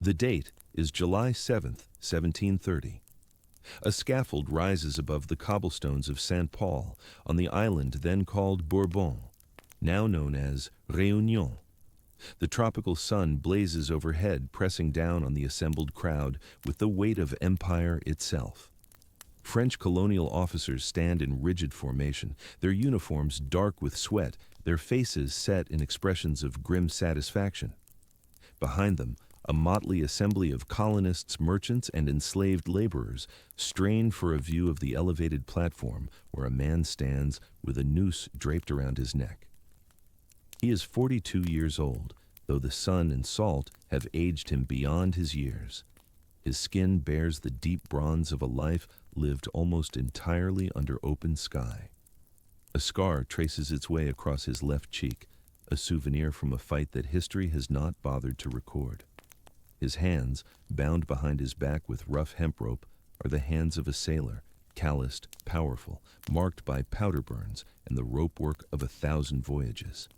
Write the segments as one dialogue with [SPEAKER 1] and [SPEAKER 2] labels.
[SPEAKER 1] The date is July 7th, 1730. A scaffold rises above the cobblestones of Saint Paul on the island then called Bourbon, now known as Réunion. The tropical sun blazes overhead, pressing down on the assembled crowd with the weight of empire itself. French colonial officers stand in rigid formation, their uniforms dark with sweat, their faces set in expressions of grim satisfaction. Behind them, a motley assembly of colonists, merchants, and enslaved laborers strain for a view of the elevated platform where a man stands with a noose draped around his neck. He is 42 years old, though the sun and salt have aged him beyond his years. His skin bears the deep bronze of a life lived almost entirely under open sky. A scar traces its way across his left cheek, a souvenir from a fight that history has not bothered to record. His hands, bound behind his back with rough hemp rope, are the hands of a sailor, calloused, powerful, marked by powder burns and the rope work of 1,000 voyages.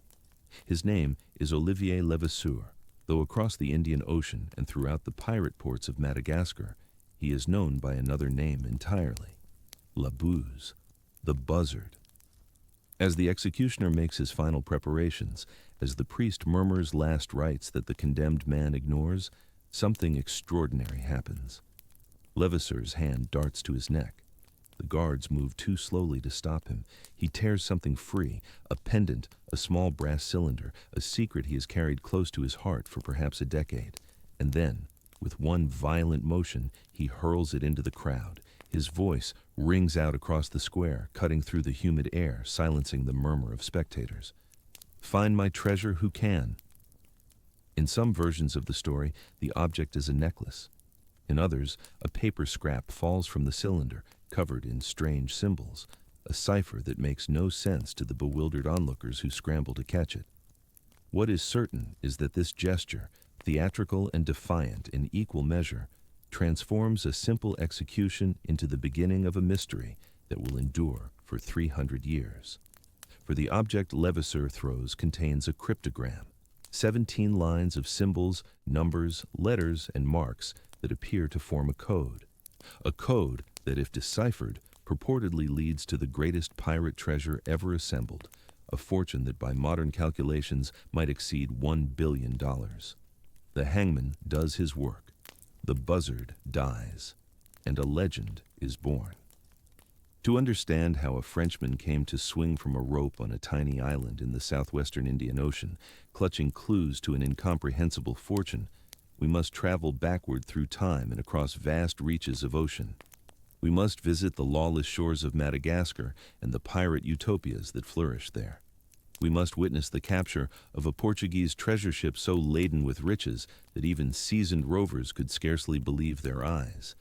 [SPEAKER 1] His name is Olivier Levasseur, though across the Indian Ocean and throughout the pirate ports of Madagascar, he is known by another name entirely, Buse, the buzzard. As the executioner makes his final preparations, as the priest murmurs last rites that the condemned man ignores, something extraordinary happens. Levasseur's hand darts to his neck. The guards move too slowly to stop him. He tears something free, a pendant, a small brass cylinder, a secret he has carried close to his heart for perhaps a decade. And then, with one violent motion, he hurls it into the crowd. His voice rings out across the square, cutting through the humid air, silencing the murmur of spectators. "Find my treasure who can." In some versions of the story, the object is a necklace. In others, a paper scrap falls from the cylinder, covered in strange symbols, a cipher that makes no sense to the bewildered onlookers who scramble to catch it. What is certain is that this gesture, theatrical and defiant in equal measure, transforms a simple execution into the beginning of a mystery that will endure for 300 years. For the object Levasseur throws contains a cryptogram, 17 lines of symbols, numbers, letters, and marks that appear to form a code that, if deciphered, purportedly leads to the greatest pirate treasure ever assembled, a fortune that by modern calculations might exceed $1 billion. The hangman does his work, the buzzard dies, and a legend is born. To understand how a Frenchman came to swing from a rope on a tiny island in the southwestern Indian Ocean, clutching clues to an incomprehensible fortune, we must travel backward through time and across vast reaches of ocean. We must visit the lawless shores of Madagascar and the pirate utopias that flourish there. We must witness the capture of a Portuguese treasure ship so laden with riches that even seasoned rovers could scarcely believe their eyes.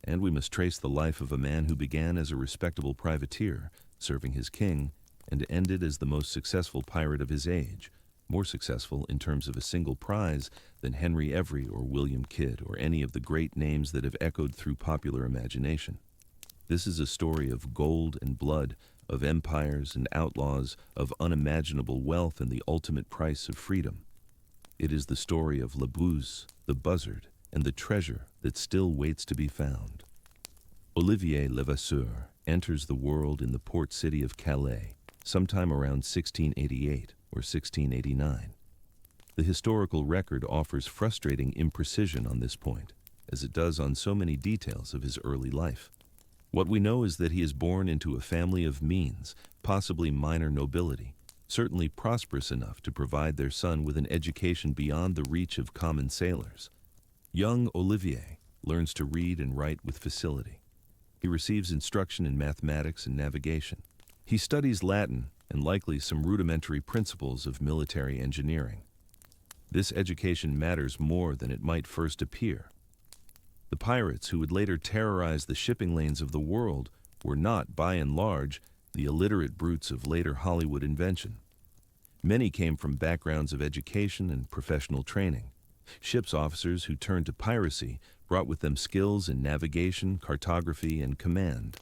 [SPEAKER 1] And we must trace the life of a man who began as a respectable privateer, serving his king, and ended as the most successful pirate of his age, more successful in terms of a single prize than Henry Every or William Kidd or any of the great names that have echoed through popular imagination. This is a story of gold and blood, of empires and outlaws, of unimaginable wealth and the ultimate price of freedom. It is the story of Buse, the buzzard, and the treasure that still waits to be found. Olivier Levasseur enters the world in the port city of Calais, sometime around 1688 or 1689. The historical record offers frustrating imprecision on this point, as it does on so many details of his early life. What we know is that he is born into a family of means, possibly minor nobility, certainly prosperous enough to provide their son with an education beyond the reach of common sailors. Young Olivier learns to read and write with facility. He receives instruction in mathematics and navigation. He studies Latin and likely some rudimentary principles of military engineering. This education matters more than it might first appear. The pirates who would later terrorize the shipping lanes of the world were not, by and large, the illiterate brutes of later Hollywood invention. Many came from backgrounds of education and professional training. Ship's officers who turned to piracy brought with them skills in navigation, cartography, and command.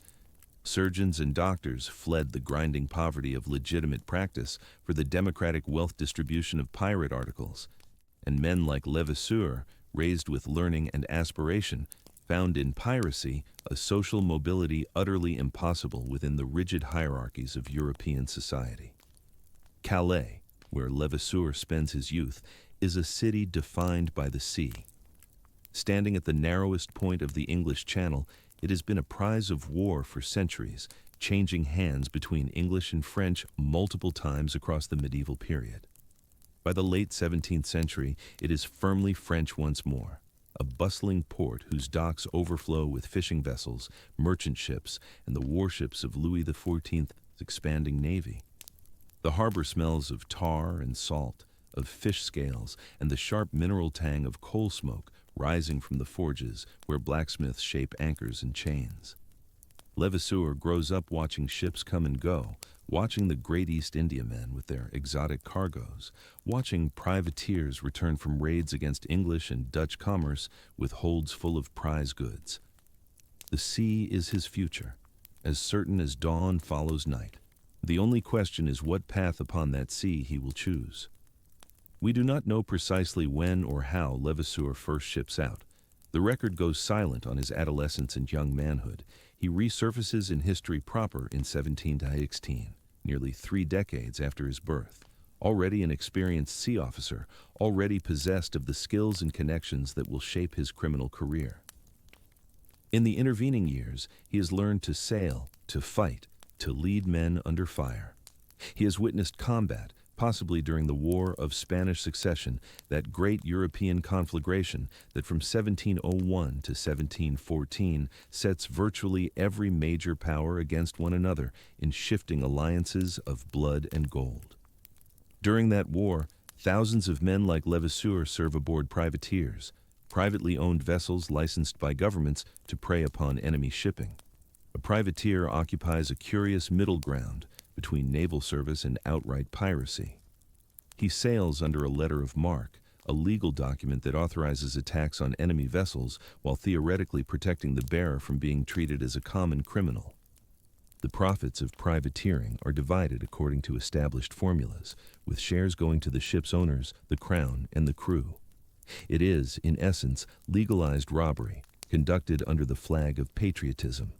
[SPEAKER 1] Surgeons and doctors fled the grinding poverty of legitimate practice for the democratic wealth distribution of pirate articles. And men like Levasseur raised with learning and aspiration, found in piracy a social mobility utterly impossible within the rigid hierarchies of European society. Calais, where Levasseur spends his youth, is a city defined by the sea. Standing at the narrowest point of the English Channel, it has been a prize of war for centuries, changing hands between English and French multiple times across the medieval period. By the late 17th century, it is firmly French once more, a bustling port whose docks overflow with fishing vessels, merchant ships, and the warships of Louis XIV's expanding navy. The harbor smells of tar and salt, of fish scales, and the sharp mineral tang of coal smoke rising from the forges where blacksmiths shape anchors and chains. Levasseur grows up watching ships come and go, watching the great East Indiamen with their exotic cargoes, watching privateers return from raids against English and Dutch commerce with holds full of prize goods. The sea is his future, as certain as dawn follows night. The only question is what path upon that sea he will choose. We do not know precisely when or how Levasseur first ships out. The record goes silent on his adolescence and young manhood. He resurfaces in history proper in 1716, nearly 3 decades after his birth. Already an experienced sea officer, already possessed of the skills and connections that will shape his criminal career. In the intervening years, he has learned to sail, to fight, to lead men under fire. He has witnessed combat, possibly during the War of Spanish Succession, that great European conflagration that from 1701 to 1714 sets virtually every major power against one another in shifting alliances of blood and gold. During that war, thousands of men like Levasseur serve aboard privateers, privately owned vessels licensed by governments to prey upon enemy shipping. A privateer occupies a curious middle ground between naval service and outright piracy. He sails under a letter of marque, a legal document that authorizes attacks on enemy vessels while theoretically protecting the bearer from being treated as a common criminal. The profits of privateering are divided according to established formulas, with shares going to the ship's owners, the crown, and the crew. It is, in essence, legalized robbery, conducted under the flag of patriotism.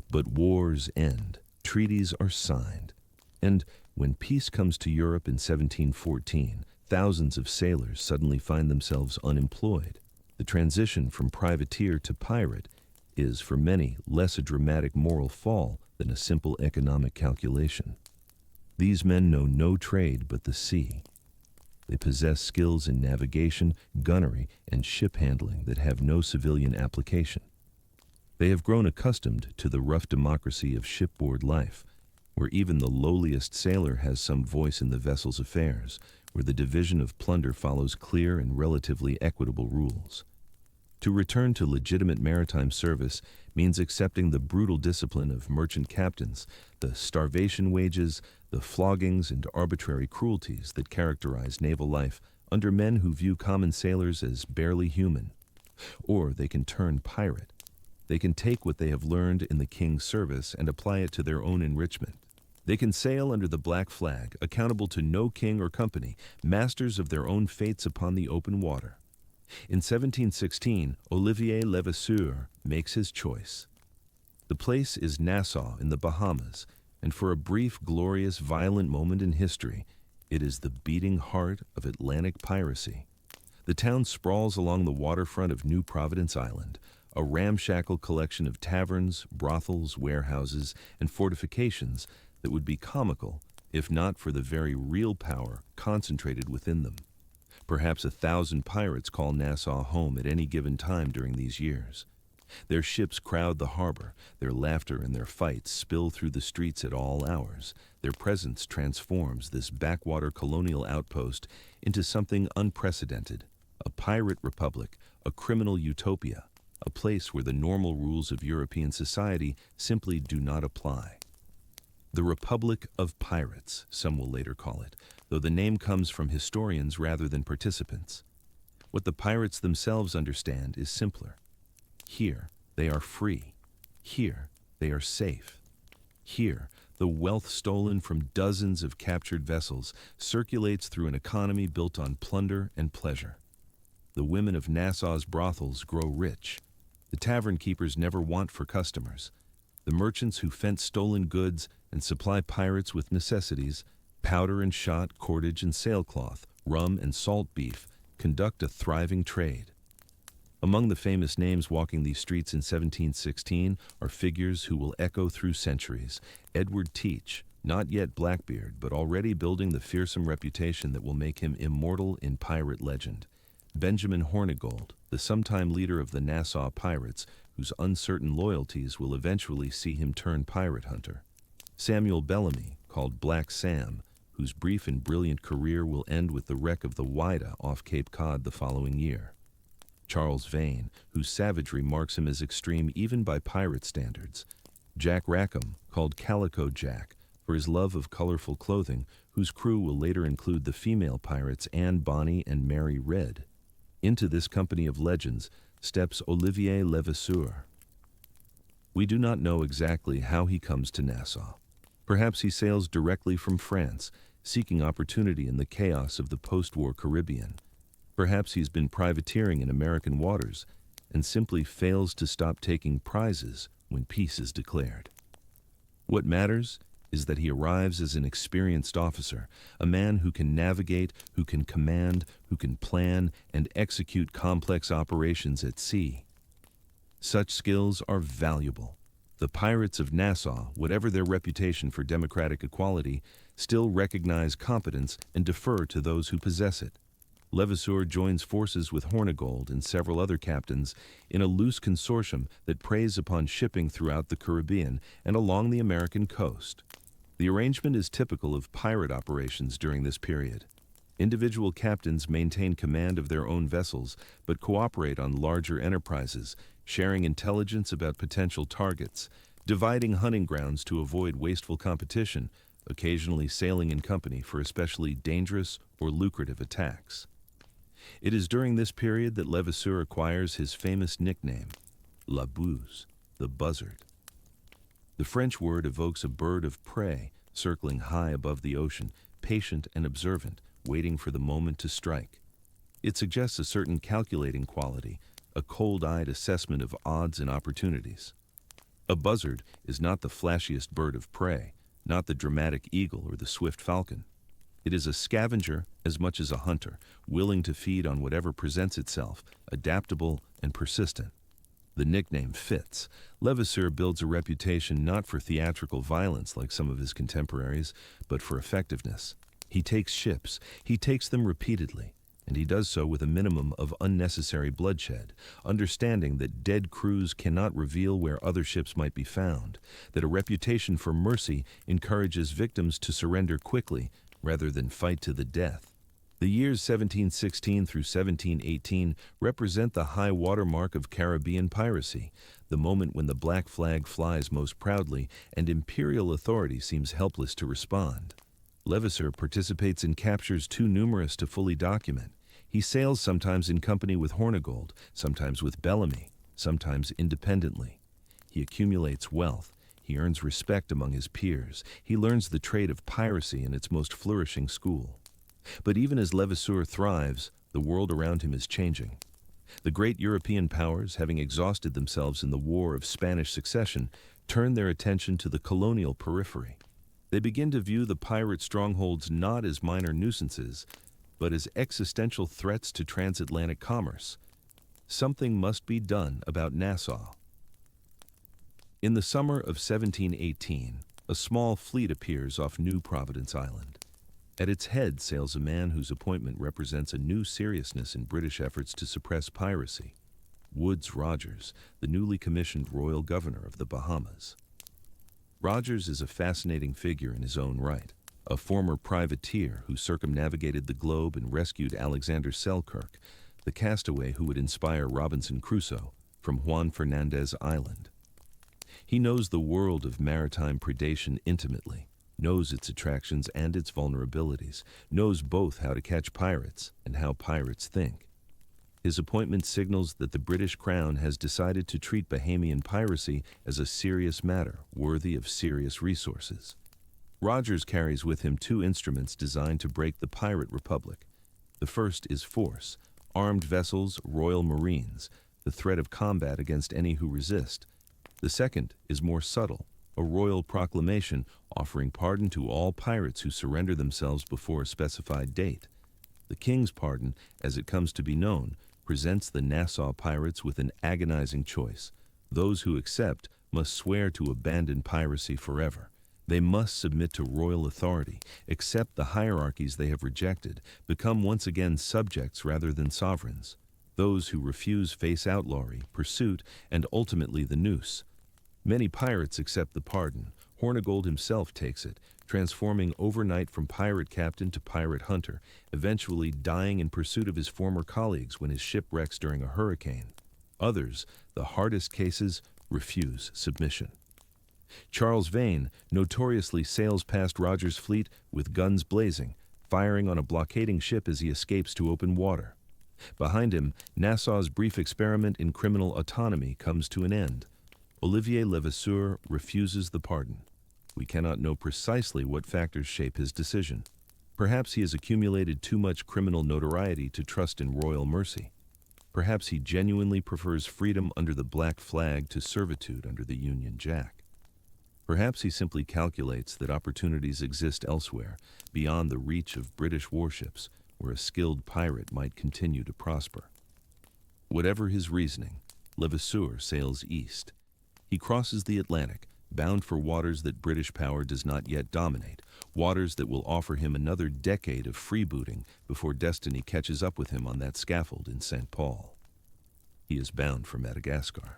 [SPEAKER 1] But wars end, treaties are signed, and when peace comes to Europe in 1714, thousands of sailors suddenly find themselves unemployed. The transition from privateer to pirate is, for many, less a dramatic moral fall than a simple economic calculation. These men know no trade but the sea. They possess skills in navigation, gunnery, and ship handling that have no civilian application. They have grown accustomed to the rough democracy of shipboard life, where even the lowliest sailor has some voice in the vessel's affairs, where the division of plunder follows clear and relatively equitable rules. To return to legitimate maritime service means accepting the brutal discipline of merchant captains, the starvation wages, the floggings and arbitrary cruelties that characterize naval life under men who view common sailors as barely human. Or they can turn pirate. They can take what they have learned in the king's service and apply it to their own enrichment. They can sail under the black flag, accountable to no king or company, masters of their own fates upon the open water. In 1716, Olivier Levasseur makes his choice. The place is Nassau in the Bahamas, and for a brief, glorious, violent moment in history, it is the beating heart of Atlantic piracy. The town sprawls along the waterfront of New Providence Island, a ramshackle collection of taverns, brothels, warehouses, and fortifications that would be comical if not for the very real power concentrated within them. Perhaps 1,000 pirates call Nassau home at any given time during these years. Their ships crowd the harbor, their laughter and their fights spill through the streets at all hours. Their presence transforms this backwater colonial outpost into something unprecedented, a pirate republic, a criminal utopia, a place where the normal rules of European society simply do not apply. The Republic of Pirates, some will later call it, though the name comes from historians rather than participants. What the pirates themselves understand is simpler. Here, they are free. Here, they are safe. Here, the wealth stolen from dozens of captured vessels circulates through an economy built on plunder and pleasure. The women of Nassau's brothels grow rich. The tavern keepers never want for customers. The merchants who fence stolen goods and supply pirates with necessities, powder and shot, cordage and sailcloth, rum and salt beef, conduct a thriving trade. Among the famous names walking these streets in 1716 are figures who will echo through centuries. Edward Teach, not yet Blackbeard, but already building the fearsome reputation that will make him immortal in pirate legend. Benjamin Hornigold, the sometime leader of the Nassau pirates, whose uncertain loyalties will eventually see him turn pirate hunter. Samuel Bellamy, called Black Sam, whose brief and brilliant career will end with the wreck of the Whydah off Cape Cod the following year. Charles Vane, whose savagery marks him as extreme even by pirate standards. Jack Rackham, called Calico Jack, for his love of colorful clothing, whose crew will later include the female pirates Anne Bonny and Mary Red. Into this company of legends steps Olivier Levasseur. We do not know exactly how he comes to Nassau. Perhaps he sails directly from France, seeking opportunity in the chaos of the post-war Caribbean. Perhaps he's been privateering in American waters and simply fails to stop taking prizes when peace is declared. What matters is that he arrives as an experienced officer, a man who can navigate, who can command, who can plan and execute complex operations at sea. Such skills are valuable. The pirates of Nassau, whatever their reputation for democratic equality, still recognize competence and defer to those who possess it. Levasseur joins forces with Hornigold and several other captains in a loose consortium that preys upon shipping throughout the Caribbean and along the American coast. The arrangement is typical of pirate operations during this period. Individual captains maintain command of their own vessels, but cooperate on larger enterprises, sharing intelligence about potential targets, dividing hunting grounds to avoid wasteful competition, occasionally sailing in company for especially dangerous or lucrative attacks. It is during this period that Levasseur acquires his famous nickname, la Buse, the buzzard. The French word evokes a bird of prey circling high above the ocean, patient and observant, waiting for the moment to strike. It suggests a certain calculating quality, a cold-eyed assessment of odds and opportunities. A buzzard is not the flashiest bird of prey, not the dramatic eagle or the swift falcon. It is a scavenger as much as a hunter, willing to feed on whatever presents itself, adaptable and persistent. The nickname fits. Levasseur builds a reputation not for theatrical violence like some of his contemporaries, but for effectiveness. He takes ships, he takes them repeatedly, and he does so with a minimum of unnecessary bloodshed, understanding that dead crews cannot reveal where other ships might be found, that a reputation for mercy encourages victims to surrender quickly rather than fight to the death. The years 1716 through 1718 represent the high water mark of Caribbean piracy, the moment when the black flag flies most proudly and imperial authority seems helpless to respond. Levasseur participates in captures too numerous to fully document. He sails sometimes in company with Hornigold, sometimes with Bellamy, sometimes independently. He accumulates wealth. He earns respect among his peers. He learns the trade of piracy in its most flourishing school. But even as Levasseur thrives, the world around him is changing. The great European powers, having exhausted themselves in the War of Spanish Succession, turn their attention to the colonial periphery. They begin to view the pirate strongholds not as minor nuisances, but as existential threats to transatlantic commerce. Something must be done about Nassau. In the summer of 1718, a small fleet appears off New Providence Island. At its head sails a man whose appointment represents a new seriousness in British efforts to suppress piracy. Woodes Rogers, the newly commissioned royal governor of the Bahamas. Rogers is a fascinating figure in his own right, a former privateer who circumnavigated the globe and rescued Alexander Selkirk, the castaway who would inspire Robinson Crusoe, from Juan Fernandez Island. He knows the world of maritime predation intimately, knows its attractions and its vulnerabilities, knows both how to catch pirates and how pirates think. His appointment signals that the British Crown has decided to treat Bahamian piracy as a serious matter, worthy of serious resources. Rogers carries with him two instruments designed to break the pirate republic. The first is force, armed vessels, royal marines, the threat of combat against any who resist. The second is more subtle, a royal proclamation offering pardon to all pirates who surrender themselves before a specified date. The king's pardon, as it comes to be known, presents the Nassau pirates with an agonizing choice. Those who accept must swear to abandon piracy forever. They must submit to royal authority, accept the hierarchies they have rejected, become once again subjects rather than sovereigns. Those who refuse face outlawry, pursuit, and ultimately the noose. Many pirates accept the pardon. Hornigold himself takes it, transforming overnight from pirate captain to pirate hunter, eventually dying in pursuit of his former colleagues when his ship wrecks during a hurricane. Others, the hardest cases, refuse submission. Charles Vane notoriously sails past Roger's fleet with guns blazing, firing on a blockading ship as he escapes to open water. Behind him, Nassau's brief experiment in criminal autonomy comes to an end. Olivier Levasseur refuses the pardon. We cannot know precisely what factors shape his decision. Perhaps he has accumulated too much criminal notoriety to trust in royal mercy. Perhaps he genuinely prefers freedom under the black flag to servitude under the Union Jack. Perhaps he simply calculates that opportunities exist elsewhere, beyond the reach of British warships, where a skilled pirate might continue to prosper. Whatever his reasoning, Levasseur sails east. He crosses the Atlantic, bound for waters that British power does not yet dominate, waters that will offer him another decade of freebooting before destiny catches up with him on that scaffold in St. Paul. He is bound for Madagascar.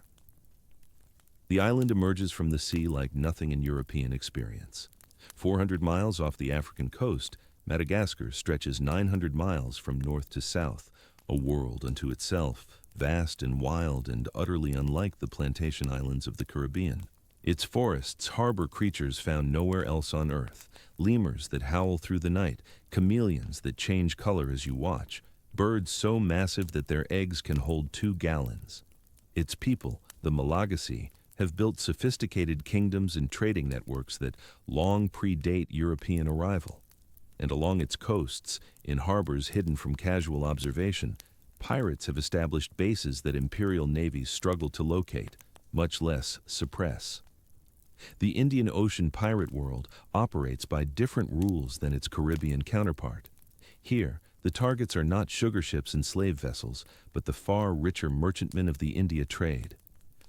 [SPEAKER 1] The island emerges from the sea like nothing in European experience. 400 miles off the African coast, Madagascar stretches 900 miles from north to south, a world unto itself, vast and wild and utterly unlike the plantation islands of the Caribbean. Its forests harbor creatures found nowhere else on earth, lemurs that howl through the night, chameleons that change color as you watch, birds so massive that their eggs can hold 2 gallons. Its people, the Malagasy, have built sophisticated kingdoms and trading networks that long predate European arrival. And along its coasts, in harbors hidden from casual observation, pirates have established bases that imperial navies struggle to locate, much less suppress. The Indian Ocean pirate world operates by different rules than its Caribbean counterpart. Here, the targets are not sugar ships and slave vessels, but the far richer merchantmen of the India trade.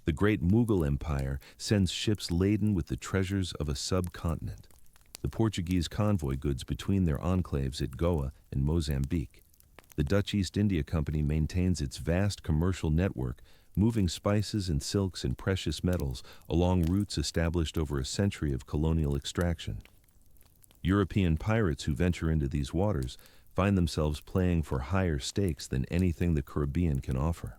[SPEAKER 1] The great Mughal Empire sends ships laden with the treasures of a subcontinent. The Portuguese convoy goods between their enclaves at Goa and Mozambique. The Dutch East India Company maintains its vast commercial network, moving spices and silks and precious metals along routes established over a century of colonial extraction. European pirates who venture into these waters find themselves playing for higher stakes than anything the Caribbean can offer.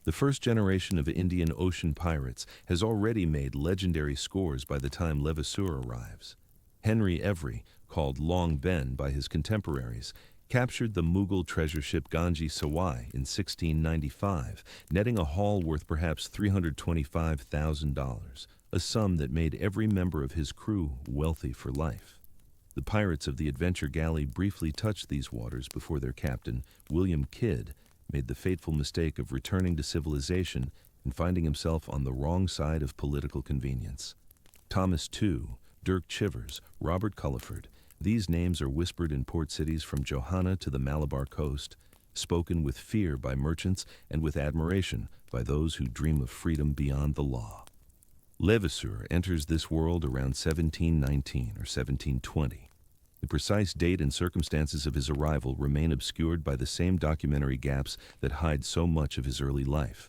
[SPEAKER 1] The first generation of Indian Ocean pirates has already made legendary scores by the time Levasseur arrives. Henry Every, called Long Ben by his contemporaries, captured the Mughal treasure ship Ganges Sawai in 1695, netting a haul worth perhaps $325,000, a sum that made every member of his crew wealthy for life. The pirates of the adventure galley briefly touched these waters before their captain, William Kidd, made the fateful mistake of returning to civilization and finding himself on the wrong side of political convenience. Thomas Tew, Dirk Chivers, Robert Culliford, these names are whispered in port cities from Johanna to the Malabar coast, spoken with fear by merchants and with admiration by those who dream of freedom beyond the law. Levasseur enters this world around 1719 or 1720. The precise date and circumstances of his arrival remain obscured by the same documentary gaps that hide so much of his early life.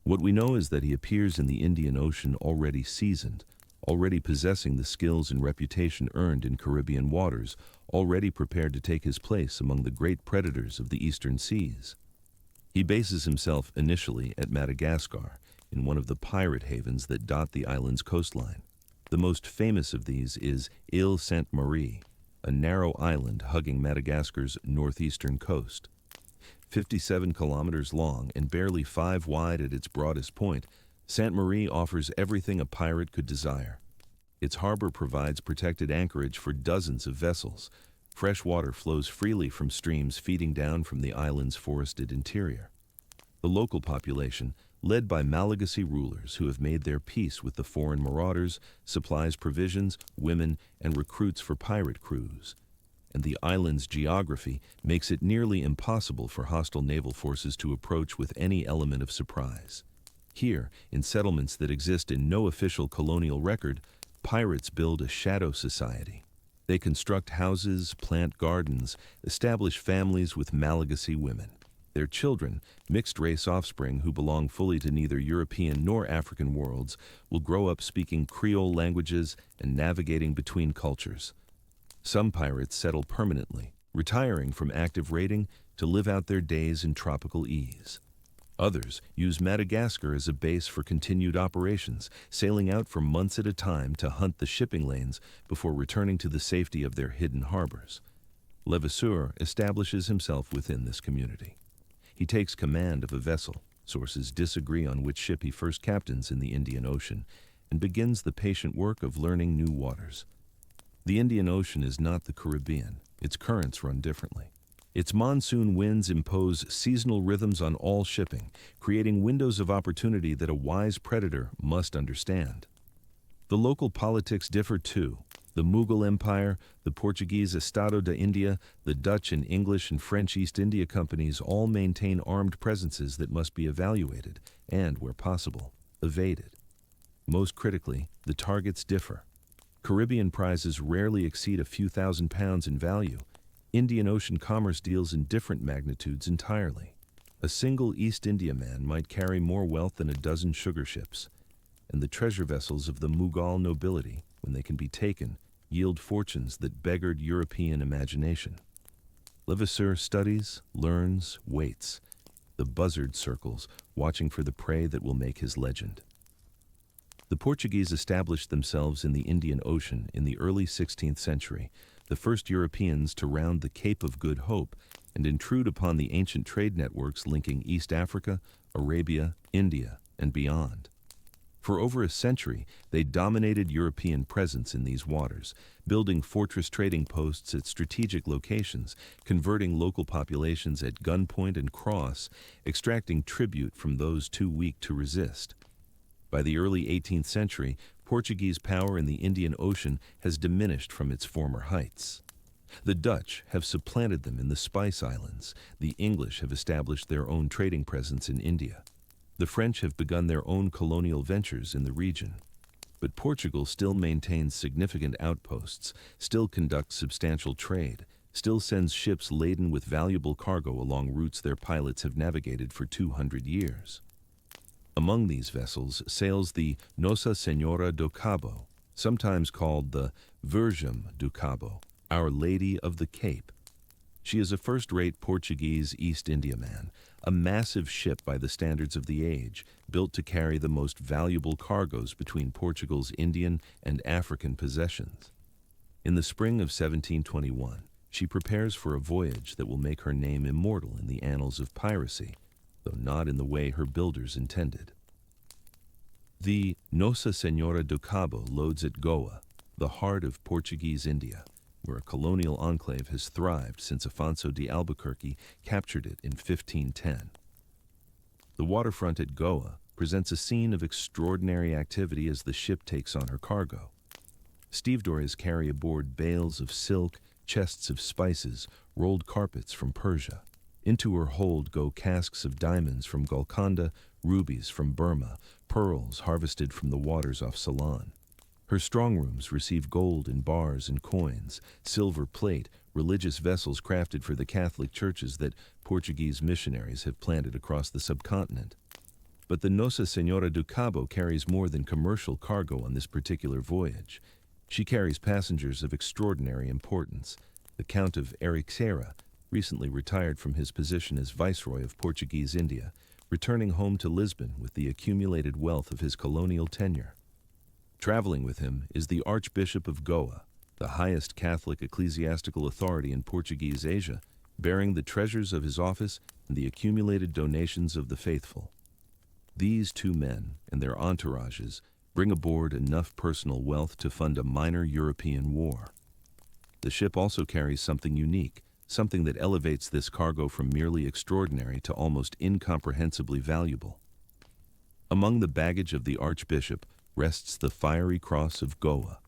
[SPEAKER 1] What we know is that he appears in the Indian Ocean already seasoned, already possessing the skills and reputation earned in Caribbean waters, already prepared to take his place among the great predators of the eastern seas. He bases himself initially at Madagascar, in one of the pirate havens that dot the island's coastline. The most famous of these is Ile Sainte-Marie, a narrow island hugging Madagascar's northeastern coast. 57 kilometers long and barely 5 wide at its broadest point, Sainte-Marie offers everything a pirate could desire. Its harbor provides protected anchorage for dozens of vessels, Fresh water flows freely from streams feeding down from the island's forested interior. The local population, led by Malagasy rulers who have made their peace with the foreign marauders, supplies provisions, women, and recruits for pirate crews. And the island's geography makes it nearly impossible for hostile naval forces to approach with any element of surprise. Here, in settlements that exist in no official colonial record, pirates build a shadow society. They construct houses, plant gardens, establish families with Malagasy women. Their children, mixed-race offspring who belong fully to neither European nor African worlds, will grow up speaking Creole languages and navigating between cultures. Some pirates settle permanently, retiring from active raiding to live out their days in tropical ease. Others use Madagascar as a base for continued operations, sailing out for months at a time to hunt the shipping lanes before returning to the safety of their hidden harbors. Levasseur establishes himself within this community. He takes command of a vessel, sources disagree on which ship he first captains in the Indian Ocean, and begins the patient work of learning new waters. The Indian Ocean is not the Caribbean. Its currents run differently. Its monsoon winds impose seasonal rhythms on all shipping, creating windows of opportunity that a wise predator must understand. The local politics differ too. The Mughal Empire, the Portuguese Estado da India, the Dutch and English and French East India Companies all maintain armed presences that must be evaluated and, where possible, evaded. Most critically, the targets differ. Caribbean prizes rarely exceed a few £1,000s in value. Indian Ocean commerce deals in different magnitudes entirely. A single East Indiaman might carry more wealth than a dozen sugar ships, and the treasure vessels of the Mughal nobility, when they can be taken, yield fortunes that beggared European imagination. Levasseur studies, learns, waits. The buzzard circles, watching for the prey that will make his legend. The Portuguese established themselves in the Indian Ocean in the early 16th century, the first Europeans to round the Cape of Good Hope and intrude upon the ancient trade networks linking East Africa, Arabia, India, and beyond. For over a century, they dominated European presence in these waters, building fortress trading posts at strategic locations, converting local populations at gunpoint and cross, extracting tribute from those too weak to resist. By the early 18th century, Portuguese power in the Indian Ocean has diminished from its former heights. The Dutch have supplanted them in the Spice Islands. The English have established their own trading presence in India. The French have begun their own colonial ventures in the region. But Portugal still maintains significant outposts, still conducts substantial trade, still sends ships laden with valuable cargo along routes their pilots have navigated for 200 years. Among these vessels sails the Nossa Senhora do Cabo, sometimes called the Virgem do Cabo, Our Lady of the Cape. She is a first-rate Portuguese East Indiaman, a massive ship by the standards of the age, built to carry the most valuable cargoes between Portugal's Indian and African possessions. In the spring of 1721, she prepares for a voyage that will make her name immortal in the annals of piracy, though not in the way her builders intended. The Nossa Senhora do Cabo loads at Goa, the heart of Portuguese India, where a colonial enclave has thrived since Afonso de Albuquerque captured it in 1510. The waterfront at Goa presents a scene of extraordinary activity as the ship takes on her cargo. Stevedores carry aboard bales of silk, chests of spices, rolled carpets from Persia. Into her hold go casks of diamonds from Golconda, rubies from Burma, pearls harvested from the waters off Ceylon. Her strongrooms receive gold in bars and coins, silver plate, religious vessels crafted for the Catholic churches that Portuguese missionaries have planted across the subcontinent. But the Nossa Senhora do Cabo carries more than commercial cargo on this particular voyage. She carries passengers of extraordinary importance. The Count of Ericeira, recently retired from his position as Viceroy of Portuguese India, returning home to Lisbon with the accumulated wealth of his colonial tenure. Traveling with him is the Archbishop of Goa, the highest Catholic ecclesiastical authority in Portuguese Asia, bearing the treasures of his office and the accumulated donations of the faithful. These two men and their entourages bring aboard enough personal wealth to fund a minor European war. The ship also carries something unique, something that elevates this cargo from merely extraordinary to almost incomprehensibly valuable. Among the baggage of the Archbishop rests the fiery cross of Goa,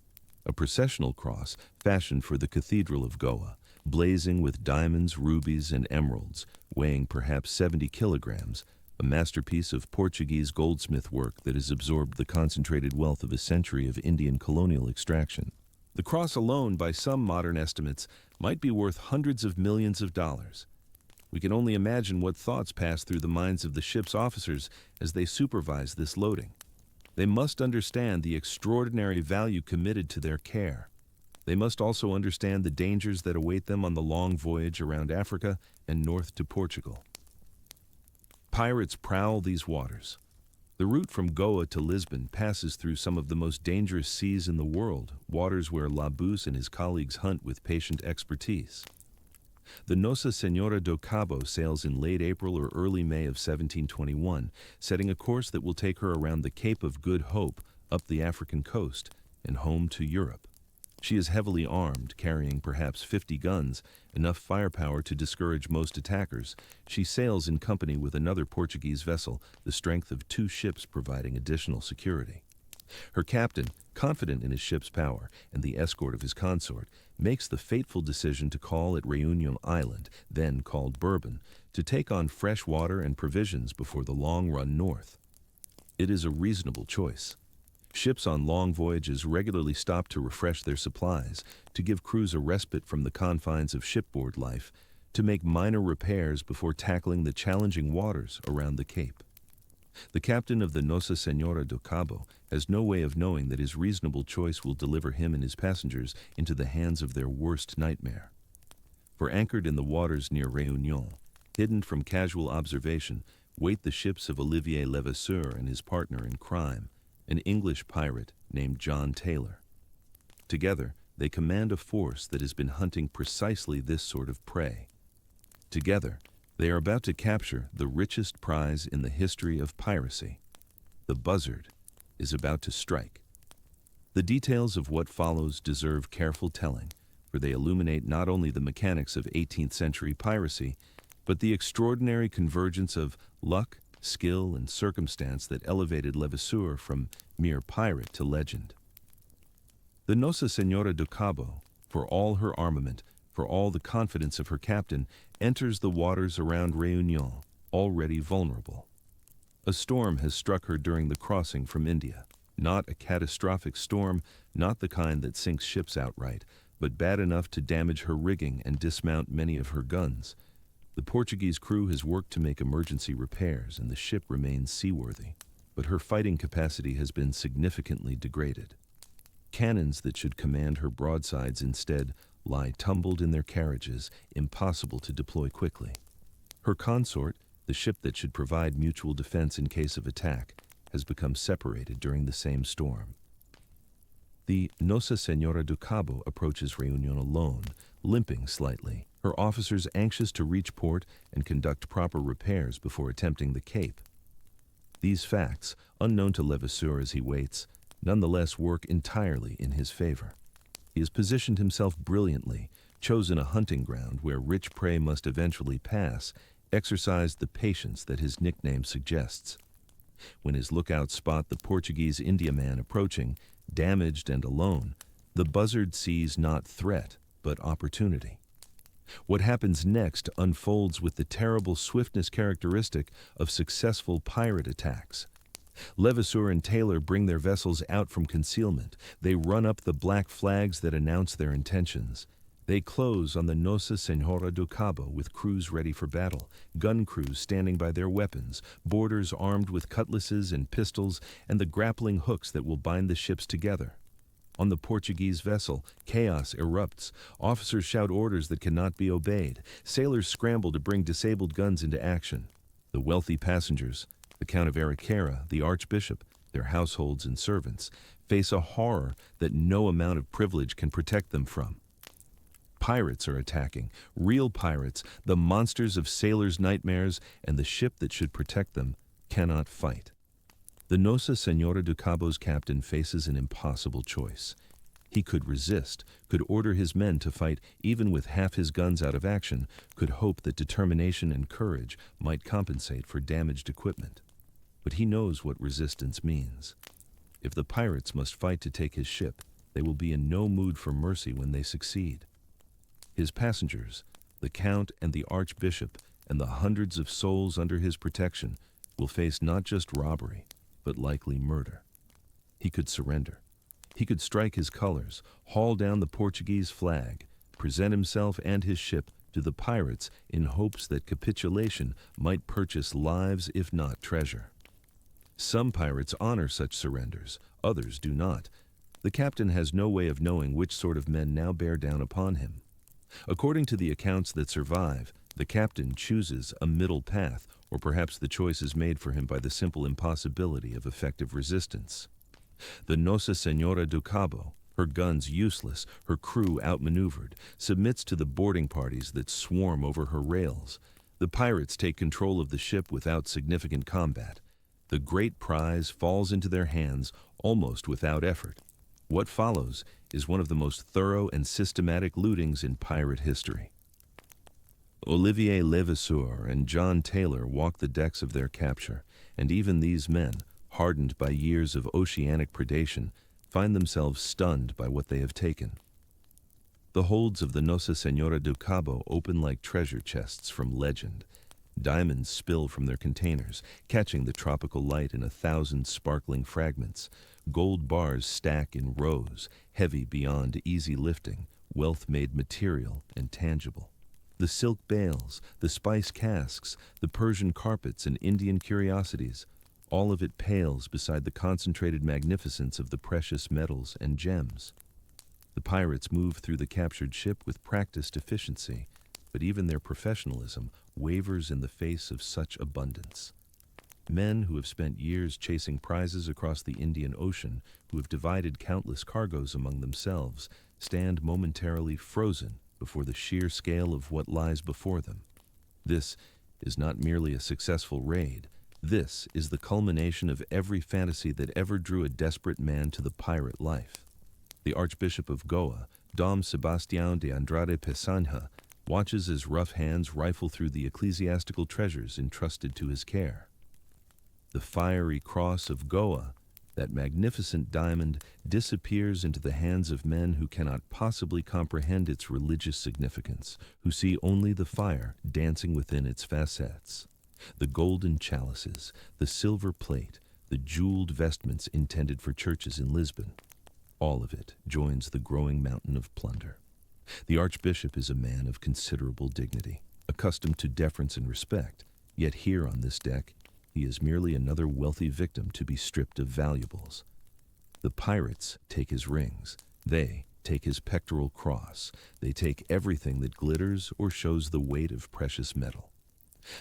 [SPEAKER 1] a processional cross fashioned for the Cathedral of Goa, blazing with diamonds, rubies, and emeralds, weighing perhaps 70 kilograms, a masterpiece of Portuguese goldsmith work that has absorbed the concentrated wealth of a century of Indian colonial extraction. The cross alone, by some modern estimates, might be worth hundreds of millions of dollars. We can only imagine what thoughts pass through the minds of the ship's officers as they supervise this loading. They must understand the extraordinary value committed to their care. They must also understand the dangers that await them on the long voyage around Africa and north to Portugal. Pirates prowl these waters. The route from Goa to Lisbon passes through some of the most dangerous seas in the world, waters where Buse and his colleagues hunt with patient expertise. The Nossa Senhora do Cabo sails in late April or early May of 1721, setting a course that will take her around the Cape of Good Hope, up the African coast, and home to Europe. She is heavily armed, carrying perhaps 50 guns, enough firepower to discourage most attackers. She sails in company with another Portuguese vessel, the strength of 2 ships providing additional security. Her captain, confident in his ship's power and the escort of his consort, makes the fateful decision to call at Réunion Island, then called Bourbon, to take on fresh water and provisions before the long run north. It is a reasonable choice. Ships on long voyages regularly stop to refresh their supplies, to give crews a respite from the confines of shipboard life, to make minor repairs before tackling the challenging waters around the Cape. The captain of the Nossa Senhora do Cabo has no way of knowing that his reasonable choice will deliver him and his passengers into the hands of their worst nightmare. For anchored in the waters near Réunion, hidden from casual observation, wait the ships of Olivier Levasseur and his partner in crime, an English pirate named John Taylor. Together, they command a force that has been hunting precisely this sort of prey. Together, they are about to capture the richest prize in the history of piracy. The buzzard is about to strike. The details of what follows deserve careful telling, for they illuminate not only the mechanics of 18th century piracy, but the extraordinary convergence of luck, skill, and circumstance that elevated Levasseur from mere pirate to legend. The Nossa Senhora do Cabo, for all her armament, for all the confidence of her captain, enters the waters around Réunion, already vulnerable. A storm has struck her during the crossing from India. Not a catastrophic storm, not the kind that sinks ships outright, but bad enough to damage her rigging and dismount many of her guns. The Portuguese crew has worked to make emergency repairs and the ship remains seaworthy, but her fighting capacity has been significantly degraded. Cannons that should command her broadsides instead lie tumbled in their carriages, impossible to deploy quickly. Her consort, the ship that should provide mutual defense in case of attack, has become separated during the same storm. The Nossa Senhora do Cabo approaches Réunion alone, limping slightly, her officers anxious to reach port and conduct proper repairs before attempting the Cape. These facts, unknown to Levasseur as he waits, nonetheless work entirely in his favor. He has positioned himself brilliantly, chosen a hunting ground where rich prey must eventually pass, exercised the patience that his nickname suggests. When his lookouts spot the Portuguese Indiaman approaching, damaged and alone, the buzzard sees not threat, but opportunity. What happens next unfolds with the terrible swiftness characteristic of successful pirate attacks. Levasseur and Taylor bring their vessels out from concealment. They run up the black flags that announce their intentions. They close on the Nossa Senhora do Cabo with crews ready for battle, gun crews standing by their weapons, boarders armed with cutlasses and pistols, and the grappling hooks that will bind the ships together. On the Portuguese vessel, chaos erupts. Officers shout orders that cannot be obeyed. Sailors scramble to bring disabled guns into action. The wealthy passengers, the Count of Ariqueira, the Archbishop, their households and servants, face a horror that no amount of privilege can protect them from. Pirates are attacking, real pirates, the monsters of sailors' nightmares, and the ship that should protect them cannot fight. The Nossa Senhora do Cabo's captain faces an impossible choice. He could resist, could order his men to fight even with half his guns out of action, could hope that determination and courage might compensate for damaged equipment. But he knows what resistance means. If the pirates must fight to take his ship, they will be in no mood for mercy when they succeed. His passengers, the Count and the Archbishop, and the hundreds of souls under his protection, will face not just robbery, but likely murder. He could surrender. He could strike his colors, haul down the Portuguese flag, present himself and his ship to the pirates in hopes that capitulation might purchase lives if not treasure. Some pirates honor such surrenders, others do not. The captain has no way of knowing which sort of men now bear down upon him. According to the accounts that survive, the captain chooses a middle path, or perhaps the choice is made for him by the simple impossibility of effective resistance. The Nossa Senhora do Cabo, her guns useless, her crew outmaneuvered, submits to the boarding parties that swarm over her rails. The pirates take control of the ship without significant combat. The great prize falls into their hands almost without effort. What follows is one of the most thorough and systematic lootings in pirate history. Olivier Levasseur and John Taylor walk the decks of their capture, and even these men, hardened by years of oceanic predation, find themselves stunned by what they have taken. The holds of the Nossa Senhora do Cabo open like treasure chests from legend. Diamonds spill from their containers, catching the tropical light in 1,000 sparkling fragments. Gold bars stack in rows, heavy beyond easy lifting, wealth made material and tangible. The silk bales, the spice casks, the Persian carpets and Indian curiosities, all of it pales beside the concentrated magnificence of the precious metals and gems. The pirates move through the captured ship with practiced efficiency, but even their professionalism wavers in the face of such abundance. Men who have spent years chasing prizes across the Indian Ocean, who have divided countless cargoes among themselves, stand momentarily frozen before the sheer scale of what lies before them. This is not merely a successful raid. This is the culmination of every fantasy that ever drew a desperate man to the pirate life. The Archbishop of Goa, Dom Sebastião de Andrade Peçanha, watches as rough hands rifle through the ecclesiastical treasures entrusted to his care. The fiery cross of Goa, that magnificent diamond, disappears into the hands of men who cannot possibly comprehend its religious significance, who see only the fire dancing within its facets. The golden chalices, the silver plate, the jeweled vestments intended for churches in Lisbon, all of it joins the growing mountain of plunder. The Archbishop is a man of considerable dignity, accustomed to deference and respect, yet here on this deck, he is merely another wealthy victim to be stripped of valuables. The pirates take his rings. They take his pectoral cross. They take everything that glitters or shows the weight of precious metal.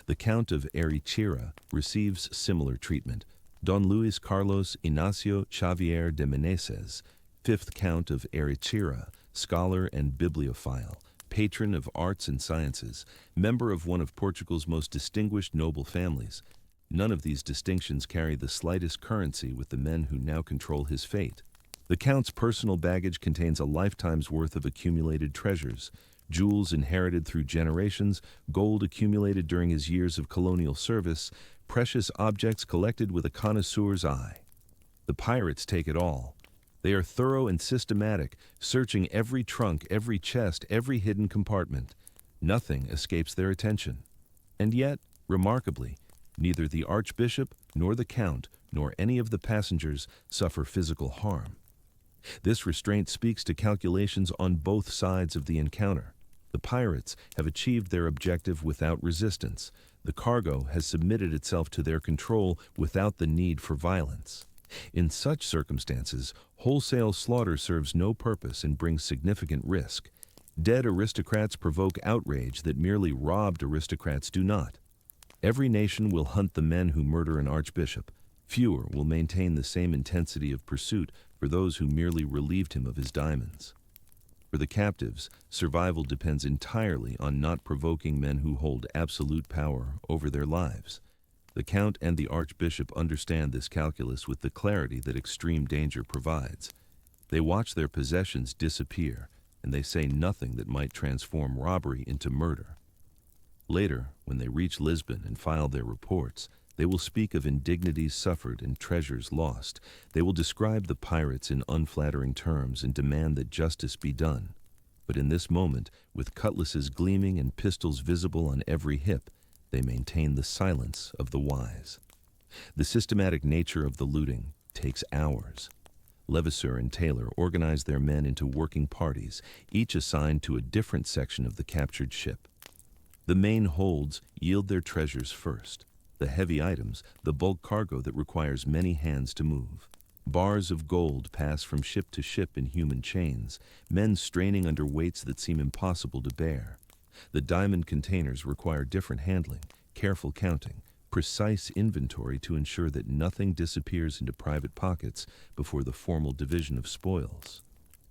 [SPEAKER 1] The Count of Ericeira receives similar treatment. Don Luis Carlos Ignacio Xavier de Meneses, 5th Count of Ericeira, scholar and bibliophile, patron of arts and sciences, member of one of Portugal's most distinguished noble families. None of these distinctions carry the slightest currency with the men who now control his fate. The Count's personal baggage contains a lifetime's worth of accumulated treasures, jewels inherited through generations, gold accumulated during his years of colonial service, precious objects collected with a connoisseur's eye. The pirates take it all. They are thorough and systematic, searching every trunk, every chest, every hidden compartment. Nothing escapes their attention. And yet, remarkably, neither the Archbishop, nor the Count, nor any of the passengers suffer physical harm. This restraint speaks to calculations on both sides of the encounter. The pirates have achieved their objective without resistance. The cargo has submitted itself to their control without the need for violence. In such circumstances, wholesale slaughter serves no purpose and brings significant risk. Dead aristocrats provoke outrage that merely robbed aristocrats do not. Every nation will hunt the men who murder an archbishop. Fewer will maintain the same intensity of pursuit for those who merely relieved him of his diamonds. For the captives, survival depends entirely on not provoking men who hold absolute power over their lives. The Count and the Archbishop understand this calculus with the clarity that extreme danger provides. They watch their possessions disappear, and they say nothing that might transform robbery into murder. Later, when they reach Lisbon and file their reports, they will speak of indignities suffered and treasures lost. They will describe the pirates in unflattering terms and demand that justice be done. But in this moment, with cutlasses gleaming and pistols visible on every hip, they maintain the silence of the wise. The systematic nature of the looting takes hours. Levasseur and Taylor organize their men into working parties, each assigned to a different section of the captured ship. The main holds yield their treasures first. The heavy items, the bulk cargo that requires many hands to move. Bars of gold pass from ship to ship in human chains, men straining under weights that seem impossible to bear. The diamond containers require different handling, careful counting, precise inventory to ensure that nothing disappears into private pockets before the formal division of spoils.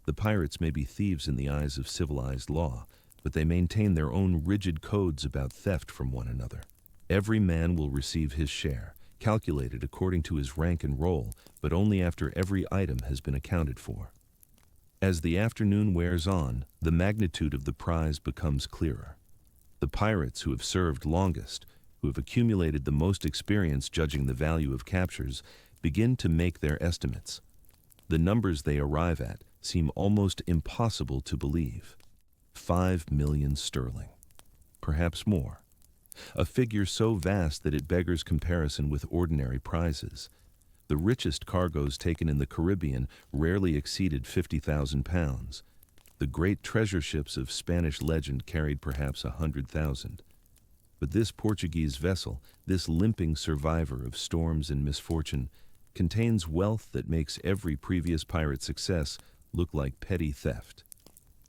[SPEAKER 1] The pirates may be thieves in the eyes of civilized law, but they maintain their own rigid codes about theft from one another. Every man will receive his share, calculated according to his rank and role, but only after every item has been accounted for. As the afternoon wears on, the magnitude of the prize becomes clearer. The pirates who have served longest, who have accumulated the most experience judging the value of captures, begin to make their estimates. The numbers they arrive at seem almost impossible to believe. 5 million sterling, perhaps more. A figure so vast that it beggars comparison with ordinary prizes. The richest cargoes taken in the Caribbean rarely exceeded 50,000 pounds. The great treasure ships of Spanish legend carried perhaps 100,000. But this Portuguese vessel, this limping survivor of storms and misfortune, contains wealth that makes every previous pirate success look like petty theft.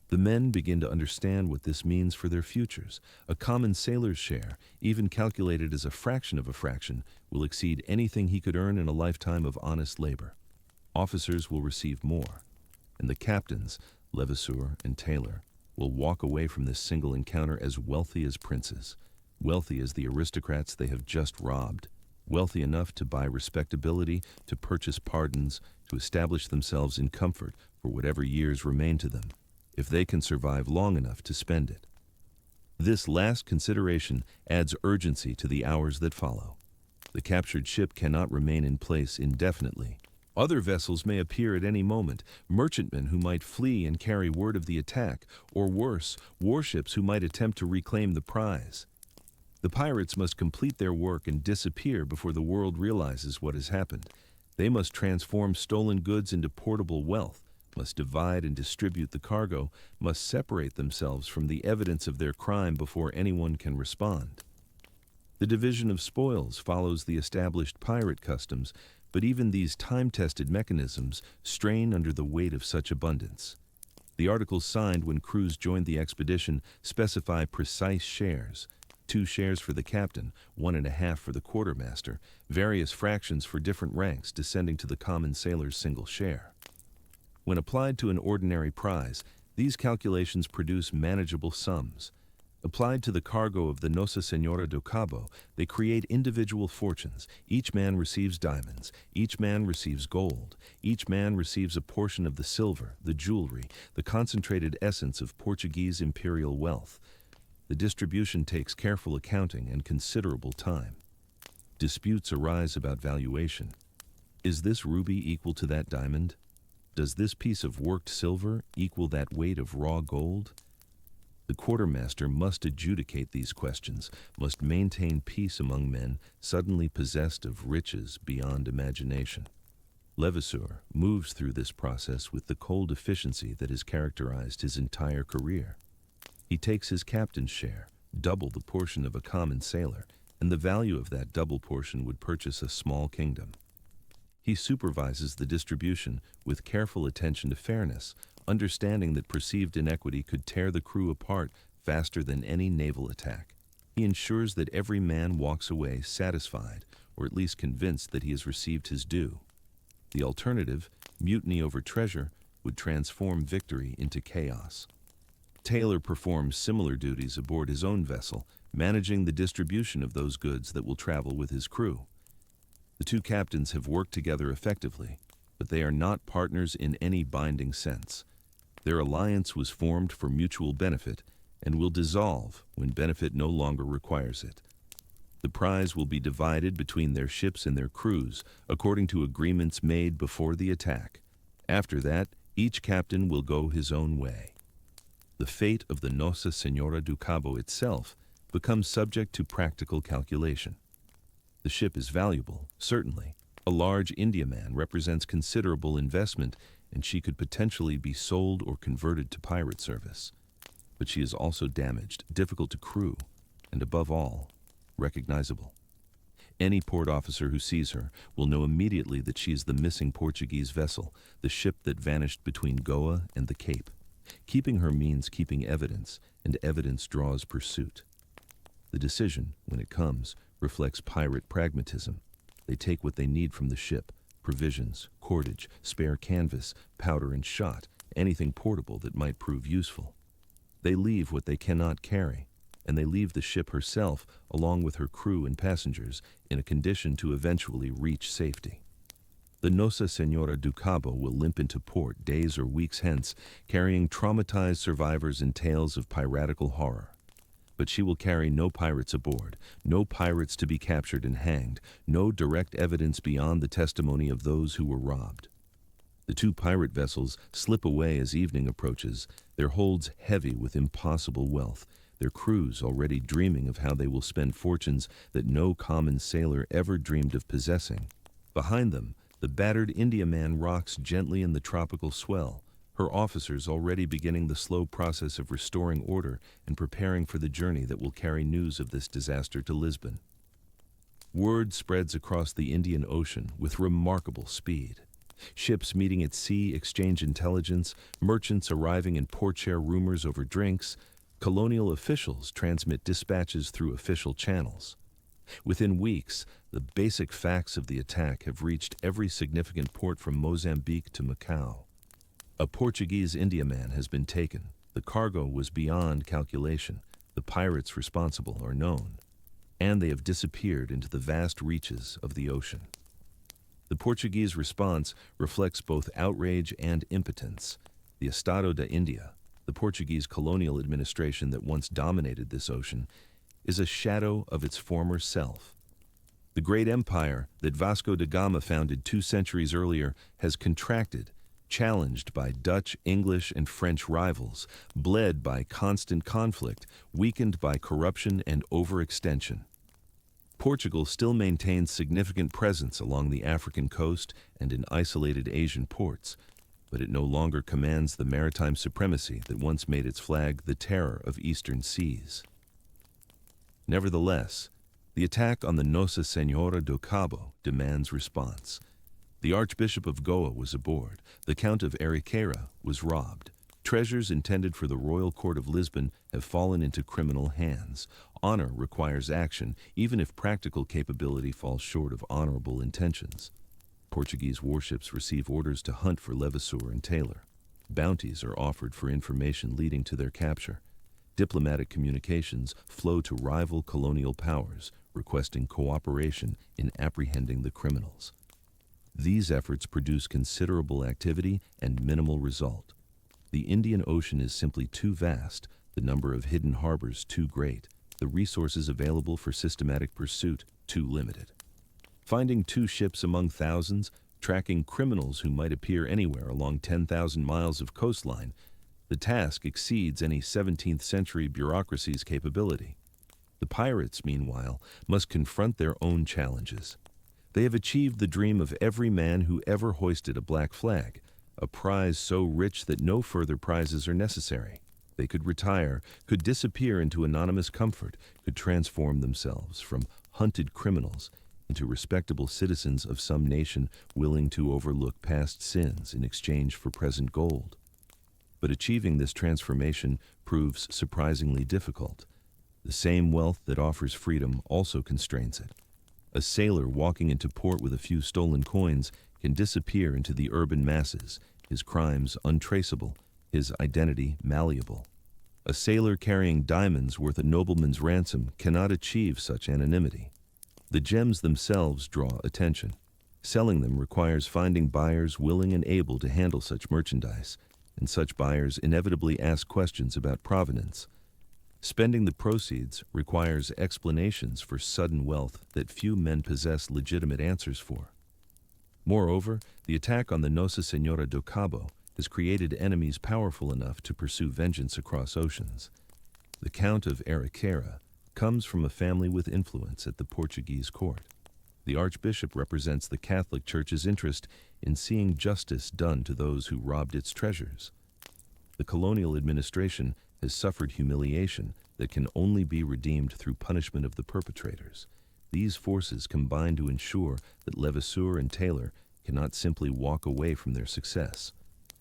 [SPEAKER 1] The men begin to understand what this means for their futures. A common sailor's share, even calculated as a fraction of a fraction, will exceed anything he could earn in a lifetime of honest labor. Officers will receive more, and the captains, Levasseur and Taylor, will walk away from this single encounter as wealthy as princes, wealthy as the aristocrats they have just robbed, wealthy enough to buy respectability, to purchase pardons, to establish themselves in comfort for whatever years remain to them, if they can survive long enough to spend it. This last consideration adds urgency to the hours that follow. The captured ship cannot remain in place indefinitely. Other vessels may appear at any moment, merchantmen who might flee and carry word of the attack, or worse, warships who might attempt to reclaim the prize. The pirates must complete their work and disappear before the world realizes what has happened. They must transform stolen goods into portable wealth, must divide and distribute the cargo, must separate themselves from the evidence of their crime before anyone can respond. The division of spoils follows the established pirate customs, but even these time-tested mechanisms strain under the weight of such abundance. The articles signed when crews joined the expedition specify precise shares: 2 shares for the captain, 1.5 for the quartermaster, various fractions for different ranks descending to the common sailor's single share. When applied to an ordinary prize, these calculations produce manageable sums. Applied to the cargo of the Nossa Senhora do Cabo, they create individual fortunes. Each man receives diamonds, each man receives gold, each man receives a portion of the silver, the jewelry, the concentrated essence of Portuguese imperial wealth. The distribution takes careful accounting and considerable time. Disputes arise about valuation. Is this ruby equal to that diamond? Does this piece of worked silver equal that weight of raw gold? The quartermaster must adjudicate these questions, must maintain peace among men suddenly possessed of riches beyond imagination. Levasseur moves through this process with the cold efficiency that has characterized his entire career. He takes his captain's share, double the portion of a common sailor, and the value of that double portion would purchase a small kingdom. He supervises the distribution with careful attention to fairness, understanding that perceived inequity could tear the crew apart faster than any naval attack. He ensures that every man walks away satisfied, or at least convinced that he has received his due. The alternative, mutiny over treasure, would transform victory into chaos. Taylor performs similar duties aboard his own vessel, managing the distribution of those goods that will travel with his crew. The 2 captains have worked together effectively, but they are not partners in any binding sense. Their alliance was formed for mutual benefit and will dissolve when benefit no longer requires it. The prize will be divided between their ships and their crews according to agreements made before the attack. After that, each captain will go his own way. The fate of the Nossa Senhora do Cabo itself becomes subject to practical calculation. The ship is valuable, certainly. A large Indiaman represents considerable investment, and she could potentially be sold or converted to pirate service. But she is also damaged, difficult to crew, and above all, recognizable. Any port officer who sees her will know immediately that she is the missing Portuguese vessel, the ship that vanished between Goa and the Cape. Keeping her means keeping evidence, and evidence draws pursuit. The decision, when it comes, reflects pirate pragmatism. They take what they need from the ship: provisions, cordage, spare canvas, powder and shot, anything portable that might prove useful. They leave what they cannot carry, and they leave the ship herself, along with her crew and passengers, in a condition to eventually reach safety. The Nossa Senhora do Cabo will limp into port days or weeks hence, carrying traumatized survivors and tales of piratical horror. But she will carry no pirates aboard, no pirates to be captured and hanged, no direct evidence beyond the testimony of those who were robbed. The two pirate vessels slip away as evening approaches, their holds heavy with impossible wealth, their crews already dreaming of how they will spend fortunes that no common sailor ever dreamed of possessing. Behind them, the battered Indiaman rocks gently in the tropical swell, her officers already beginning the slow process of restoring order and preparing for the journey that will carry news of this disaster to Lisbon. Word spreads across the Indian Ocean with remarkable speed. Ships meeting at sea exchange intelligence, merchants arriving in port share rumors over drinks, colonial officials transmit dispatches through official channels. Within weeks, the basic facts of the attack have reached every significant port from Mozambique to Macau. A Portuguese Indiaman has been taken. The cargo was beyond calculation. The pirates responsible are known, and they have disappeared into the vast reaches of the ocean. The Portuguese response reflects both outrage and impotence. The Estado da India, the Portuguese colonial administration that once dominated this ocean, is a shadow of its former self. The great empire that Vasco da Gama founded 2 centuries earlier has contracted, challenged by Dutch, English, and French rivals, bled by constant conflict, weakened by corruption and overextension. Portugal still maintains significant presence along the African coast and in isolated Asian ports, but it no longer commands the maritime supremacy that once made its flag the terror of eastern seas. Nevertheless, the attack on the Nossa Senhora do Cabo demands response. The Archbishop of Goa was aboard. The Count of Ericeira was robbed. Treasures intended for the royal court of Lisbon have fallen into criminal hands. Honor requires action, even if practical capability falls short of honorable intentions. Portuguese warships receive orders to hunt for Levasseur and Taylor. Bounties are offered for information leading to their capture. Diplomatic communications flow to rival colonial powers, requesting cooperation in apprehending the criminals. These efforts produce considerable activity and minimal result. The Indian Ocean is simply too vast, the number of hidden harbors too great, the resources available for systematic pursuit too limited. Finding 2 ships among thousands, tracking criminals who might appear anywhere along 10,000 miles of coastline, the task exceeds any 17th century bureaucracy's capability. The pirates, meanwhile, must confront their own challenges. They have achieved the dream of every man who ever hoisted a black flag, a prize so rich that no further prizes are necessary. They could retire, could disappear into anonymous comfort, could transform themselves from hunted criminals into respectable citizens of some nation willing to overlook past sins in exchange for present gold. But achieving this transformation proves surprisingly difficult. The same wealth that offers freedom also constrains it. A sailor walking into port with a few stolen coins can disappear into the urban masses, his crimes untraceable, his identity malleable. A sailor carrying diamonds worth a nobleman's ransom cannot achieve such anonymity. The gems themselves draw attention. Selling them requires finding buyers willing and able to handle such merchandise, and such buyers inevitably ask questions about provenance. Spending the proceeds requires explanations for sudden wealth that few men possess legitimate answers for. Moreover, the attack on the Nossa Senhora do Cabo has created enemies powerful enough to pursue vengeance across oceans. The Count of Araqueira comes from a family with influence at the Portuguese court. The Archbishop represents the Catholic Church's interest in seeing justice done to those who robbed its treasures. The colonial administration has suffered humiliation that can only be redeemed through punishment of the perpetrators. These forces combine to ensure that Levasseur and Taylor cannot simply walk away from their success.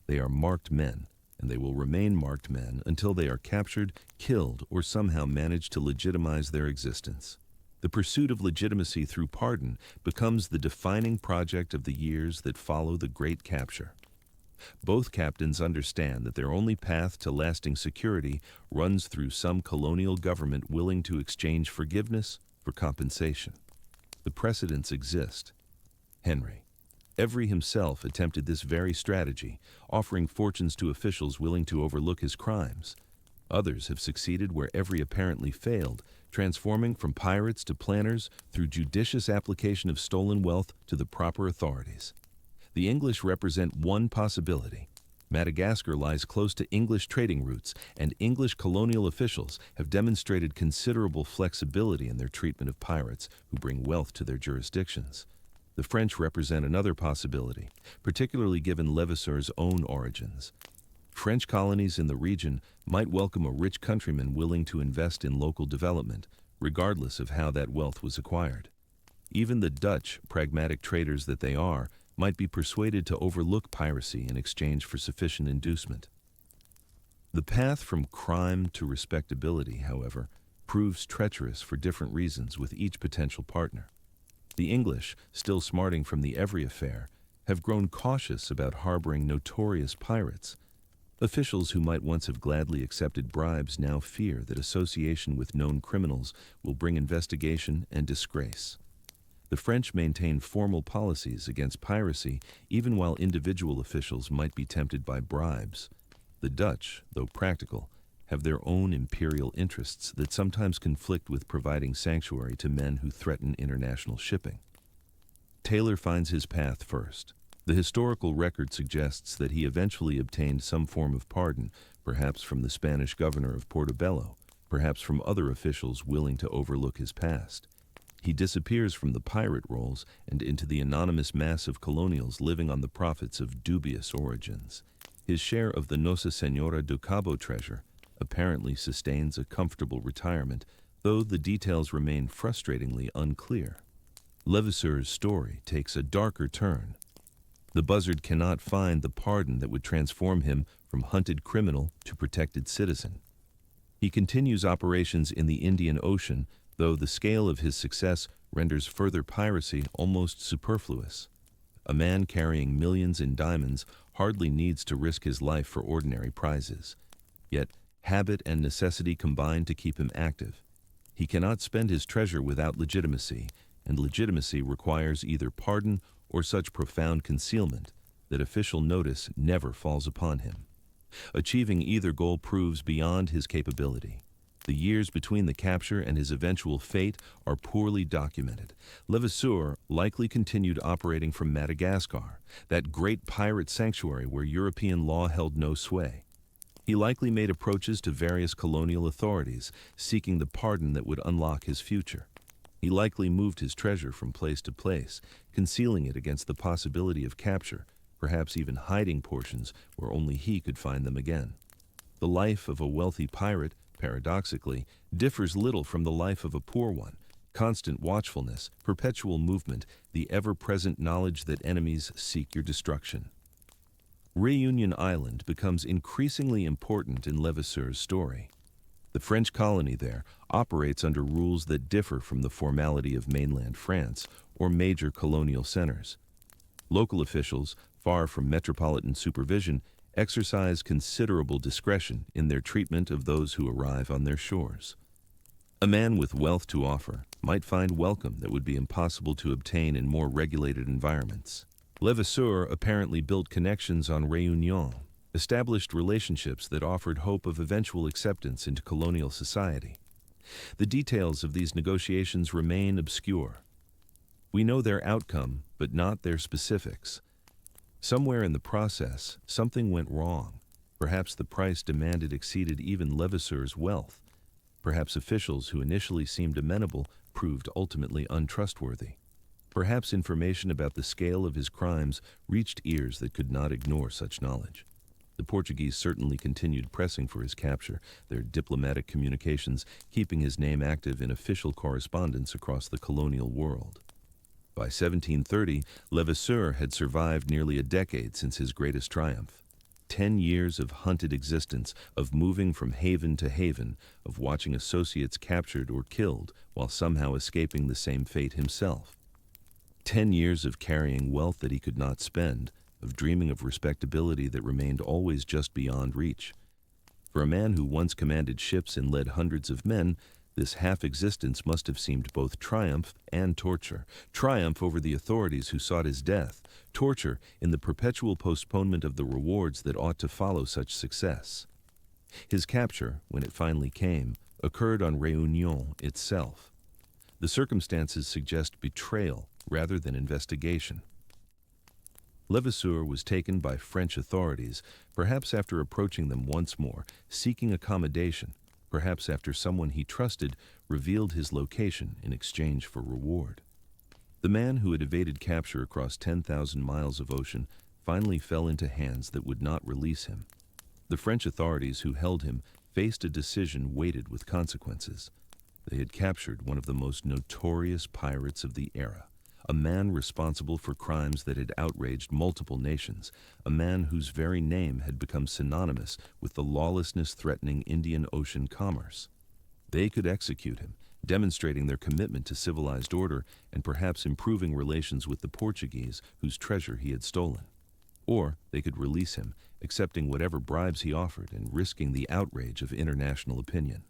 [SPEAKER 1] They are marked men, and they will remain marked men until they are captured, killed, or somehow manage to legitimize their existence. The pursuit of legitimacy through pardon becomes the defining project of the years that follow the great capture. Both captains understand that their only path to lasting security runs through some colonial government willing to exchange forgiveness for compensation. The precedents exist. Henry himself attempted this very strategy, offering fortunes to officials willing to overlook his crimes. Others have succeeded where every apparently failed, transforming from pirates to planners through judicious application of stolen wealth to the proper authorities. The English represent one possibility. Madagascar lies close to English trading routes, and English colonial officials have demonstrated considerable flexibility in their treatment of pirates who bring wealth to their jurisdictions. The French represent another possibility, particularly given Levasseur's own origins. French colonies in the region might welcome a rich countryman willing to invest in local development, regardless of how that wealth was acquired. Even the Dutch, pragmatic traders that they are, might be persuaded to overlook piracy in exchange for sufficient inducement. The path from crime to respectability, however, proves treacherous for different reasons with each potential partner. The English, still smarting from the Evry affair, have grown cautious about harboring notorious pirates. Officials who might once have gladly accepted bribes now fear that association with known criminals will bring investigation and disgrace. The French maintain formal policies against piracy even while individual officials might be tempted by bribes. The Dutch, though practical, have their own imperial interests that sometimes conflict with providing sanctuary to men who threaten international shipping. Taylor finds his path first. The historical record suggests that he eventually obtained some form of pardon, perhaps from the Spanish governor of Portobello, perhaps from other officials willing to overlook his past. He disappears from the pirate rolls and into the anonymous mass of colonials living on the profits of dubious origins. His share of the Nossa Senhora do Cabo treasure apparently sustains a comfortable retirement, though the details remain frustratingly unclear. Levasseur's story takes a darker turn. The buzzard cannot find the pardon that would transform him from hunted criminal to protected citizen. He continues operations in the Indian Ocean, though the scale of his success renders further piracy almost superfluous. A man carrying millions in diamonds hardly needs to risk his life for ordinary prizes. Yet, habit and necessity combine to keep him active. He cannot spend his treasure without legitimacy, and legitimacy requires either pardon or such profound concealment that official notice never falls upon him. Achieving either goal proves beyond his capability. The years between the capture and his eventual fate are poorly documented. Levasseur likely continued operating from Madagascar, that great pirate sanctuary where European law held no sway. He likely made approaches to various colonial authorities, seeking the pardon that would unlock his future. He likely moved his treasure from place to place, concealing it against the possibility of capture, perhaps even hiding portions where only he could find them again. The life of a wealthy pirate, paradoxically, differs little from the life of a poor one. Constant watchfulness, perpetual movement, the ever-present knowledge that enemies seek your destruction. Réunion Island becomes increasingly important in Levasseur's story. The French colony there operates under rules that differ from the formality of mainland France or major colonial centers. Local officials, far from metropolitan supervision, exercise considerable discretion in their treatment of those who arrive on their shores. A man with wealth to offer might find welcome that would be impossible to obtain in more regulated environments. Levasseur apparently built connections on Réunion, established relationships that offered hope of eventual acceptance into colonial society. The details of these negotiations remain obscure. We know their outcome, but not their specifics. Somewhere in the process, something went wrong. Perhaps the price demanded exceeded even Levasseur's wealth. Perhaps officials who initially seemed amenable proved ultimately untrustworthy. Perhaps information about the scale of his crimes reached ears that could not ignore such knowledge. The Portuguese certainly continued pressing for his capture, their diplomatic communications keeping his name active in official correspondence across the colonial world. By 1730, Levasseur had survived nearly a decade since his greatest triumph. 10 years of hunted existence, of moving from haven to haven, of watching associates captured or killed while somehow escaping the same fate himself. 10 years of carrying wealth that he could not spend, of dreaming of respectability that remained always just beyond reach. For a man who once commanded ships and led hundreds of men, this half-existence must have seemed both triumph and torture. Triumph over the authorities who sought his death, torture in the perpetual postponement of the rewards that ought to follow such success. His capture, when it finally came, occurred on Réunion itself. The circumstances suggest betrayal rather than investigation. Levasseur was taken by French authorities, perhaps after approaching them once more, seeking accommodation, perhaps after someone he trusted revealed his location in exchange for reward. The man who had evaded capture across 10,000 miles of ocean finally fell into hands that would not release him. The French authorities who held him faced a decision weighted with consequences. They had captured one of the most notorious pirates of the era, a man responsible for crimes that had outraged multiple nations, a man whose very name had become synonymous with the lawlessness threatening Indian Ocean commerce. They could execute him, demonstrating their commitment to civilized order and perhaps improving relations with the Portuguese whose treasure he had stolen. Or they could release him, accepting whatever bribes he offered and risking the outrage of international opinion.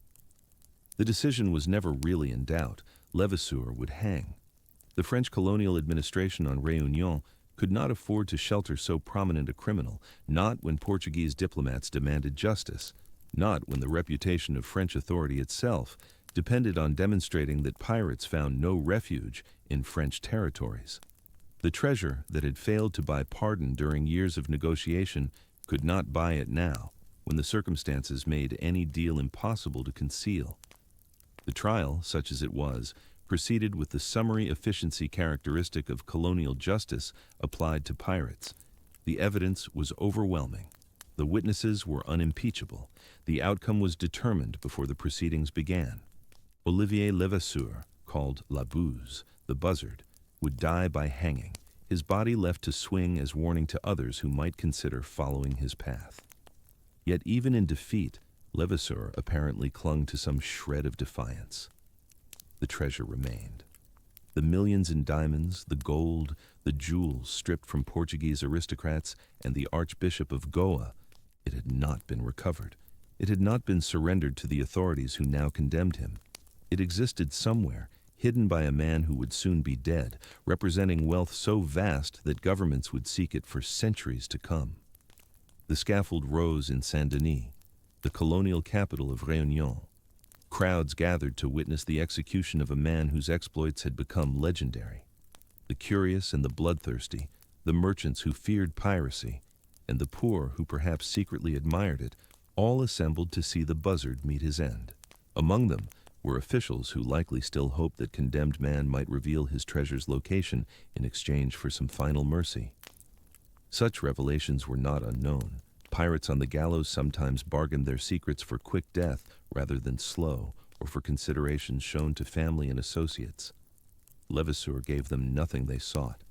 [SPEAKER 1] The decision was never really in doubt. Levasseur would hang. The French colonial administration on Réunion could not afford to shelter so prominent a criminal, not when Portuguese diplomats demanded justice, not when the reputation of French authority itself depended on demonstrating that pirates found no refuge in French territories. The treasure that had failed to buy pardon during years of negotiation could not buy it now, when the circumstances made any deal impossible to conceal. The trial, such as it was, proceeded with the summary efficiency characteristic of colonial justice applied to pirates. The evidence was overwhelming. The witnesses were unimpeachable. The outcome was determined before the proceedings began. Olivier Levasseur, called La Buse, the buzzard, would die by hanging, his body left to swing as warning to others who might consider following his path. Yet even in defeat, Levasseur apparently clung to some shred of defiance. The treasure remained. The millions in diamonds, the gold, the jewels stripped from Portuguese aristocrats and the Archbishop of Goa, it had not been recovered. It had not been surrendered to the authorities who now condemned him. It existed somewhere, hidden by a man who would soon be dead, representing wealth so vast that governments would seek it for centuries to come. The scaffold rose in Saint-Denis, the colonial capital of Réunion. Crowds gathered to witness the execution of a man whose exploits had become legendary. The curious and the bloodthirsty, the merchants who feared piracy, and the poor who perhaps secretly admired it, all assembled to see the buzzard meet his end. Among them were officials who likely still hoped that condemned man might reveal his treasure's location in exchange for some final mercy. Such revelations were not unknown. Pirates on the gallows sometimes bargained their secrets for quick death rather than slow, or for considerations shown to family and associates. Levasseur gave them nothing they sought.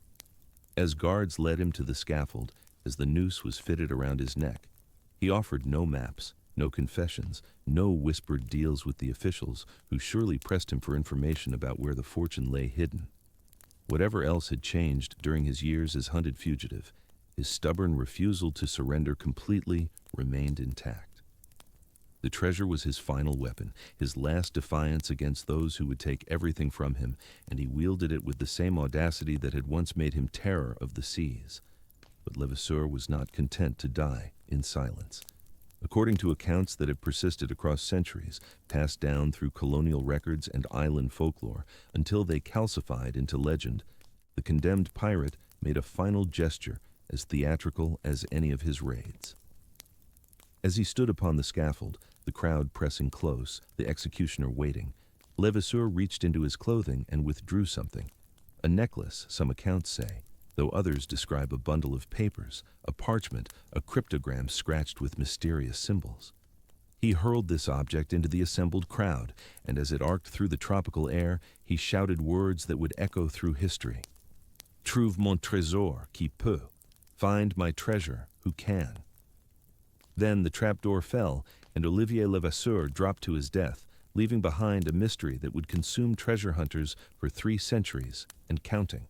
[SPEAKER 1] As guards led him to the scaffold, as the noose was fitted around his neck, he offered no maps, no confessions, no whispered deals with the officials who surely pressed him for information about where the fortune lay hidden. Whatever else had changed during his years as hunted fugitive, his stubborn refusal to surrender completely remained intact. The treasure was his final weapon, his last defiance against those who would take everything from him, and he wielded it with the same audacity that had once made him terror of the seas. But Levasseur was not content to die in silence. According to accounts that have persisted across centuries, passed down through colonial records and island folklore, until they calcified into legend, the condemned pirate made a final gesture as theatrical as any of his raids. As he stood upon the scaffold, the crowd pressing close, the executioner waiting, Levasseur reached into his clothing and withdrew something. A necklace, some accounts say, though others describe a bundle of papers, a parchment, a cryptogram scratched with mysterious symbols. He hurled this object into the assembled crowd, and as it arced through the tropical air, he shouted words that would echo through history. Trouve mon trésor qui peut. Find my treasure who can. Then the trapdoor fell, and Olivier Levasseur dropped to his death, leaving behind a mystery that would consume treasure hunters for 3 centuries and counting.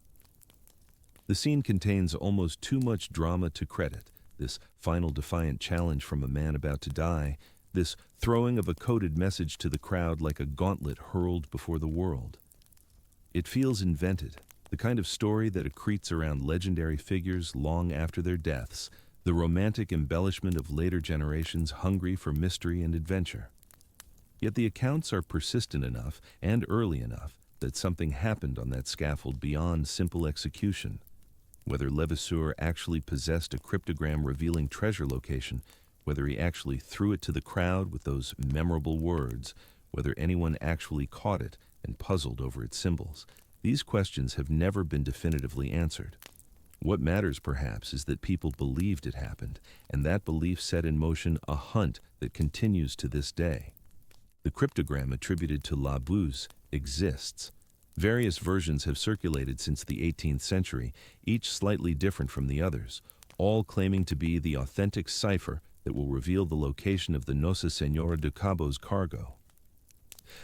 [SPEAKER 1] The scene contains almost too much drama to credit, this final defiant challenge from a man about to die, this throwing of a coded message to the crowd like a gauntlet hurled before the world. It feels invented, the kind of story that accretes around legendary figures long after their deaths, the romantic embellishment of later generations hungry for mystery and adventure. Yet the accounts are persistent enough and early enough that something happened on that scaffold beyond simple execution. Whether Levasseur actually possessed a cryptogram revealing treasure location, whether he actually threw it to the crowd with those memorable words, whether anyone actually caught it and puzzled over its symbols, these questions have never been definitively answered. What matters, perhaps, is that people believed it happened, and that belief set in motion a hunt that continues to this day. The cryptogram attributed to Buse exists. Various versions have circulated since the 18th century, each slightly different from the others, all claiming to be the authentic cipher that will reveal the location of the Nossa Senhora de Cabo's cargo.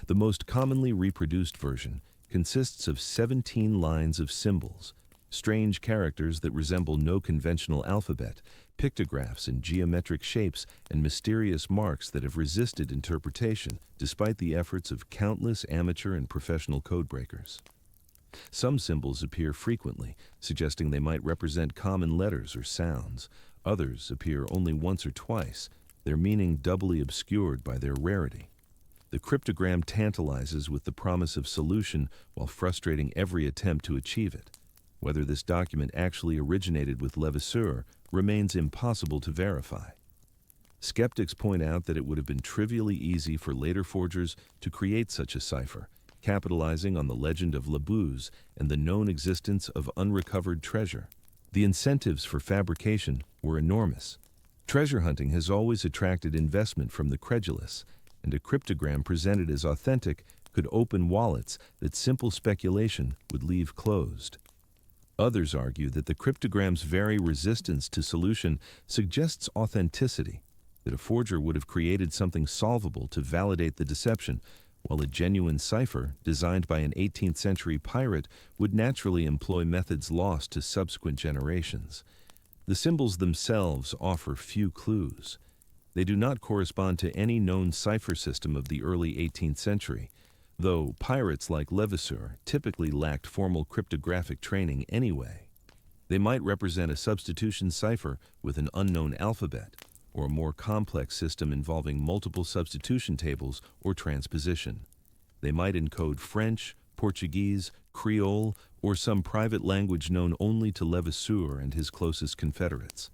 [SPEAKER 1] The most commonly reproduced version consists of 17 lines of symbols, strange characters that resemble no conventional alphabet, pictographs in geometric shapes, and mysterious marks that have resisted interpretation despite the efforts of countless amateur and professional codebreakers. Some symbols appear frequently, suggesting they might represent common letters or sounds. Others appear only once or twice, their meaning doubly obscured by their rarity. The cryptogram tantalizes with the promise of solution while frustrating every attempt to achieve it. Whether this document actually originated with Levasseur remains impossible to verify. Skeptics point out that it would have been trivially easy for later forgers to create such a cipher, capitalizing on the legend of Buse and the known existence of unrecovered treasure. The incentives for fabrication were enormous. Treasure hunting has always attracted investment from the credulous, and a cryptogram presented as authentic could open wallets that simple speculation would leave closed. Others argue that the cryptogram's very resistance to solution suggests authenticity, that a forger would have created something solvable to validate the deception, while a genuine cipher, designed by an 18th century pirate, would naturally employ methods lost to subsequent generations. The symbols themselves offer few clues. They do not correspond to any known cipher system of the early 18th century, though pirates like Levasseur typically lacked formal cryptographic training anyway. They might represent a substitution cipher with an unknown alphabet, or a more complex system involving multiple substitution tables or transposition. They might encode French, Portuguese, Creole, or some private language known only to Levasseur and his closest confederates.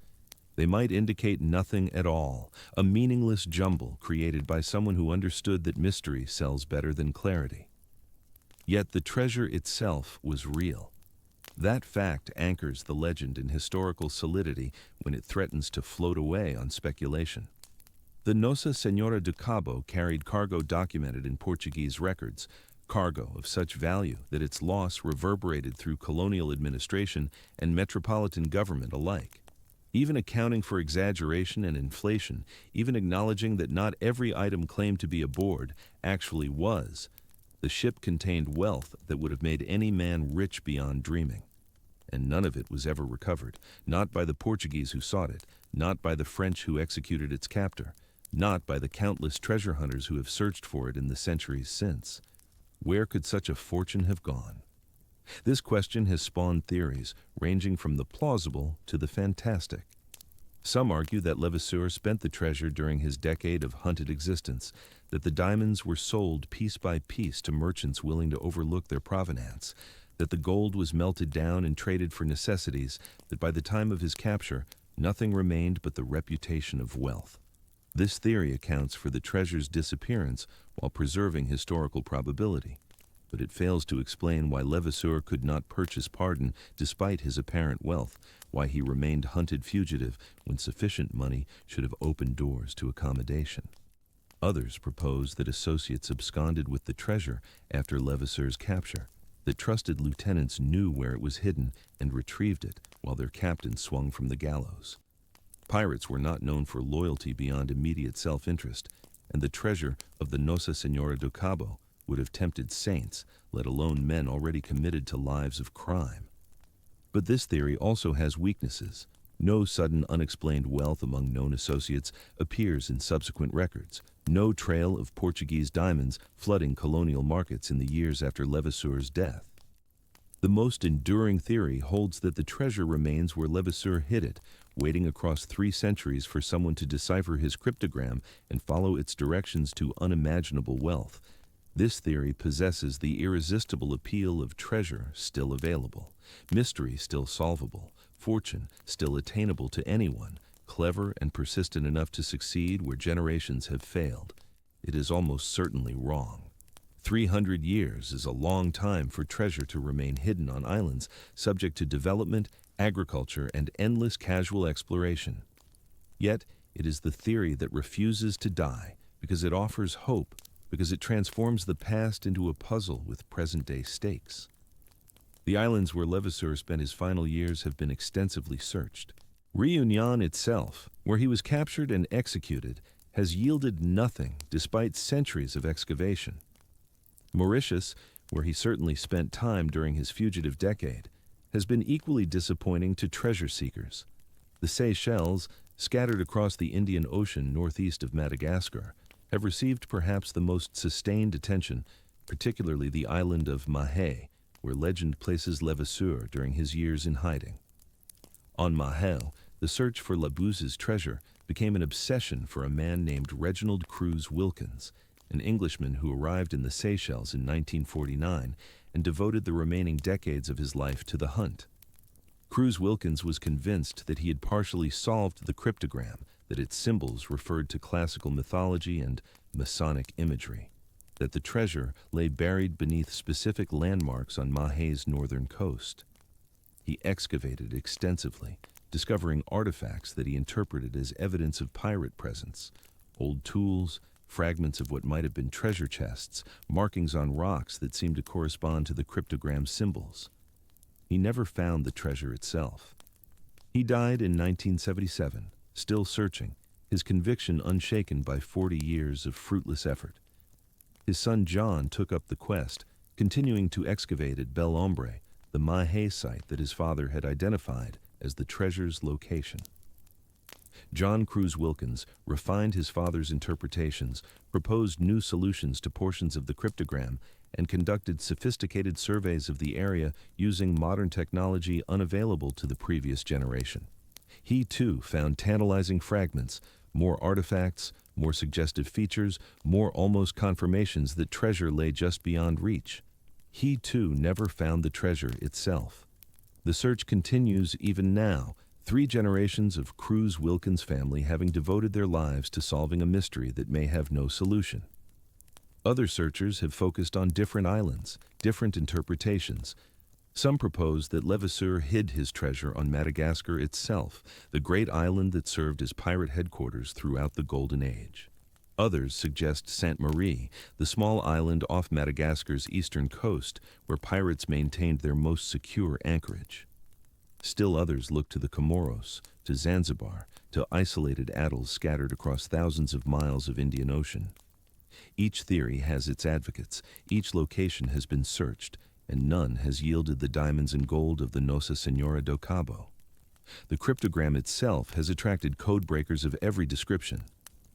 [SPEAKER 1] They might indicate nothing at all, a meaningless jumble created by someone who understood that mystery sells better than clarity. Yet the treasure itself was real. That fact anchors the legend in historical solidity when it threatens to float away on speculation. The Nossa Senhora de Cabo carried cargo documented in Portuguese records, cargo of such value that its loss reverberated through colonial administration and metropolitan government alike. Even accounting for exaggeration and inflation, even acknowledging that not every item claimed to be aboard actually was, the ship contained wealth that would have made any man rich beyond dreaming. And none of it was ever recovered, not by the Portuguese who sought it, not by the French who executed its captor, not by the countless treasure hunters who have searched for it in the centuries since. Where could such a fortune have gone? This question has spawned theories ranging from the plausible to the fantastic. Some argue that Levasseur spent the treasure during his decade of hunted existence, that the diamonds were sold piece by piece to merchants willing to overlook their provenance, that the gold was melted down and traded for necessities, that by the time of his capture, nothing remained but the reputation of wealth. This theory accounts for the treasure's disappearance while preserving historical probability, but it fails to explain why Levasseur could not purchase pardon despite his apparent wealth, why he remained hunted fugitive when sufficient money should have opened doors to accommodation. Others propose that associates absconded with the treasure after Levasseur's capture, that trusted lieutenants knew where it was hidden and retrieved it while their captain swung from the gallows. Pirates were not known for loyalty beyond immediate self-interest, and the treasure of the Nossa Senhora do Cabo would have tempted saints, let alone men already committed to lives of crime. But this theory also has weaknesses. No sudden unexplained wealth among known associates appears in subsequent records. No trail of Portuguese diamonds flooding colonial markets in the years after Levasseur's death. The most enduring theory holds that the treasure remains where Levasseur hid it, waiting across 3 centuries for someone to decipher his cryptogram and follow its directions to unimaginable wealth. This theory possesses the irresistible appeal of treasure still available, mystery still solvable, fortune still attainable to anyone, clever and persistent enough to succeed where generations have failed. It is almost certainly wrong. 300 years is a long time for treasure to remain hidden on islands subject to development, agriculture, and endless casual exploration. Yet, it is the theory that refuses to die because it offers hope, because it transforms the past into a puzzle with present-day stakes. The islands where Levasseur spent his final years have been extensively searched. Réunion itself, where he was captured and executed, has yielded nothing despite centuries of excavation. Mauritius, where he certainly spent time during his fugitive decade, has been equally disappointing to treasure seekers. The Seychelles, scattered across the Indian Ocean northeast of Madagascar, have received perhaps the most sustained attention, particularly the island of Mahé, where legend places Levasseur during his years in hiding. On Mahé, the search for Buse's treasure became an obsession for a man named Reginald Cruz Wilkins, an Englishman who arrived in the Seychelles in 1949 and devoted the remaining decades of his life to the hunt. Cruz Wilkins was convinced that he had partially solved the cryptogram, that its symbols referred to classical mythology and Masonic imagery, that the treasure lay buried beneath specific landmarks on Mahé's northern coast. He excavated extensively, discovering artifacts that he interpreted as evidence of pirate presence, old tools, fragments of what might have been treasure chests, markings on rocks that seemed to correspond to the cryptogram symbols. He never found the treasure itself. He died in 1977, still searching, his conviction unshaken by 40 years of fruitless effort. His son John took up the quest, continuing to excavate at Bel Ombre, the Mahé site that his father had identified as the treasure's location. John Cruz Wilkins refined his father's interpretations, proposed new solutions to portions of the cryptogram, and conducted sophisticated surveys of the area using modern technology unavailable to the previous generation. He, too, found tantalizing fragments, more artifacts, more suggestive features, more almost confirmations that treasure lay just beyond reach. He, too, never found the treasure itself. The search continues even now, 3 generations of Cruz Wilkins family having devoted their lives to solving a mystery that may have no solution. Other searchers have focused on different islands, different interpretations. Some propose that Levasseur hid his treasure on Madagascar itself, the great island that served as pirate headquarters throughout the Golden Age. Others suggest Sainte Marie, the small island off Madagascar's eastern coast, where pirates maintained their most secure anchorage. Still others look to the Comoros, to Zanzibar, to isolated atolls scattered across thousands of miles of Indian Ocean. Each theory has its advocates, each location has been searched, and none has yielded the diamonds and gold of the Nossa Senhora do Cabo. The cryptogram itself has attracted code breakers of every description.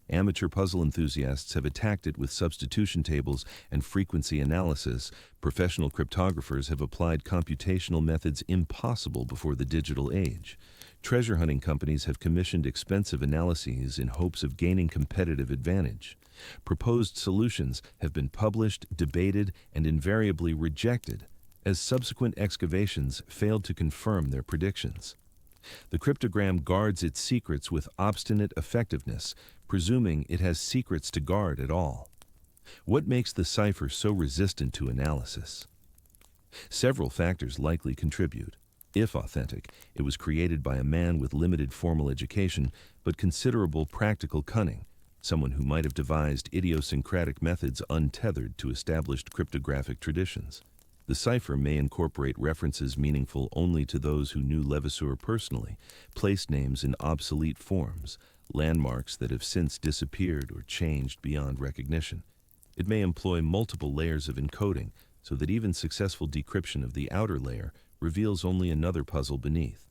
[SPEAKER 1] Amateur puzzle enthusiasts have attacked it with substitution tables and frequency analysis. Professional cryptographers have applied computational methods impossible before the digital age. Treasure hunting companies have commissioned expensive analyses in hopes of gaining competitive advantage. Proposed solutions have been published, debated, and invariably rejected, as subsequent excavations failed to confirm their predictions. The cryptogram guards its secrets with obstinate effectiveness, presuming it has secrets to guard at all. What makes the cipher so resistant to analysis? Several factors likely contribute. If authentic, it was created by a man with limited formal education but considerable practical cunning, someone who might have devised idiosyncratic methods untethered to established cryptographic traditions. The cipher may incorporate references meaningful only to those who knew Levasseur personally, place names in obsolete forms, landmarks that have since disappeared or changed beyond recognition. It may employ multiple layers of encoding so that even successful decryption of the outer layer reveals only another puzzle beneath.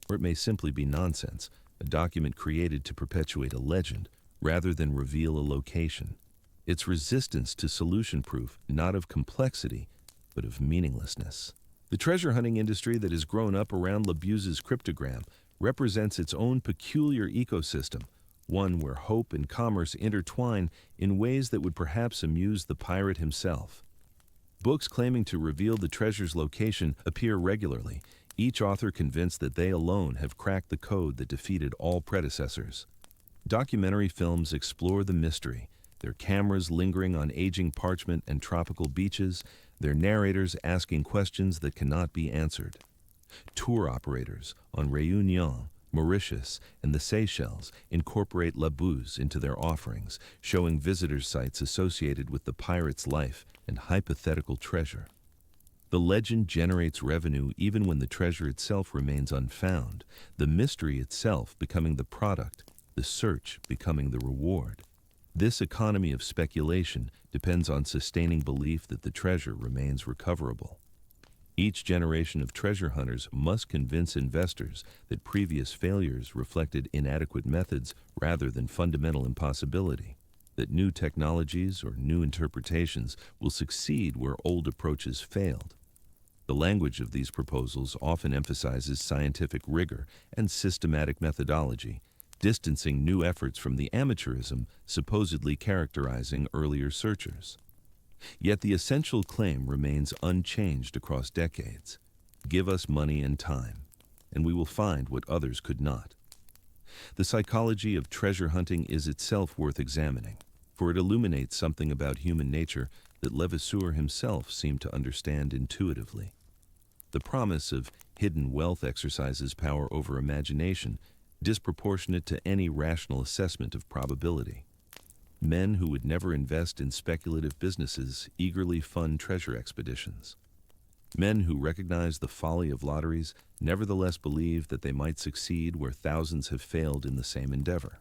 [SPEAKER 1] Or it may simply be nonsense, a document created to perpetuate a legend rather than reveal a location. Its resistance to solution proof, not of complexity, but of meaninglessness. The treasure hunting industry that has grown up around Buse's cryptogram represents its own peculiar ecosystem, one where hope and commerce intertwine in ways that would perhaps amuse the pirate himself. Books claiming to reveal the treasure's location appear regularly, each author convinced that they alone have cracked the code that defeated all predecessors. Documentary films explore the mystery, their cameras lingering on aging parchment and tropical beaches, their narrators asking questions that cannot be answered. Tour operators on Réunion, Mauritius, and the Seychelles incorporate Buse into their offerings, showing visitors sites associated with the pirate's life and hypothetical treasure. The legend generates revenue even when the treasure itself remains unfound, the mystery itself becoming the product, the search becoming the reward. This economy of speculation depends on sustaining belief that the treasure remains recoverable. Each generation of treasure hunters must convince investors that previous failures reflected inadequate methods rather than fundamental impossibility, that new technologies or new interpretations will succeed where old approaches failed. The language of these proposals often emphasizes scientific rigor and systematic methodology, distancing new efforts from the amateurism supposedly characterizing earlier searchers. Yet the essential claim remains unchanged across decades. Give us money and time, and we will find what others could not. The psychology of treasure hunting is itself worth examining, for it illuminates something about human nature that Levasseur himself seemed to understand intuitively. The promise of hidden wealth exercises power over imagination, disproportionate to any rational assessment of probability. Men who would never invest in speculative businesses eagerly fund treasure expeditions. Men who recognize the folly of lotteries nevertheless believe that they might succeed where thousands have failed in the same endeavor.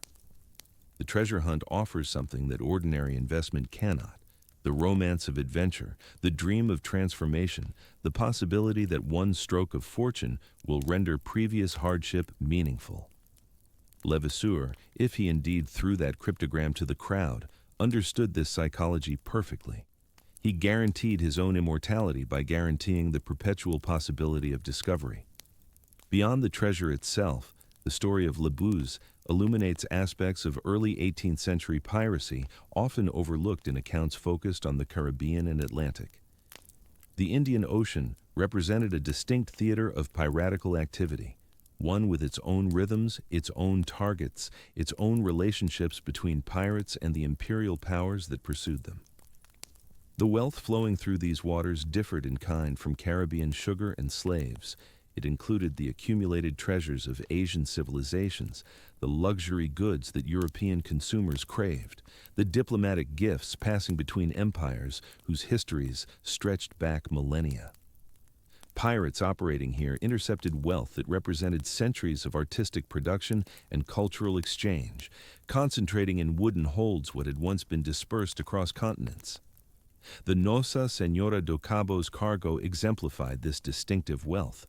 [SPEAKER 1] The treasure hunt offers something that ordinary investment cannot: the romance of adventure, the dream of transformation, the possibility that one stroke of fortune will render previous hardship meaningful. Levasseur, if he indeed threw that cryptogram to the crowd, understood this psychology perfectly. He guaranteed his own immortality by guaranteeing the perpetual possibility of discovery. Beyond the treasure itself, the story of Buse illuminates aspects of early 18th century piracy often overlooked in accounts focused on the Caribbean and Atlantic. The Indian Ocean represented a distinct theater of piratical activity, one with its own rhythms, its own targets, its own relationships between pirates and the imperial powers that pursued them. The wealth flowing through these waters differed in kind from Caribbean sugar and slaves. It included the accumulated treasures of Asian civilizations, the luxury goods that European consumers craved, the diplomatic gifts passing between empires whose histories stretched back millennia. Pirates operating here intercepted wealth that represented centuries of artistic production and cultural exchange, concentrating in wooden holds what had once been dispersed across continents. The Nossa Senhora do Cabo's cargo exemplified this distinctive wealth.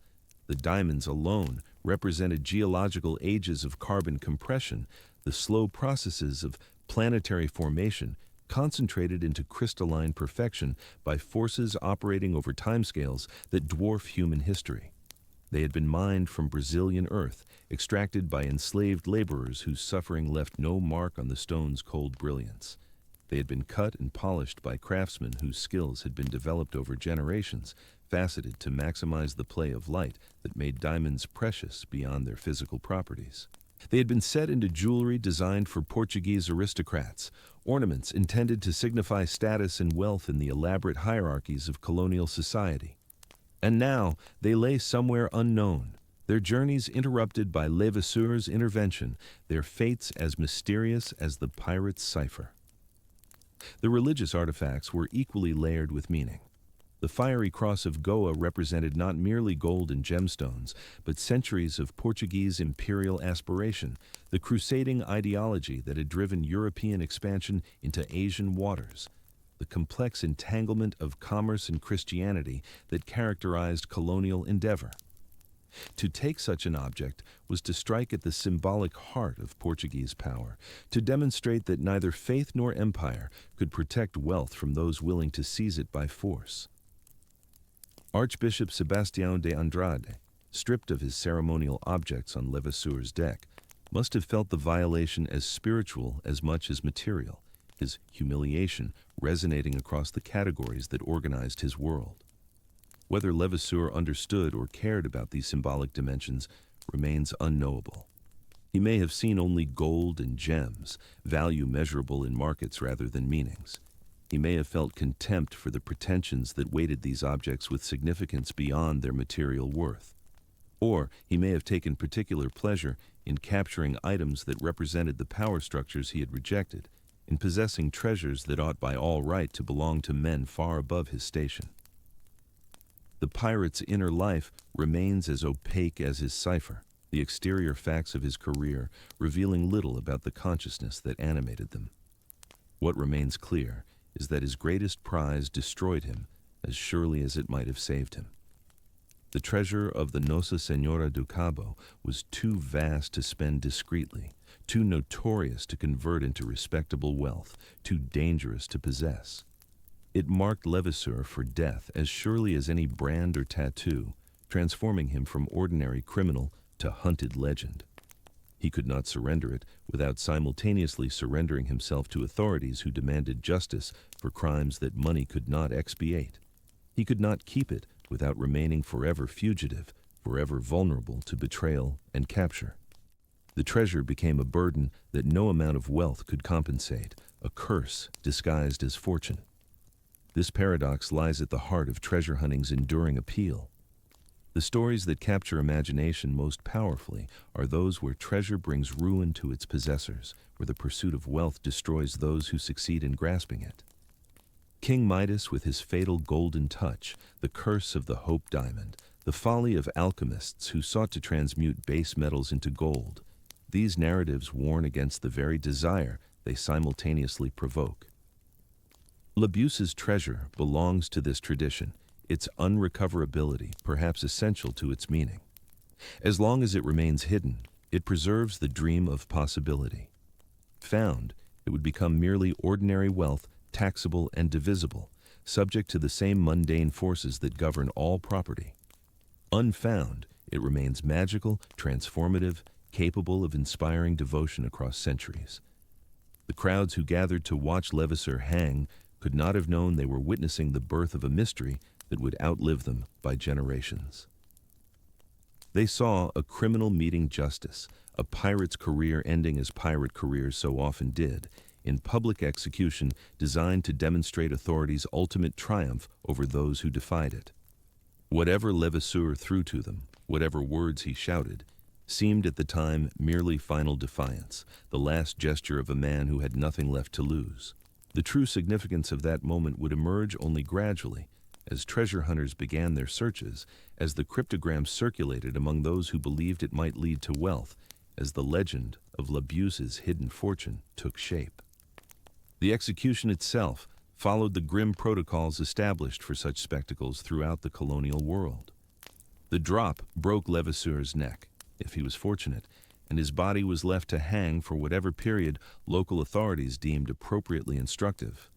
[SPEAKER 1] The diamonds alone represented geological ages of carbon compression, the slow processes of planetary formation concentrated into crystalline perfection by forces operating over timescales that dwarf human history. They had been mined from Brazilian earth, extracted by enslaved laborers whose suffering left no mark on the stone's cold brilliance. They had been cut and polished by craftsmen whose skills had been developed over generations, faceted to maximize the play of light that made diamonds precious beyond their physical properties. They had been set into jewelry designed for Portuguese aristocrats, ornaments intended to signify status and wealth in the elaborate hierarchies of colonial society. And now they lay somewhere unknown, their journeys interrupted by Levasseur's intervention, their fates as mysterious as the pirate's cipher. The religious artifacts were equally layered with meaning. The fiery cross of Goa represented not merely gold and gemstones, but centuries of Portuguese imperial aspiration, the crusading ideology that had driven European expansion into Asian waters, the complex entanglement of commerce and Christianity that characterized colonial endeavor. To take such an object was to strike at the symbolic heart of Portuguese power, to demonstrate that neither faith nor empire could protect wealth from those willing to seize it by force. Archbishop Sebastião de Andrade, stripped of his ceremonial objects on Levasseur's deck, must have felt the violation as spiritual as much as material, his humiliation resonating across the categories that organized his world. Whether Levasseur understood or cared about these symbolic dimensions remains unknowable. He may have seen only gold and gems, value measurable in markets rather than meanings. He may have felt contempt for the pretensions that weighted these objects with significance beyond their material worth. Or he may have taken particular pleasure in capturing items that represented the power structures he had rejected, in possessing treasures that ought by all right to belong to men far above his station. The pirate's inner life remains as opaque as his cipher, the exterior facts of his career revealing little about the consciousness that animated them. What remains clear is that his greatest prize destroyed him as surely as it might have saved him. The treasure of the Nossa Senhora do Cabo was too vast to spend discreetly, too notorious to convert into respectable wealth, too dangerous to possess. It marked Levasseur for death as surely as any brand or tattoo, transforming him from ordinary criminal to hunted legend. He could not surrender it without simultaneously surrendering himself to authorities who demanded justice for crimes that money could not expiate. He could not keep it without remaining forever fugitive, forever vulnerable to betrayal and capture. The treasure became a burden that no amount of wealth could compensate, a curse disguised as fortune. This paradox lies at the heart of treasure hunting's enduring appeal. The stories that capture imagination most powerfully are those where treasure brings ruin to its possessors, where the pursuit of wealth destroys those who succeed in grasping it. King Midas with his fatal golden touch, the curse of the Hope Diamond, the folly of alchemists who sought to transmute base metals into gold, these narratives warn against the very desire they simultaneously provoke. Buse's treasure belongs to this tradition, its unrecoverability perhaps essential to its meaning. As long as it remains hidden, it preserves the dream of possibility. Found, it would become merely ordinary wealth, taxable and divisible, subject to the same mundane forces that govern all property. Unfound, it remains magical, transformative, capable of inspiring devotion across centuries. The crowds who gathered to watch Levasseur hang could not have known they were witnessing the birth of a mystery that would outlive them by generations. They saw a criminal meeting justice, a pirate's career ending as pirate careers so often did, in public execution designed to demonstrate authority's ultimate triumph over those who defied it. Whatever Levasseur threw to them, whatever words he shouted, seemed at the time merely final defiance, the last gesture of a man who had nothing left to lose. The true significance of that moment would emerge only gradually, as treasure hunters began their searches, as the cryptogram circulated among those who believed it might lead to wealth, as the legend of Buse's hidden fortune took shape. The execution itself followed the grim protocols established for such spectacles throughout the colonial world. The drop broke Levasseur's neck, if he was fortunate, and his body was left to hang for whatever period local authorities deemed appropriately instructive.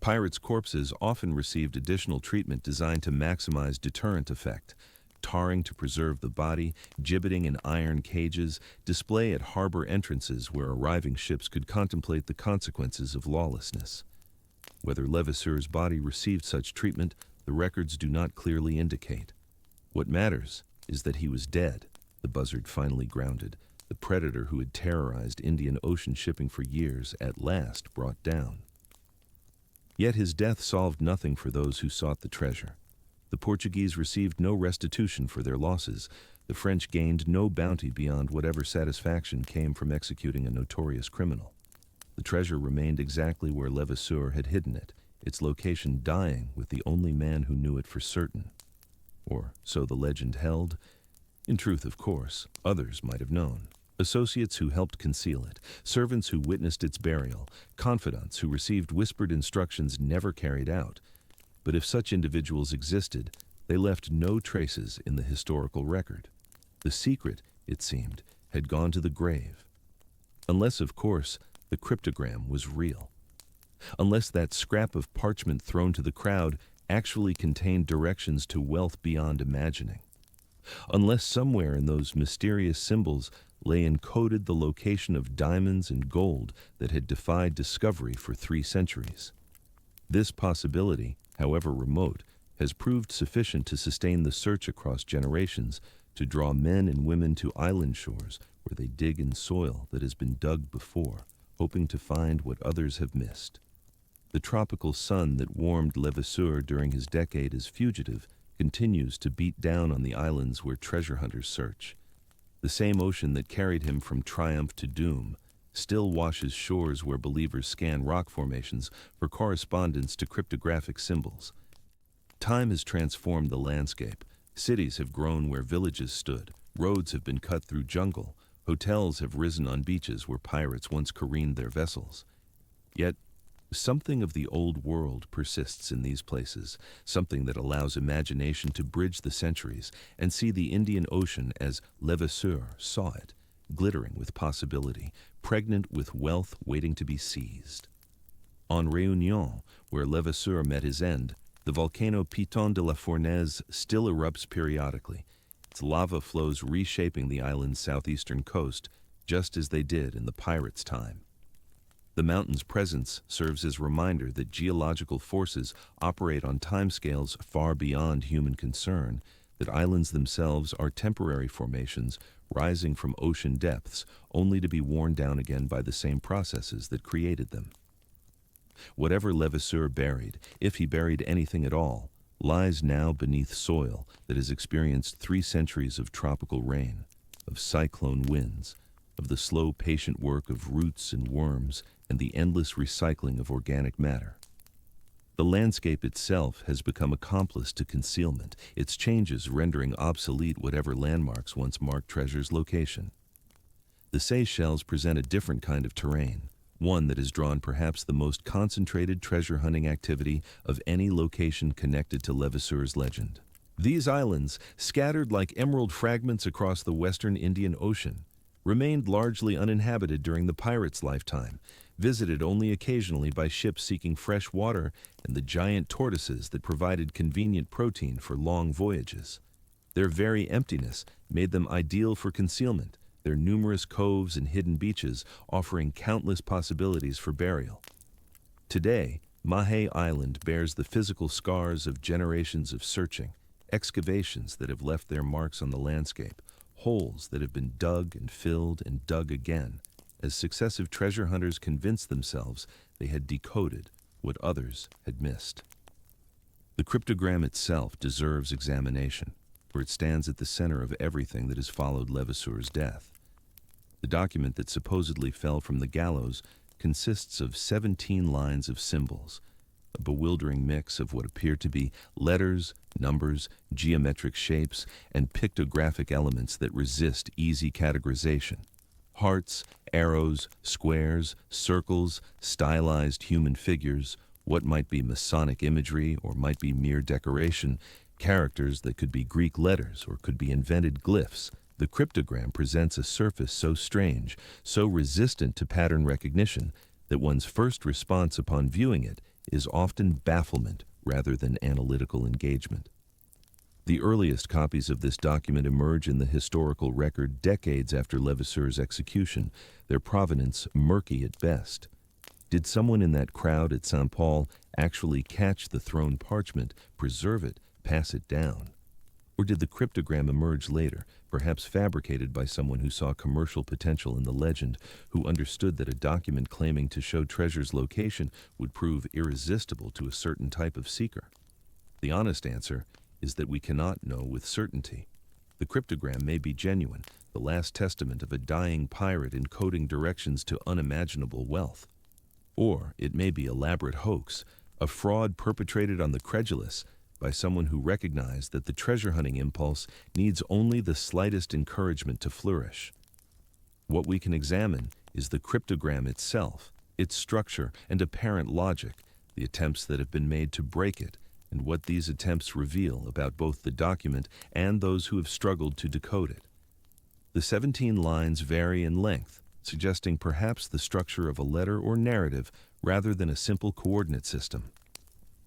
[SPEAKER 1] Pirates' corpses often received additional treatment designed to maximize deterrent effect: tarring to preserve the body, gibbeting in iron cages, display at harbor entrances where arriving ships could contemplate the consequences of lawlessness. Whether Levasseur's body received such treatment, the records do not clearly indicate. What matters is that he was dead, the buzzard finally grounded, the predator who had terrorized Indian Ocean shipping for years at last brought down. Yet his death solved nothing for those who sought the treasure. The Portuguese received no restitution for their losses. The French gained no bounty beyond whatever satisfaction came from executing a notorious criminal. The treasure remained exactly where Levasseur had hidden it, its location dying with the only man who knew it for certain. Or so the legend held. In truth, of course, others might have known. Associates who helped conceal it, servants who witnessed its burial, confidants who received whispered instructions never carried out. But if such individuals existed, they left no traces in the historical record. The secret, it seemed, had gone to the grave. Unless, of course, the cryptogram was real. Unless that scrap of parchment thrown to the crowd actually contained directions to wealth beyond imagining. Unless somewhere in those mysterious symbols lay encoded the location of diamonds and gold that had defied discovery for 3 centuries. This possibility, however remote, has proved sufficient to sustain the search across generations, to draw men and women to island shores where they dig in soil that has been dug before, hoping to find what others have missed. The tropical sun that warmed Levasseur during his decade as fugitive continues to beat down on the islands where treasure hunters search. The same ocean that carried him from triumph to doom still washes shores where believers scan rock formations for correspondence to cryptographic symbols. Time has transformed the landscape. Cities have grown where villages stood. Roads have been cut through jungle. Hotels have risen on beaches where pirates once careened their vessels. Yet, something of the old world persists in these places, something that allows imagination to bridge the centuries and see the Indian Ocean as Levasseur saw it, glittering with possibility, pregnant with wealth waiting to be seized. On Réunion, where Levasseur met his end, the volcano Piton de la Fournaise still erupts periodically. Its lava flows reshaping the island's southeastern coast, just as they did in the pirates' time. The mountain's presence serves as a reminder that geological forces operate on timescales far beyond human concern, that islands themselves are temporary formations rising from ocean depths only to be worn down again by the same processes that created them. Whatever Levasseur buried, if he buried anything at all, lies now beneath soil that has experienced 3 centuries of tropical rain, of cyclone winds, of the slow, patient work of roots and worms, and the endless recycling of organic matter. The landscape itself has become accomplice to concealment, its changes rendering obsolete whatever landmarks once marked treasure's location. The Seychelles present a different kind of terrain, one that has drawn perhaps the most concentrated treasure hunting activity of any location connected to Levasseur's legend. These islands, scattered like emerald fragments across the western Indian Ocean, remained largely uninhabited during the pirates' lifetime, visited only occasionally by ships seeking fresh water and the giant tortoises that provided convenient protein for long voyages. Their very emptiness made them ideal for concealment, their numerous coves and hidden beaches offering countless possibilities for burial. Today, Mahé Island bears the physical scars of generations of searching, excavations that have left their marks on the landscape, holes that have been dug and filled and dug again, as successive treasure hunters convinced themselves they had decoded what others had missed. The cryptogram itself deserves examination, for it stands at the center of everything that has followed Levasseur's death. The document that supposedly fell from the gallows consists of 17 lines of symbols, a bewildering mix of what appear to be letters, numbers, geometric shapes, and pictographic elements that resist easy categorization. Hearts, arrows, squares, circles, stylized human figures, what might be Masonic imagery or might be mere decoration, characters that could be Greek letters or could be invented glyphs, The cryptogram presents a surface so strange, so resistant to pattern recognition, that one's first response upon viewing it is often bafflement rather than analytical engagement. The earliest copies of this document emerge in the historical record decades after Levasseur's execution, their provenance murky at best. Did someone in that crowd at St. Paul actually catch the thrown parchment, preserve it, pass it down? Or did the cryptogram emerge later, perhaps fabricated by someone who saw commercial potential in the legend, who understood that a document claiming to show treasure's location would prove irresistible to a certain type of seeker? The honest answer is that we cannot know with certainty. The cryptogram may be genuine, the last testament of a dying pirate encoding directions to unimaginable wealth. Or it may be elaborate hoax, a fraud perpetrated on the credulous by someone who recognized that the treasure hunting impulse needs only the slightest encouragement to flourish. What we can examine is the cryptogram itself, its structure and apparent logic, the attempts that have been made to break it, and what these attempts reveal about both the document and those who have struggled to decode it. The 17 lines vary in length, suggesting perhaps the structure of a letter or narrative rather than a simple coordinate system.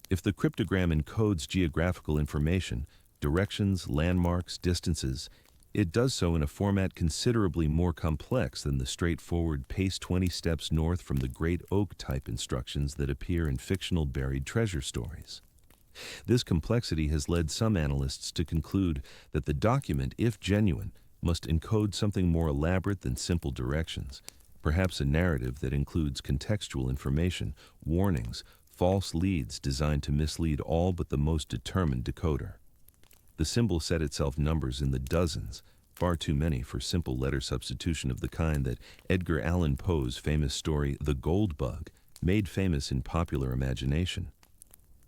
[SPEAKER 1] If the cryptogram encodes geographical information, directions, landmarks, distances, it does so in a format considerably more complex than the straightforward pace 20 steps north from the Great Oak type instructions that appear in fictional buried treasure stories. This complexity has led some analysts to conclude that the document, if genuine, must encode something more elaborate than simple directions, perhaps a narrative that includes contextual information, warnings, false leads designed to mislead all but the most determined decoder. The symbol set itself numbers in the dozens, far too many for simple letter substitution of the kind that Edgar Allan Poe's famous story The Gold Bug made famous in popular imagination.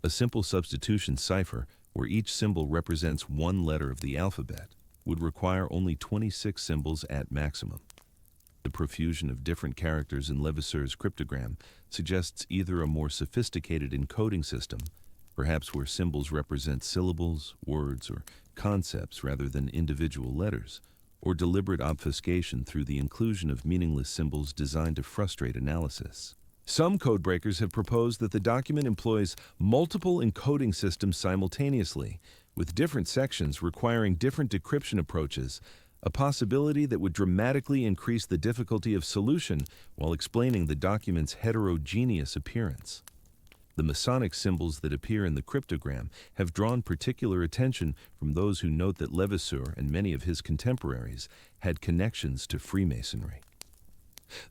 [SPEAKER 1] A simple substitution cipher, where each symbol represents one letter of the alphabet, would require only 26 symbols at maximum. The profusion of different characters in Levasseur's cryptogram suggests either a more sophisticated encoding system, perhaps where symbols represent syllables, words, or concepts rather than individual letters, or deliberate obfuscation through the inclusion of meaningless symbols designed to frustrate analysis. Some codebreakers have proposed that the document employs multiple encoding systems simultaneously, with different sections requiring different decryption approaches, a possibility that would dramatically increase the difficulty of solution while explaining the document's heterogeneous appearance. The Masonic symbols that appear in the cryptogram have drawn particular attention from those who note that Levasseur and many of his contemporaries had connections to Freemasonry.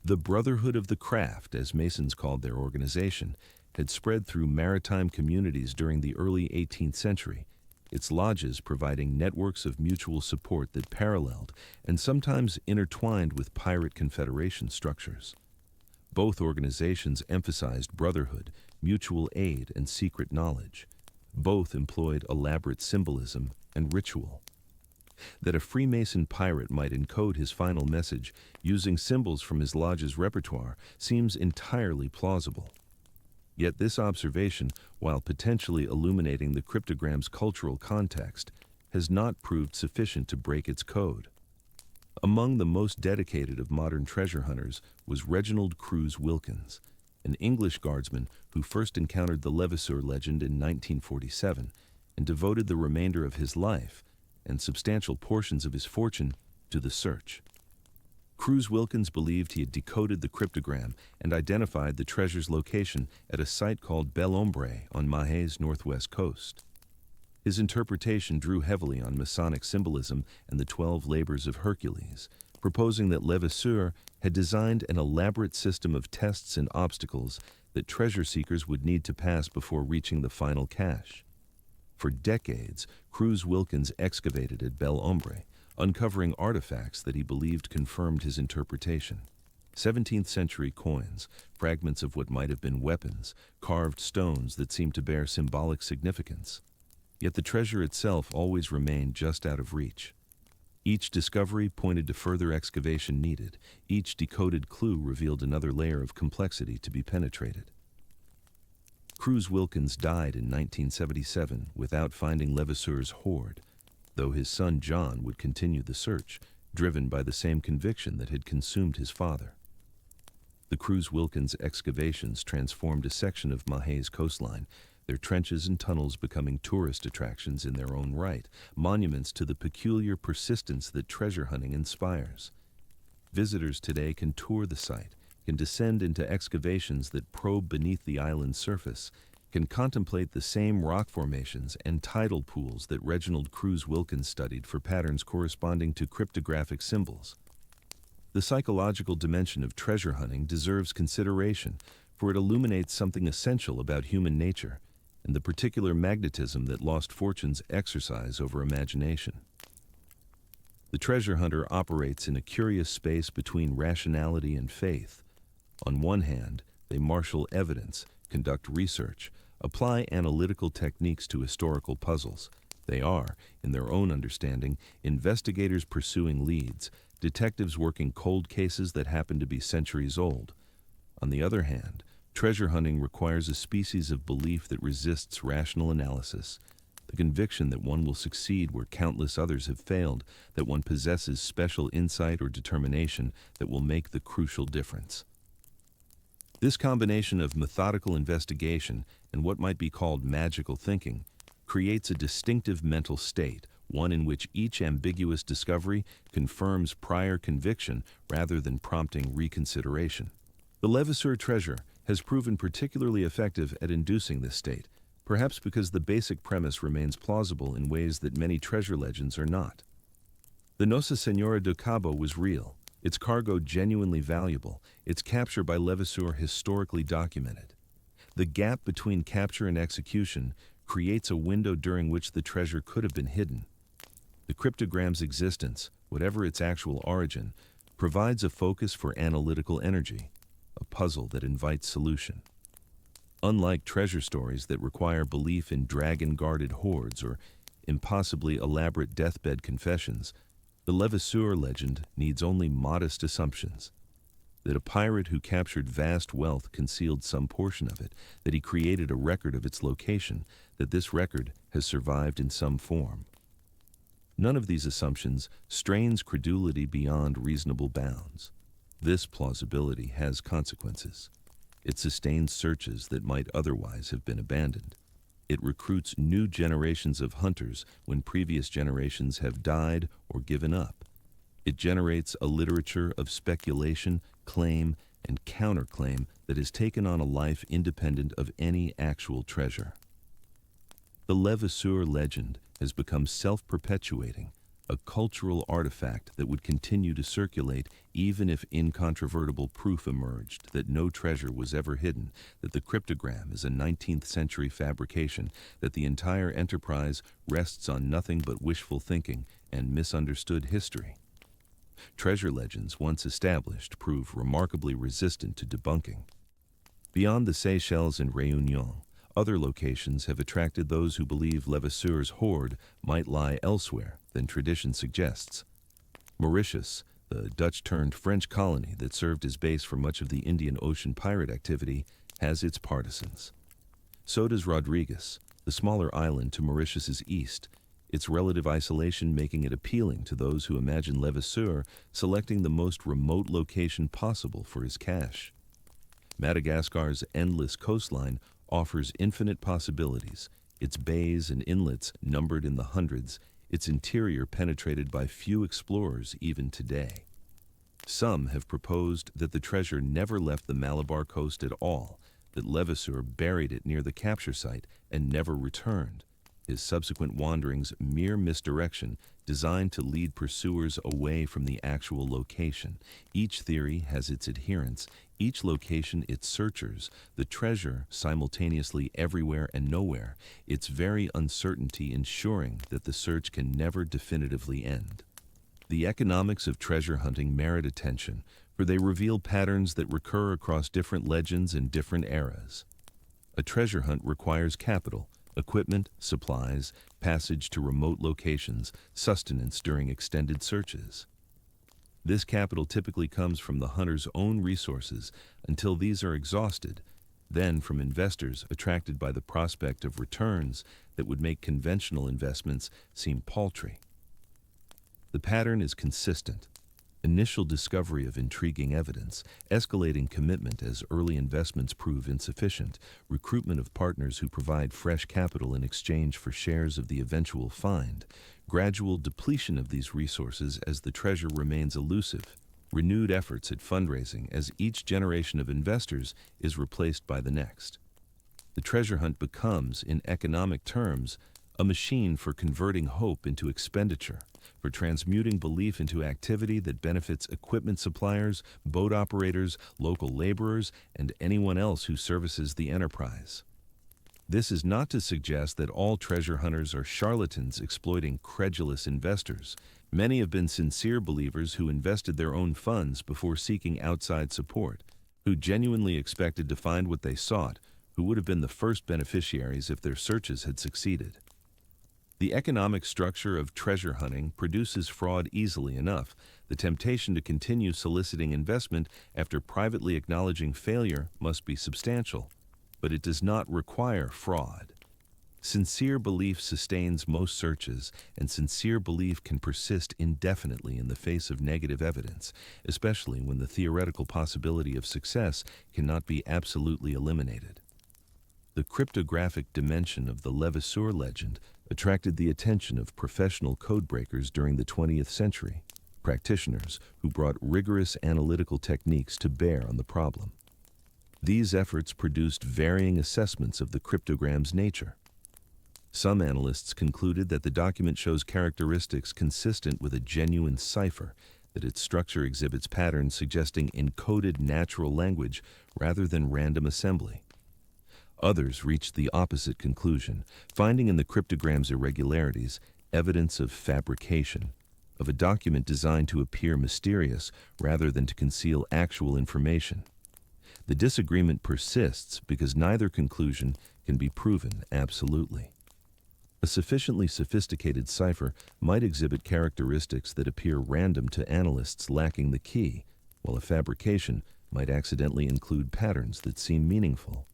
[SPEAKER 1] The Brotherhood of the Craft, as Masons called their organization, had spread through maritime communities during the early 18th century, its lodges providing networks of mutual support that paralleled and sometimes intertwined with pirate confederation structures. Both organizations emphasized brotherhood, mutual aid, and secret knowledge. Both employed elaborate symbolism and ritual. That a Freemason pirate might encode his final message using symbols from his lodge's repertoire seems entirely plausible. Yet this observation, while potentially illuminating the cryptogram's cultural context, has not proved sufficient to break its code. Among the most dedicated of modern treasure hunters was Reginald Cruise Wilkins, an English guardsman who first encountered the Levasseur legend in 1947 and devoted the remainder of his life and substantial portions of his fortune to the search. Cruise Wilkins believed he had decoded the cryptogram and identified the treasure's location at a site called Bel Ombre on Mahé's northwest coast. His interpretation drew heavily on Masonic symbolism and the 12 labors of Hercules, proposing that Levasseur had designed an elaborate system of tests and obstacles that treasure seekers would need to pass before reaching the final cache. For decades, Cruise Wilkins excavated at Bel Ombre, uncovering artifacts that he believed confirmed his interpretation. 17th century coins, fragments of what might have been weapons, carved stones that seemed to bear symbolic significance. Yet the treasure itself always remained just out of reach. Each discovery pointed to further excavation needed. Each decoded clue revealed another layer of complexity to be penetrated. Cruise Wilkins died in 1977 without finding Levasseur's hoard, though his son John would continue the search, driven by the same conviction that had consumed his father. The Cruz-Wilkins excavations transformed a section of Mahay's coastline, their trenches and tunnels becoming tourist attractions in their own right, monuments to the peculiar persistence that treasure hunting inspires. Visitors today can tour the site, can descend into excavations that probe beneath the island's surface, can contemplate the same rock formations and tidal pools that Reginald Cruz-Wilkins studied for patterns corresponding to cryptographic symbols. The psychological dimension of treasure hunting deserves consideration, for it illuminates something essential about human nature and the particular magnetism that lost fortunes exercise over imagination. The treasure hunter operates in a curious space between rationality and faith. On one hand, they marshal evidence, conduct research, apply analytical techniques to historical puzzles. They are, in their own understanding, investigators pursuing leads, detectives working cold cases that happen to be centuries old. On the other hand, treasure hunting requires a species of belief that resists rational analysis, the conviction that one will succeed where countless others have failed, that one possesses special insight or determination that will make the crucial difference. This combination of methodical investigation and what might be called magical thinking creates a distinctive mental state, one in which each ambiguous discovery confirms prior conviction rather than prompting reconsideration. The Levasseur treasure has proven particularly effective at inducing this state, perhaps because the basic premise remains plausible in ways that many treasure legends are not. The Nossa Senhora de Cabo was real, its cargo genuinely valuable, its capture by Levasseur historically documented. The gap between capture and execution creates a window during which the treasure could have been hidden. The cryptogram's existence, whatever its actual origin, provides a focus for analytical energy, a puzzle that invites solution. Unlike treasure stories that require belief in dragon-guarded hoards or impossibly elaborate deathbed confessions, the Levasseur legend needs only modest assumptions. That a pirate who captured vast wealth concealed some portion of it, that he created a record of its location, that this record has survived in some form. None of these assumptions strains credulity beyond reasonable bounds. This plausibility has consequences. It sustains searches that might otherwise have been abandoned. It recruits new generations of hunters when previous generations have died or given up. It generates a literature of speculation, claim, and counterclaim that has taken on a life independent of any actual treasure. The Levasseur legend has become self-perpetuating, a cultural artifact that would continue to circulate even if incontrovertible proof emerged that no treasure was ever hidden, that the cryptogram is a 19th century fabrication, that the entire enterprise rests on nothing but wishful thinking and misunderstood history. Treasure legends once established prove remarkably resistant to debunking. Beyond the Seychelles and Réunion, other locations have attracted those who believe Levasseur's hoard might lie elsewhere than tradition suggests. Mauritius, the Dutch-turned-French colony that served as base for much of the Indian Ocean pirate activity, has its partisans. So does Rodrigues, the smaller island to Mauritius's east, its relative isolation making it appealing to those who imagine Levasseur selecting the most remote location possible for his cache. Madagascar's endless coastline offers infinite possibilities, its bays and inlets numbered in the hundreds, its interior penetrated by few explorers even today. Some have proposed that the treasure never left the Malabar coast at all, that Levasseur buried it near the capture site and never returned, his subsequent wanderings mere misdirection designed to lead pursuers away from the actual location. Each theory has its adherents, each location its searchers, the treasure simultaneously everywhere and nowhere, its very uncertainty ensuring that the search can never definitively end. The economics of treasure hunting merit attention, for they reveal patterns that recur across different legends and different eras. A treasure hunt requires capital, equipment, supplies, passage to remote locations, sustenance during extended searches. This capital typically comes from the hunter's own resources until these are exhausted, then from investors attracted by the prospect of returns that would make conventional investments seem paltry. The pattern is consistent. Initial discovery of intriguing evidence, escalating commitment as early investments prove insufficient, recruitment of partners who provide fresh capital in exchange for shares of the eventual find, gradual depletion of these resources as the treasure remains elusive, renewed efforts at fundraising as each generation of investors is replaced by the next. The treasure hunt becomes, in economic terms, a machine for converting hope into expenditure, for transmuting belief into activity that benefits equipment suppliers, boat operators, local laborers, and anyone else who services the enterprise. This is not to suggest that all treasure hunters are charlatans exploiting credulous investors. Many have been sincere believers who invested their own funds before seeking outside support, who genuinely expected to find what they sought, who would have been the first beneficiaries if their searches had succeeded. The economic structure of treasure hunting produces fraud easily enough. The temptation to continue soliciting investment after privately acknowledging failure must be substantial, but it does not require fraud. Sincere belief sustains most searches, and sincere belief can persist indefinitely in the face of negative evidence, especially when the theoretical possibility of success cannot be absolutely eliminated. The cryptographic dimension of the Levasseur legend attracted the attention of professional codebreakers during the 20th century, practitioners who brought rigorous analytical techniques to bear on the problem. These efforts produced varying assessments of the cryptogram's nature. Some analysts concluded that the document shows characteristics consistent with a genuine cipher, that its structure exhibits patterns suggesting encoded natural language rather than random assembly. Others reached the opposite conclusion, finding in the cryptogram's irregularities evidence of fabrication, of a document designed to appear mysterious rather than to conceal actual information. The disagreement persists because neither conclusion can be proven absolutely. A sufficiently sophisticated cipher might exhibit characteristics that appear random to analysts lacking the key, while a fabrication might accidentally include patterns that seem meaningful.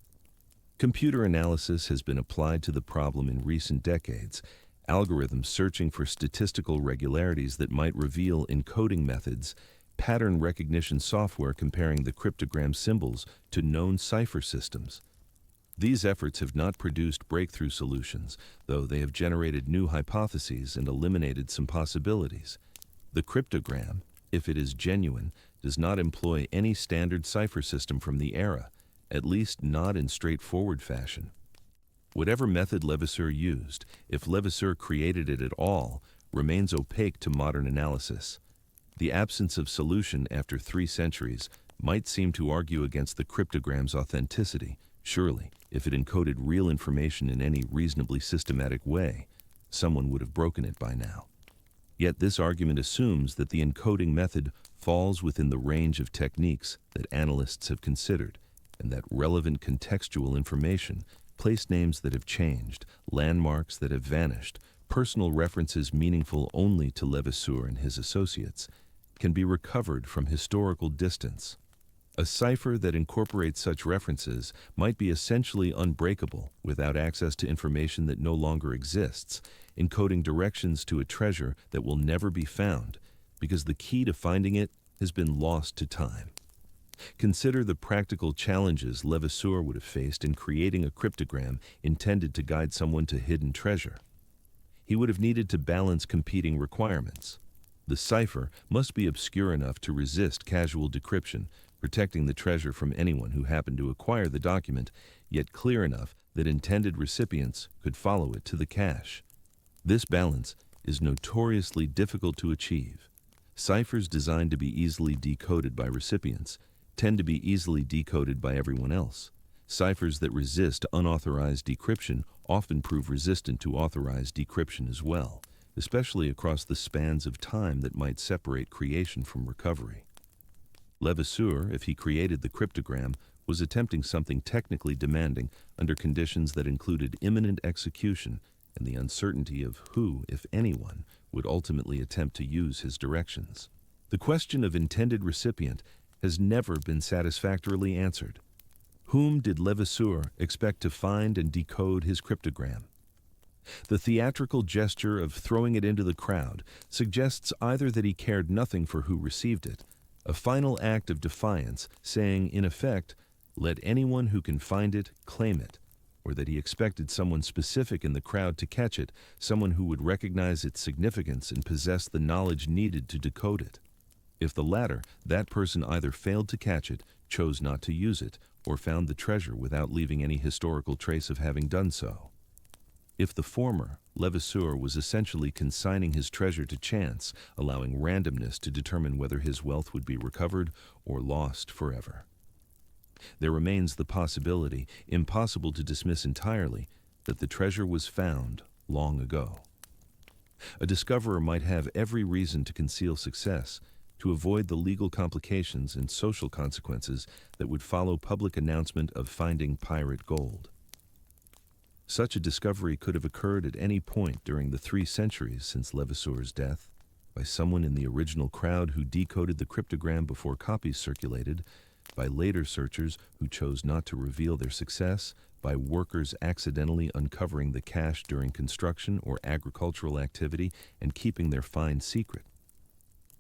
[SPEAKER 1] Computer analysis has been applied to the problem in recent decades, algorithms searching for statistical regularities that might reveal encoding methods, pattern recognition software comparing the cryptogram symbols to known cipher systems. These efforts have not produced breakthrough solutions, though they have generated new hypotheses and eliminated some possibilities. The cryptogram, if it is genuine, does not employ any standard cipher system from the era, at least not in straightforward fashion. Whatever method Levasseur used, if Levasseur created it at all, remains opaque to modern analysis. The absence of solution after 3 centuries might seem to argue against the cryptogram's authenticity. Surely, if it encoded real information in any reasonably systematic way, someone would have broken it by now. Yet this argument assumes that the encoding method falls within the range of techniques that analysts have considered, and that relevant contextual information, place names that have changed, landmarks that have vanished, personal references meaningful only to Levasseur and his associates, can be recovered from historical distance. A cipher that incorporates such references might be essentially unbreakable without access to information that no longer exists, encoding directions to a treasure that will never be found, because the key to finding it has been lost to time. Consider the practical challenges Levasseur would have faced in creating a cryptogram intended to guide someone to hidden treasure. He would have needed to balance competing requirements. The cipher must be obscure enough to resist casual decryption, protecting the treasure from anyone who happened to acquire the document, yet clear enough that intended recipients could follow it to the cache. This balance is notoriously difficult to achieve. Ciphers designed to be easily decoded by recipients tend to be easily decoded by everyone else. Ciphers that resist unauthorized decryption often prove resistant to authorized decryption as well, especially across the spans of time that might separate creation from recovery. Levasseur, if he created the cryptogram, was attempting something technically demanding under conditions that included imminent execution and the uncertainty of who, if anyone, would ultimately attempt to use his directions. The question of intended recipient has never been satisfactorily answered. Whom did Levasseur expect to find and decode his cryptogram? The theatrical gesture of throwing it into the crowd suggests either that he cared nothing for who received it, a final act of defiance saying, in effect, "Let anyone who can find it claim it," or that he expected someone specific in the crowd to catch it, someone who would recognize its significance and possess the knowledge needed to decode it. If the latter, that person either failed to catch it, chose not to use it, or found the treasure without leaving any historical trace of having done so. If the former, Levasseur was essentially consigning his treasure to chance, allowing randomness to determine whether his wealth would be recovered or lost forever. There remains the possibility, impossible to dismiss entirely, that the treasure was found long ago. A discoverer might have every reason to conceal success, to avoid the legal complications and social consequences that would follow public announcement of finding pirate gold. Such a discovery could have occurred at any point during the 3 centuries since Levasseur's death, by someone in the original crowd who decoded the cryptogram before copies circulated, by later searchers who chose not to reveal their success, by workers accidentally uncovering the cache during construction or agricultural activity and keeping their find secret.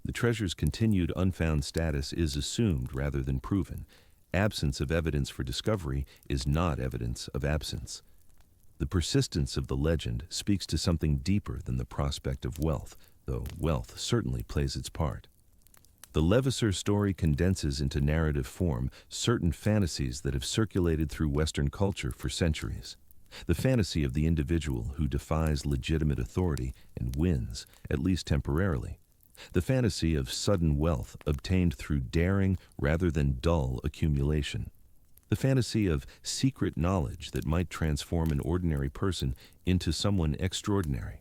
[SPEAKER 1] The treasure's continued unfound status is assumed rather than proven. Absence of evidence for discovery is not evidence of absence. The persistence of the legend speaks to something deeper than the prospect of wealth, though wealth certainly plays its part. The Levasseur story condenses into narrative form certain fantasies that have circulated through Western culture for centuries. The fantasy of the individual who defies legitimate authority and wins, at least temporarily. The fantasy of sudden wealth obtained through daring rather than dull accumulation. The fantasy of secret knowledge that might transform an ordinary person into someone extraordinary.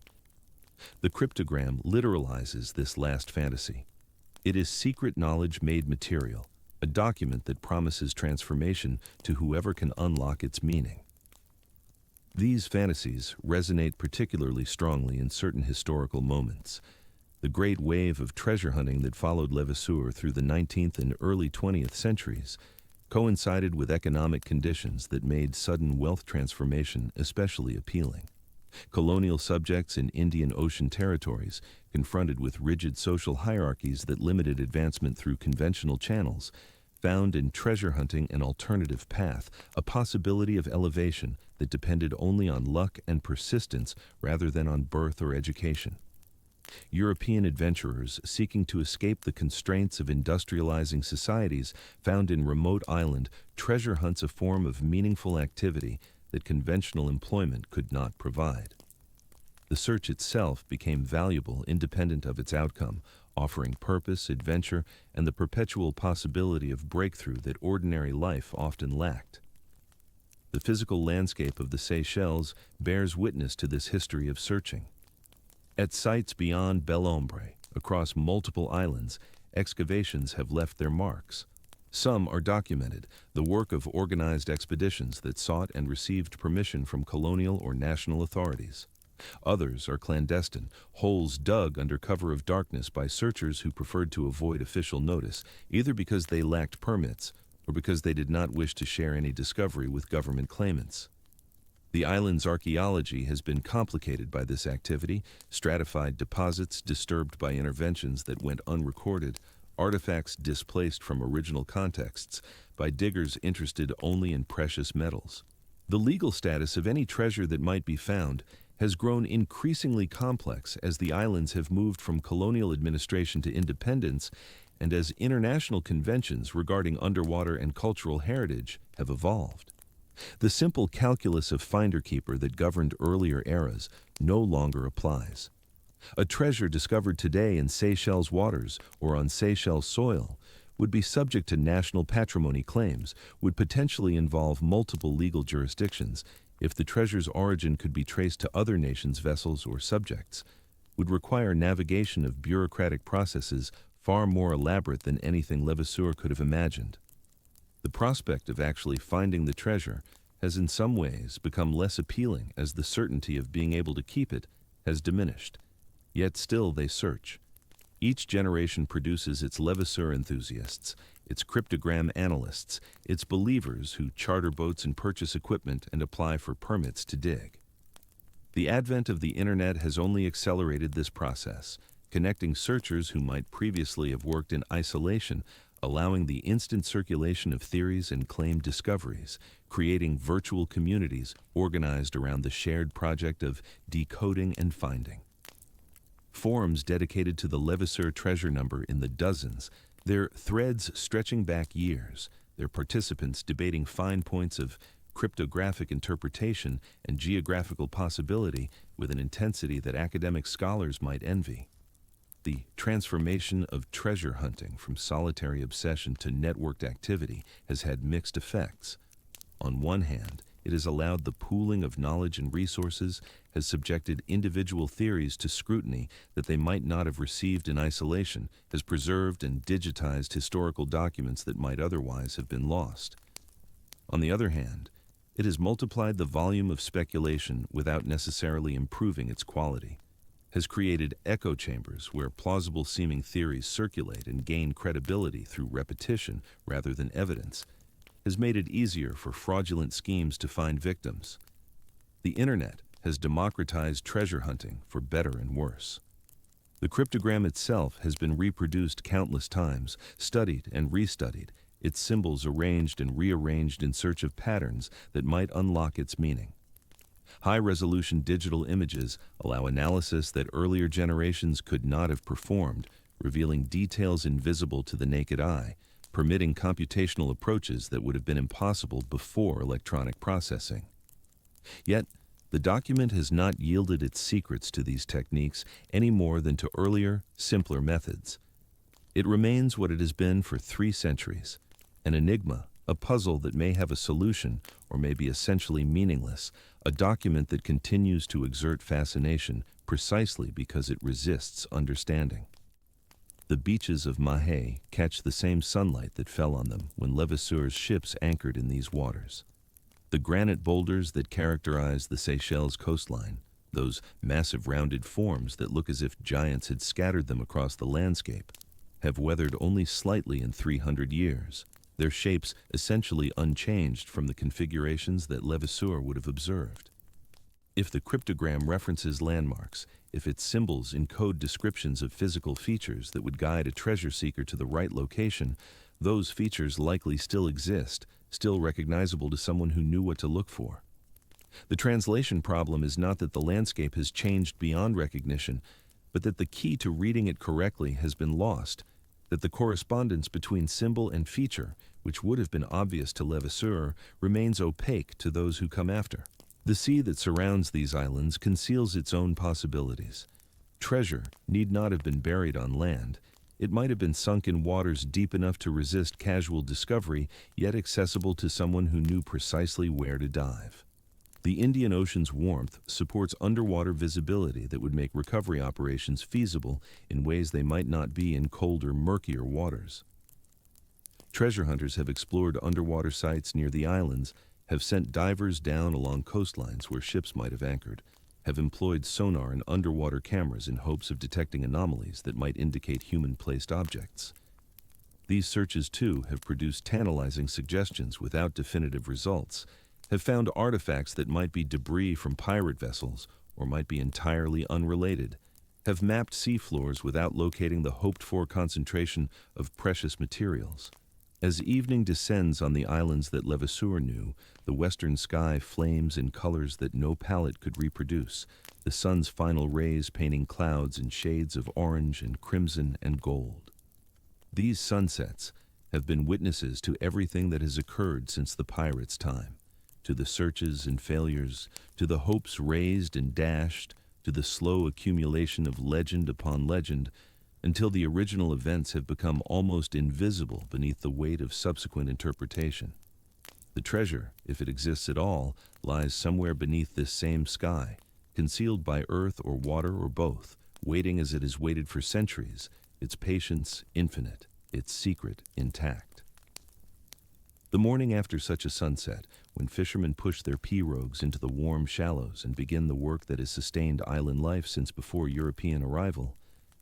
[SPEAKER 1] The cryptogram literalizes this last fantasy. It is secret knowledge made material, a document that promises transformation to whoever can unlock its meaning. These fantasies resonate particularly strongly in certain historical moments. The great wave of treasure hunting that followed Levasseur through the 19th and early 20th centuries coincided with economic conditions that made sudden wealth transformation especially appealing. Colonial subjects in Indian Ocean territories, confronted with rigid social hierarchies that limited advancement through conventional channels, found in treasure hunting an alternative path, a possibility of elevation that depended only on luck and persistence rather than on birth or education. European adventurers seeking to escape the constraints of industrializing societies found in remote island treasure hunts a form of meaningful activity that conventional employment could not provide. The search itself became valuable independent of its outcome, offering purpose, adventure, and the perpetual possibility of breakthrough that ordinary life often lacked. The physical landscape of the Seychelles bears witness to this history of searching. At sites beyond Belle-Ombre, across multiple islands, excavations have left their marks. Some are documented, the work of organized expeditions that sought and received permission from colonial or national authorities. Others are clandestine, holes dug under cover of darkness by searchers who preferred to avoid official notice, either because they lacked permits or because they did not wish to share any discovery with government claimants. The island's archaeology has been complicated by this activity, stratified deposits disturbed by interventions that went unrecorded, artifacts displaced from original contexts by diggers interested only in precious metals. The legal status of any treasure that might be found has grown increasingly complex as the islands have moved from colonial administration to independence and as international conventions regarding underwater and cultural heritage have evolved. The simple calculus of finder-keeper that governed earlier eras no longer applies. A treasure discovered today in Seychelles waters or on Seychelles soil would be subject to national patrimony claims, would potentially involve multiple legal jurisdictions if the treasure's origin could be traced to other nations' vessels or subjects, would require navigation of bureaucratic processes far more elaborate than anything Levasseur could have imagined. The prospect of actually finding the treasure has in some ways become less appealing as the certainty of being able to keep it has diminished. Yet still they search. Each generation produces its Levasseur enthusiasts, its cryptogram analysts, its believers who charter boats and purchase equipment and apply for permits to dig. The advent of the internet has only accelerated this process, connecting searchers who might previously have worked in isolation, allowing the instant circulation of theories and claimed discoveries, creating virtual communities organized around the shared project of decoding and finding. Forums dedicated to the Levasseur treasure number in the dozens, their threads stretching back years, their participants debating fine points of cryptographic interpretation and geographical possibility with an intensity that academic scholars might envy. The transformation of treasure hunting from solitary obsession to networked activity has had mixed effects. On one hand, it has allowed the pooling of knowledge and resources, has subjected individual theories to scrutiny that they might not have received in isolation, has preserved and digitized historical documents that might otherwise have been lost. On the other hand, it has multiplied the volume of speculation without necessarily improving its quality, has created echo chambers where plausible-seeming theories circulate and gain credibility through repetition rather than evidence, has made it easier for fraudulent schemes to find victims. The internet has democratized treasure hunting for better and worse. The cryptogram itself has been reproduced countless times, studied and restudied, its symbols arranged and rearranged in search of patterns that might unlock its meaning. High-resolution digital images allow analysis that earlier generations could not have performed, revealing details invisible to the naked eye, permitting computational approaches that would have been impossible before electronic processing. Yet, the document has not yielded its secrets to these techniques any more than to earlier, simpler methods. It remains what it has been for 3 centuries, an enigma, a puzzle that may have a solution or may be essentially meaningless, a document that continues to exert fascination precisely because it resists understanding. The beaches of Mahé catch the same sunlight that fell on them when Levasseur's ships anchored in these waters. The granite boulders that characterize the Seychelles coastline, those massive rounded forms that look as if giants had scattered them across the landscape, have weathered only slightly in 300 years, their shapes essentially unchanged from the configurations that Levasseur would have observed. If the cryptogram references landmarks, if its symbols encode descriptions of physical features that would guide a treasure seeker to the right location, those features likely still exist, still recognizable to someone who knew what to look for. The translation problem is not that the landscape has changed beyond recognition, but that the key to reading it correctly has been lost, that the correspondence between symbol and feature, which would have been obvious to Levasseur, remains opaque to those who come after. The sea that surrounds these islands conceals its own possibilities. Treasure need not have been buried on land. It might have been sunk in waters deep enough to resist casual discovery, yet accessible to someone who knew precisely where to dive. The Indian Ocean's warmth supports underwater visibility that would make recovery operations feasible in ways they might not be in colder, murkier waters. Treasure hunters have explored underwater sites near the islands, have sent divers down along coastlines where ships might have anchored, have employed sonar and underwater cameras in hopes of detecting anomalies that might indicate human-placed objects. These searches, too, have produced tantalizing suggestions without definitive results, have found artifacts that might be debris from pirate vessels or might be entirely unrelated, have mapped seafloors without locating the hoped-for concentration of precious materials. As evening descends on the islands that Levasseur knew, the western sky flames in colors that no palette could reproduce, the sun's final rays painting clouds in shades of orange and crimson and gold. These sunsets have been witnesses to everything that has occurred since the pirates' time, to the searches and failures, to the hopes raised and dashed, to the slow accumulation of legend upon legend, until the original events have become almost invisible beneath the weight of subsequent interpretation. The treasure, if it exists at all, lies somewhere beneath this same sky, concealed by earth or water or both, waiting as it has waited for centuries, its patience infinite, its secret intact. The morning after such a sunset, when fishermen push their pirogues into the warm shallows and begin the work that has sustained island life since before European arrival,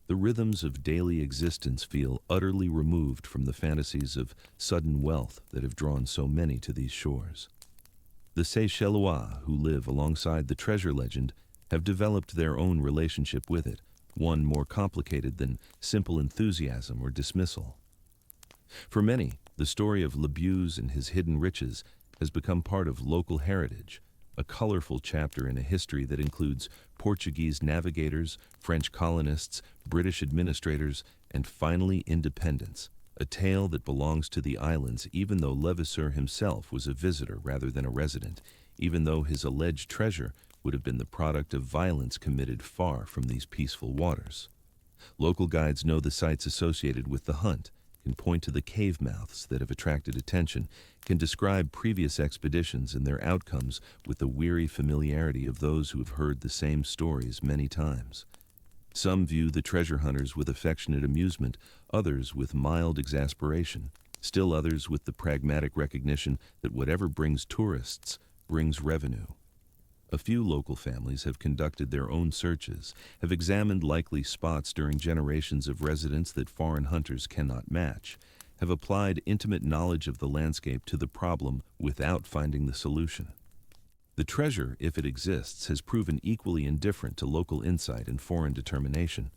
[SPEAKER 1] the rhythms of daily existence feel utterly removed from the fantasies of sudden wealth that have drawn so many to these shores. The Seychellois who live alongside the treasure legend have have developed their own relationship with it, one more complicated than simple enthusiasm or dismissal. For many, the story of Buse and his hidden riches has become part of local heritage, a colorful chapter in a history that includes Portuguese navigators, French colonists, British administrators, and finally independence, a tale that belongs to the islands even though Levasseur himself was a visitor rather than a resident, even though his alleged treasure would have been the product of violence committed far from these peaceful waters. Local guides know the sites associated with the hunt, can point to the cave mouths that have attracted attention, can describe previous expeditions and their outcomes with the weary familiarity of those who have heard the same stories many times. Some view the treasure hunters with affectionate amusement, others with mild exasperation, still others with the pragmatic recognition that whatever brings tourists brings revenue. A few local families have conducted their own searches, have examined likely spots during generations of residents that foreign hunters cannot match, have applied intimate knowledge of the landscape to the problem without finding the solution. The treasure, if it exists, has proven equally indifferent to local insight and foreign determination.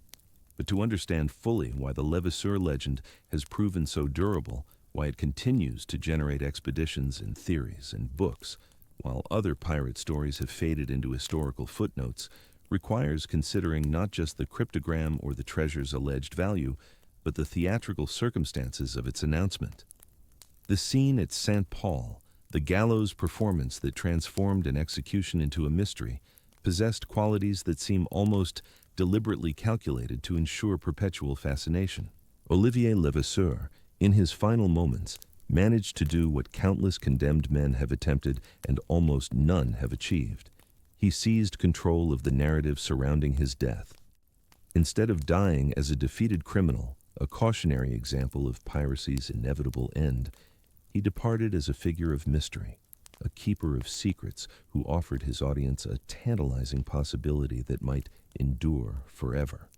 [SPEAKER 1] But to understand fully why the Levasseur legend has proven so durable, why it continues to generate expeditions and theories and books, while other pirate stories have faded into historical footnotes, requires considering not just the cryptogram or the treasure's alleged value, but the theatrical circumstances of its announcement. The scene at St. Paul, the gallows performance that transformed an execution into a mystery, possessed qualities that seem almost deliberately calculated to ensure perpetual fascination. Olivier Levasseur, in his final moments, managed to do what countless condemned men have attempted and almost none have achieved. He seized control of the narrative surrounding his death. Instead of dying as a defeated criminal, a cautionary example of piracy's inevitable end, he departed as a figure of mystery, a keeper of secrets who offered his audience a tantalizing possibility that might endure forever.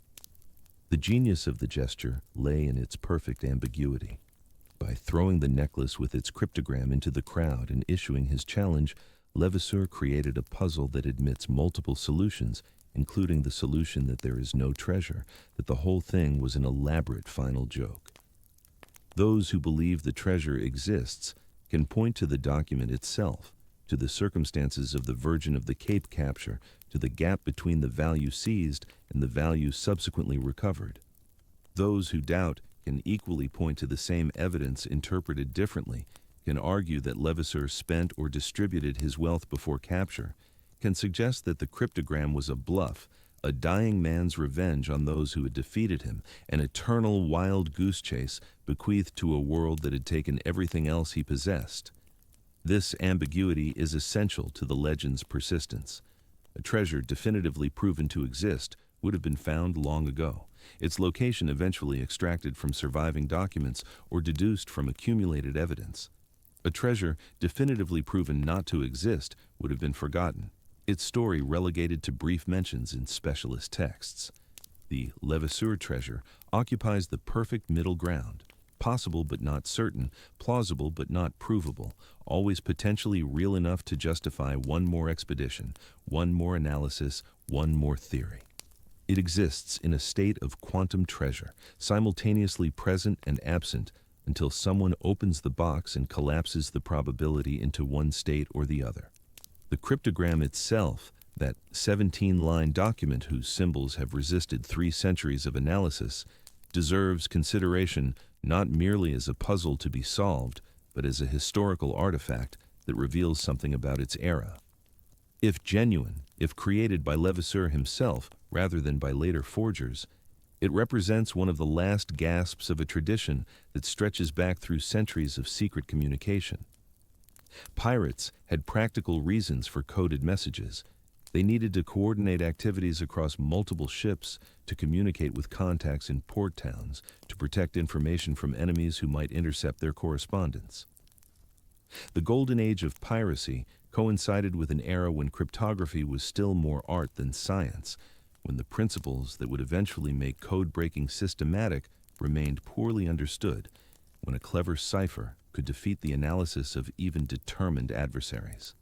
[SPEAKER 1] The genius of the gesture lay in its perfect ambiguity. By throwing the necklace with its cryptogram into the crowd and issuing his challenge, Levasseur created a puzzle that admits multiple solutions, including the solution that there is no treasure, that the whole thing was an elaborate final joke. Those who believe the treasure exists can point to the document itself, to the circumstances of the Virgin of the Cape capture, to the gap between the value seized and the value subsequently recovered. Those who doubt can equally point to the same evidence interpreted differently, can argue that Levasseur spent or distributed his wealth before capture, can suggest that the cryptogram was a bluff, a dying man's revenge on those who had defeated him, an eternal wild goose chase bequeathed to a world that had taken everything else he possessed. This ambiguity is essential to the legend's persistence. A treasure definitively proven to exist would have been found long ago, its location eventually extracted from surviving documents or deduced from accumulated evidence. A treasure definitively proven not to exist would have been forgotten, its story relegated to brief mentions in specialist texts. The Levasseur treasure occupies the perfect middle ground, possible but not certain, plausible but not provable, always potentially real enough to justify one more expedition, one more analysis, one more theory. It exists in a state of quantum treasure, simultaneously present and absent, until someone opens the box and collapses the probability into one state or the other. The cryptogram itself, that 17-line document whose symbols have resisted 3 centuries of analysis, deserves consideration not merely as a puzzle to be solved, but as a historical artifact that reveals something about its era. If genuine, if created by Levasseur himself rather than by later forgers, it represents one of the last gasps of a tradition that stretches back through centuries of secret communication. Pirates had practical reasons for coded messages. They needed to coordinate activities across multiple ships, to communicate with contacts in port towns, to protect information from enemies who might intercept their correspondence. The golden age of piracy coincided with an era when cryptography was still more art than science, when the principles that would eventually make code-breaking systematic remained poorly understood, when a clever cipher could defeat the analysis of even determined adversaries.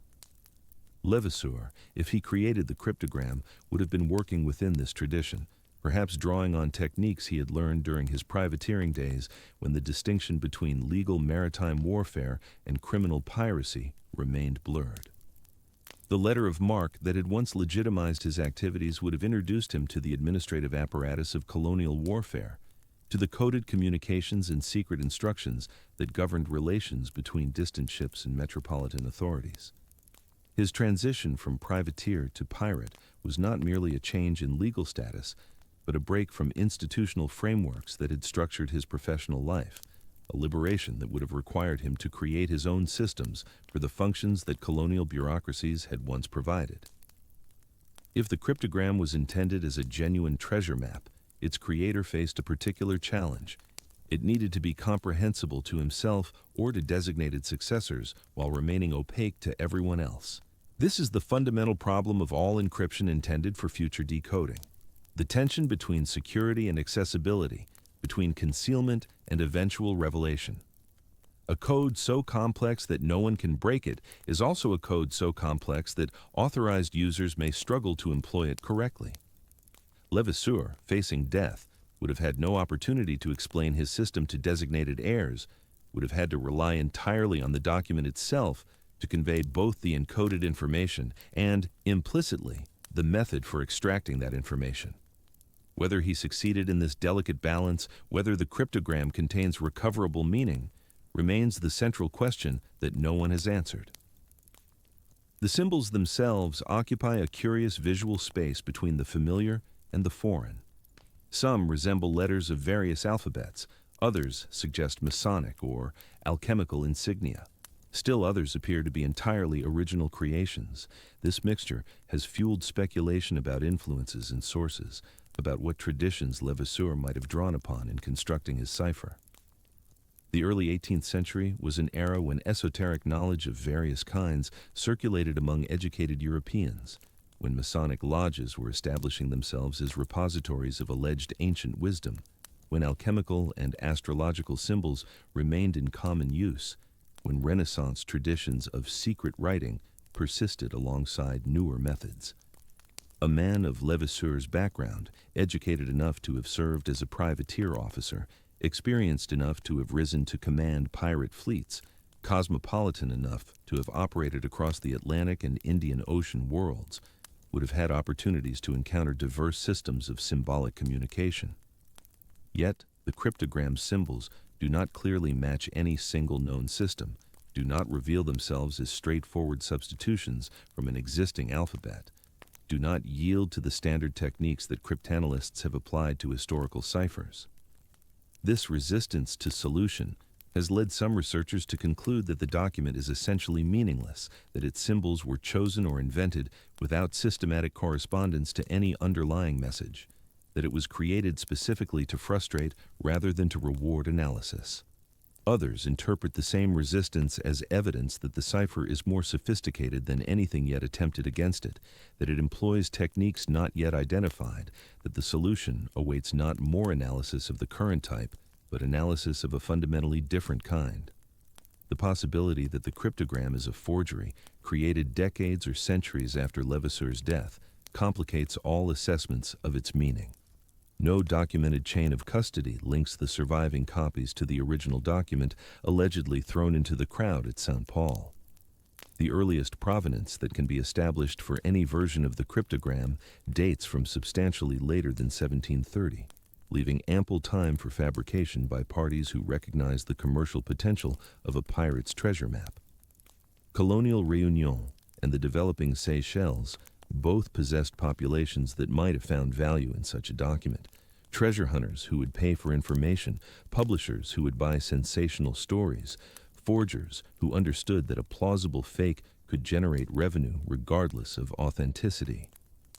[SPEAKER 1] Levasseur, if he created the cryptogram, would have been working within this tradition, perhaps drawing on techniques he had learned during his privateering days when the distinction between legal maritime warfare and criminal piracy remained blurred. The letter of marque that had once legitimized his activities would have introduced him to the administrative apparatus of colonial warfare, to the coded communications and secret instructions that governed relations between distant ships and metropolitan authorities. His transition from privateer to pirate was not merely a change in legal status, but a break from institutional frameworks that had structured his professional life, a liberation that would have required him to create his own systems for the functions that colonial bureaucracies had once provided. If the cryptogram was intended as a genuine treasure map, its creator faced a particular challenge. It needed to be comprehensible to himself or to designated successors while remaining opaque to everyone else. This is the fundamental problem of all encryption intended for future decoding. The tension between security and accessibility, between concealment and eventual revelation. A code so complex that no one can break it is also a code so complex that authorized users may struggle to employ it correctly. Levasseur, facing death, would have had no opportunity to explain his system to designated heirs, would have had to rely entirely on the document itself to convey both the encoded information and, implicitly, the method for extracting that information. Whether he succeeded in this delicate balance, whether the cryptogram contains recoverable meaning, remains the central question that no one has answered. The symbols themselves occupy a curious visual space between the familiar and the foreign. Some resemble letters of various alphabets, others suggest Masonic or alchemical insignia. Still others appear to be entirely original creations. This mixture has fueled speculation about influences and sources, about what traditions Levasseur might have drawn upon in constructing his cipher. The early 18th century was an era when esoteric knowledge of various kinds circulated among educated Europeans, when Masonic lodges were establishing themselves as repositories of alleged ancient wisdom, when alchemical and astrological symbols remained in common use, when Renaissance traditions of secret writing persisted alongside newer methods. A man of Levasseur's background, educated enough to have served as a privateer officer, experienced enough to have risen to command pirate fleets, cosmopolitan enough to have operated across the Atlantic and Indian Ocean worlds, would have had opportunities to encounter diverse systems of symbolic communication. Yet, the cryptogram's symbols do not clearly match any single known system, do not reveal themselves as straightforward substitutions from an existing alphabet, do not yield to the standard techniques that cryptanalysts have applied to historical ciphers. This resistance to solution has led some researchers to conclude that the document is essentially meaningless, that its symbols were chosen or invented without systematic correspondence to any underlying message, that it was created specifically to frustrate rather than to reward analysis. Others interpret the same resistance as evidence that the cipher is more sophisticated than anything yet attempted against it, that it employs techniques not yet identified, that the solution awaits not more analysis of the current type, but analysis of a fundamentally different kind. The possibility that the cryptogram is a forgery, created decades or centuries after Levasseur's death, complicates all assessments of its meaning. No documented chain of custody links the surviving copies to the original document allegedly thrown into the crowd at St. Paul. The earliest provenance that can be established for any version of the cryptogram dates from substantially later than 1730, leaving ample time for fabrication by parties who recognize the commercial potential of a pirate's treasure map. Colonial Réunion and the developing Seychelles both possessed populations that might have found value in such a document. Treasure hunters who would pay for information, publishers who would buy sensational stories, forgers who understood that a plausible fake could generate revenue regardless of authenticity.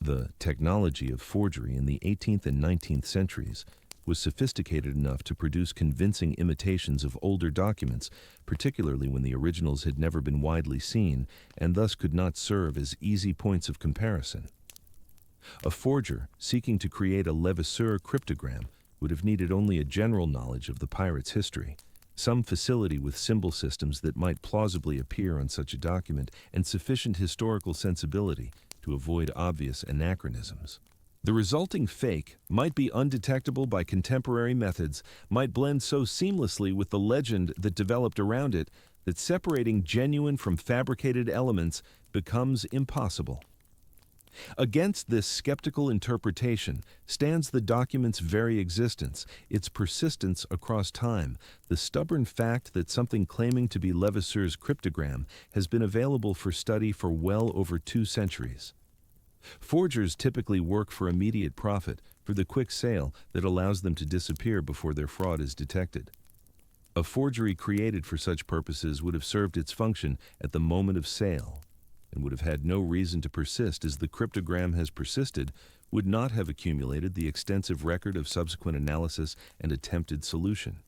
[SPEAKER 1] The technology of forgery in the 18th and 19th centuries was sophisticated enough to produce convincing imitations of older documents, particularly when the originals had never been widely seen and thus could not serve as easy points of comparison. A forger seeking to create a Levasseur cryptogram would have needed only a general knowledge of the pirate's history, some facility with symbol systems that might plausibly appear on such a document, and sufficient historical sensibility to avoid obvious anachronisms. The resulting fake might be undetectable by contemporary methods, might blend so seamlessly with the legend that developed around it that separating genuine from fabricated elements becomes impossible. Against this skeptical interpretation stands the document's very existence, its persistence across time, the stubborn fact that something claiming to be Levasseur's cryptogram has been available for study for well over 2 centuries. Forgers typically work for immediate profit, for the quick sale that allows them to disappear before their fraud is detected. A forgery created for such purposes would have served its function at the moment of sale, and would have had no reason to persist as the cryptogram has persisted, would not have accumulated the extensive record of subsequent analysis and attempted solution.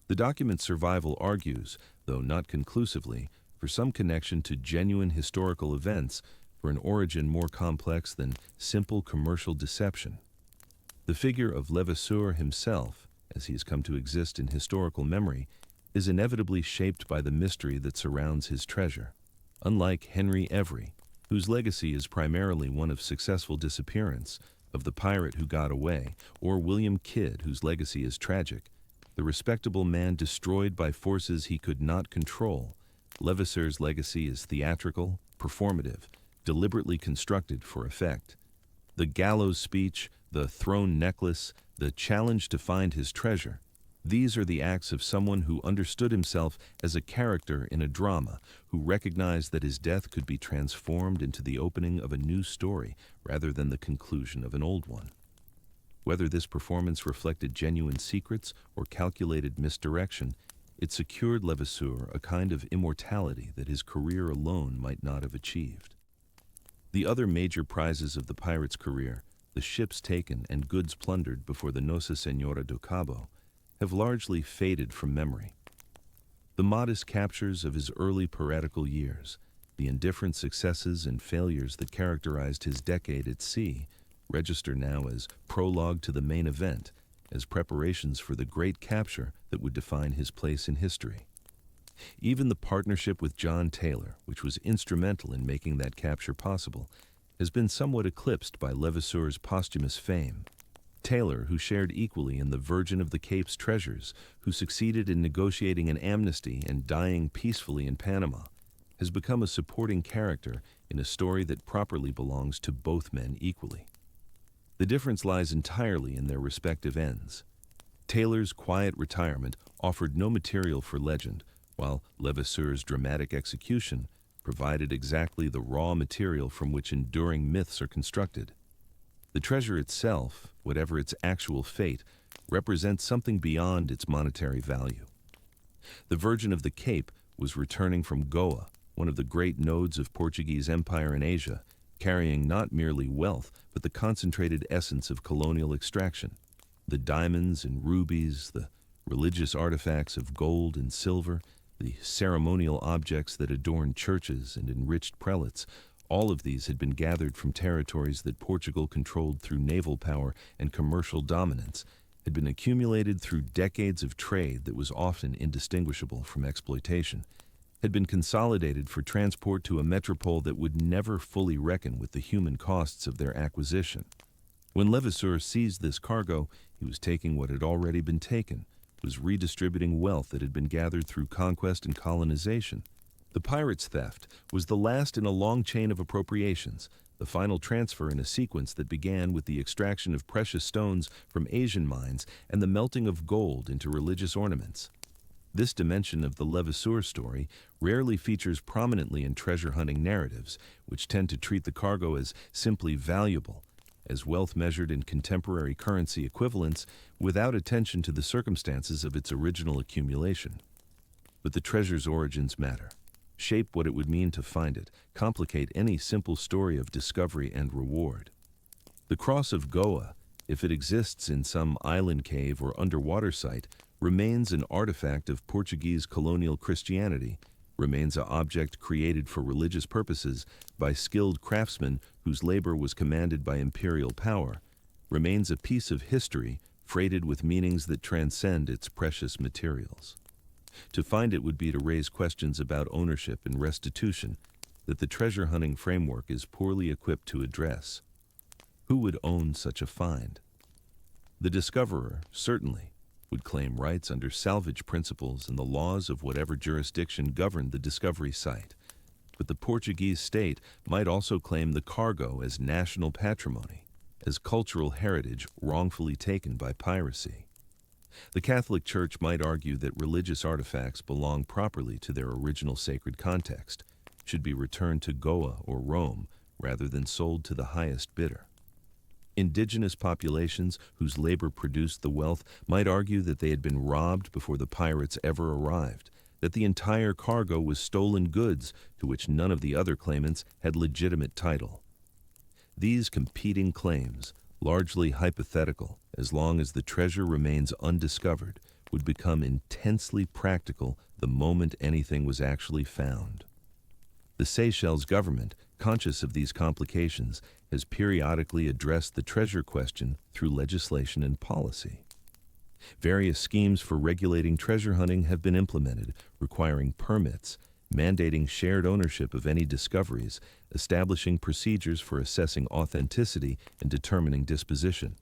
[SPEAKER 1] The document's survival argues, though not conclusively, for some connection to genuine historical events, for an origin more complex than simple commercial deception. The figure of Levasseur himself, as he has come to exist in historical memory, is inevitably shaped by the mystery that surrounds his treasure. Unlike Henry Every, whose legacy is primarily one of successful disappearance, of the pirate who got away, or William Kidd, whose legacy is tragic, the respectable man destroyed by forces he could not control, Levasseur's legacy is theatrical, performative, deliberately constructed for effect. The gallows speech, the throne necklace, the challenge to find his treasure, these are the acts of someone who understood himself as a character in a drama, who recognized that his death could be transformed into the opening of a new story rather than the conclusion of an old one. Whether this performance reflected genuine secrets or calculated misdirection, it secured Levasseur a kind of immortality that his career alone might not have achieved. The other major prizes of the pirate's career, the ships taken and goods plundered before the Nossa Senhora do Cabo, have largely faded from memory. The modest captures of his early piratical years, the indifferent successes and failures that characterized his decade at sea, register now as prologue to the main event, as preparations for the great capture that would define his place in history. Even the partnership with John Taylor, which was instrumental in making that capture possible, has been somewhat eclipsed by Levasseur's posthumous fame. Taylor, who shared equally in the Virgin of the Cape's treasures, who succeeded in negotiating an amnesty and dying peacefully in Panama, has become a supporting character in a story that properly belongs to both men equally. The difference lies entirely in their respective ends. Taylor's quiet retirement offered no material for legend, while Levasseur's dramatic execution provided exactly the raw material from which enduring myths are constructed. The treasure itself, whatever its actual fate, represents something beyond its monetary value. The Virgin of the Cape was returning from Goa, one of the great nodes of Portuguese empire in Asia, carrying not merely wealth, but the concentrated essence of colonial extraction. The diamonds and rubies, the religious artifacts of gold and silver, the ceremonial objects that adorned churches and enriched prelates, all of these had been gathered from territories that Portugal controlled through naval power and commercial dominance, had been accumulated through decades of trade that was often indistinguishable from exploitation, had been consolidated for transport to a metropole that would never fully reckon with the human costs of their acquisition. When Levasseur seized this cargo, he was taking what had already been taken, was redistributing wealth that had been gathered through conquest and colonization. The pirate's theft was the last in a long chain of appropriations, the final transfer in a sequence that began with the extraction of precious stones from Asian mines and the melting of gold into religious ornaments. This dimension of the Levasseur story rarely features prominently in treasure-hunting narratives, which tend to treat the cargo as simply valuable, as wealth measured in contemporary currency equivalents without attention to the circumstances of its original accumulation. But the treasure's origins matter, shape what it would mean to find it, complicate any simple story of discovery and reward. The Cross of Goa, if it exists in some island cave or underwater site, remains an artifact of Portuguese colonial Christianity, remains an object created for religious purposes by skilled craftsmen whose labor was commanded by imperial power, remains a piece of history freighted with meanings that transcend its precious materials. To find it would be to raise questions about ownership and restitution that the treasure hunting framework is poorly equipped to address. Who would own such a find? The discoverer, certainly, would claim rights under salvage principles and the laws of whatever jurisdiction governed the discovery site. But the Portuguese state might also claim the cargo as national patrimony, as cultural heritage wrongfully taken by piracy. The Catholic Church might argue that religious artifacts belong properly to their original sacred context, should be returned to Goa or Rome rather than sold to the highest bidder. Indigenous populations whose labor produced the wealth might argue that they had been robbed before the pirates ever arrived, that the entire cargo was stolen goods to which none of the other claimants had legitimate title. These competing claims, largely hypothetical as long as the treasure remains undiscovered, would become intensely practical the moment anything was actually found. The Seychelles government, conscious of these complications, has periodically addressed the treasure question through legislation and policy. Various schemes for regulating treasure hunting have been implemented, requiring permits, mandating shared ownership of any discoveries, establishing procedures for assessing authenticity and determining disposition.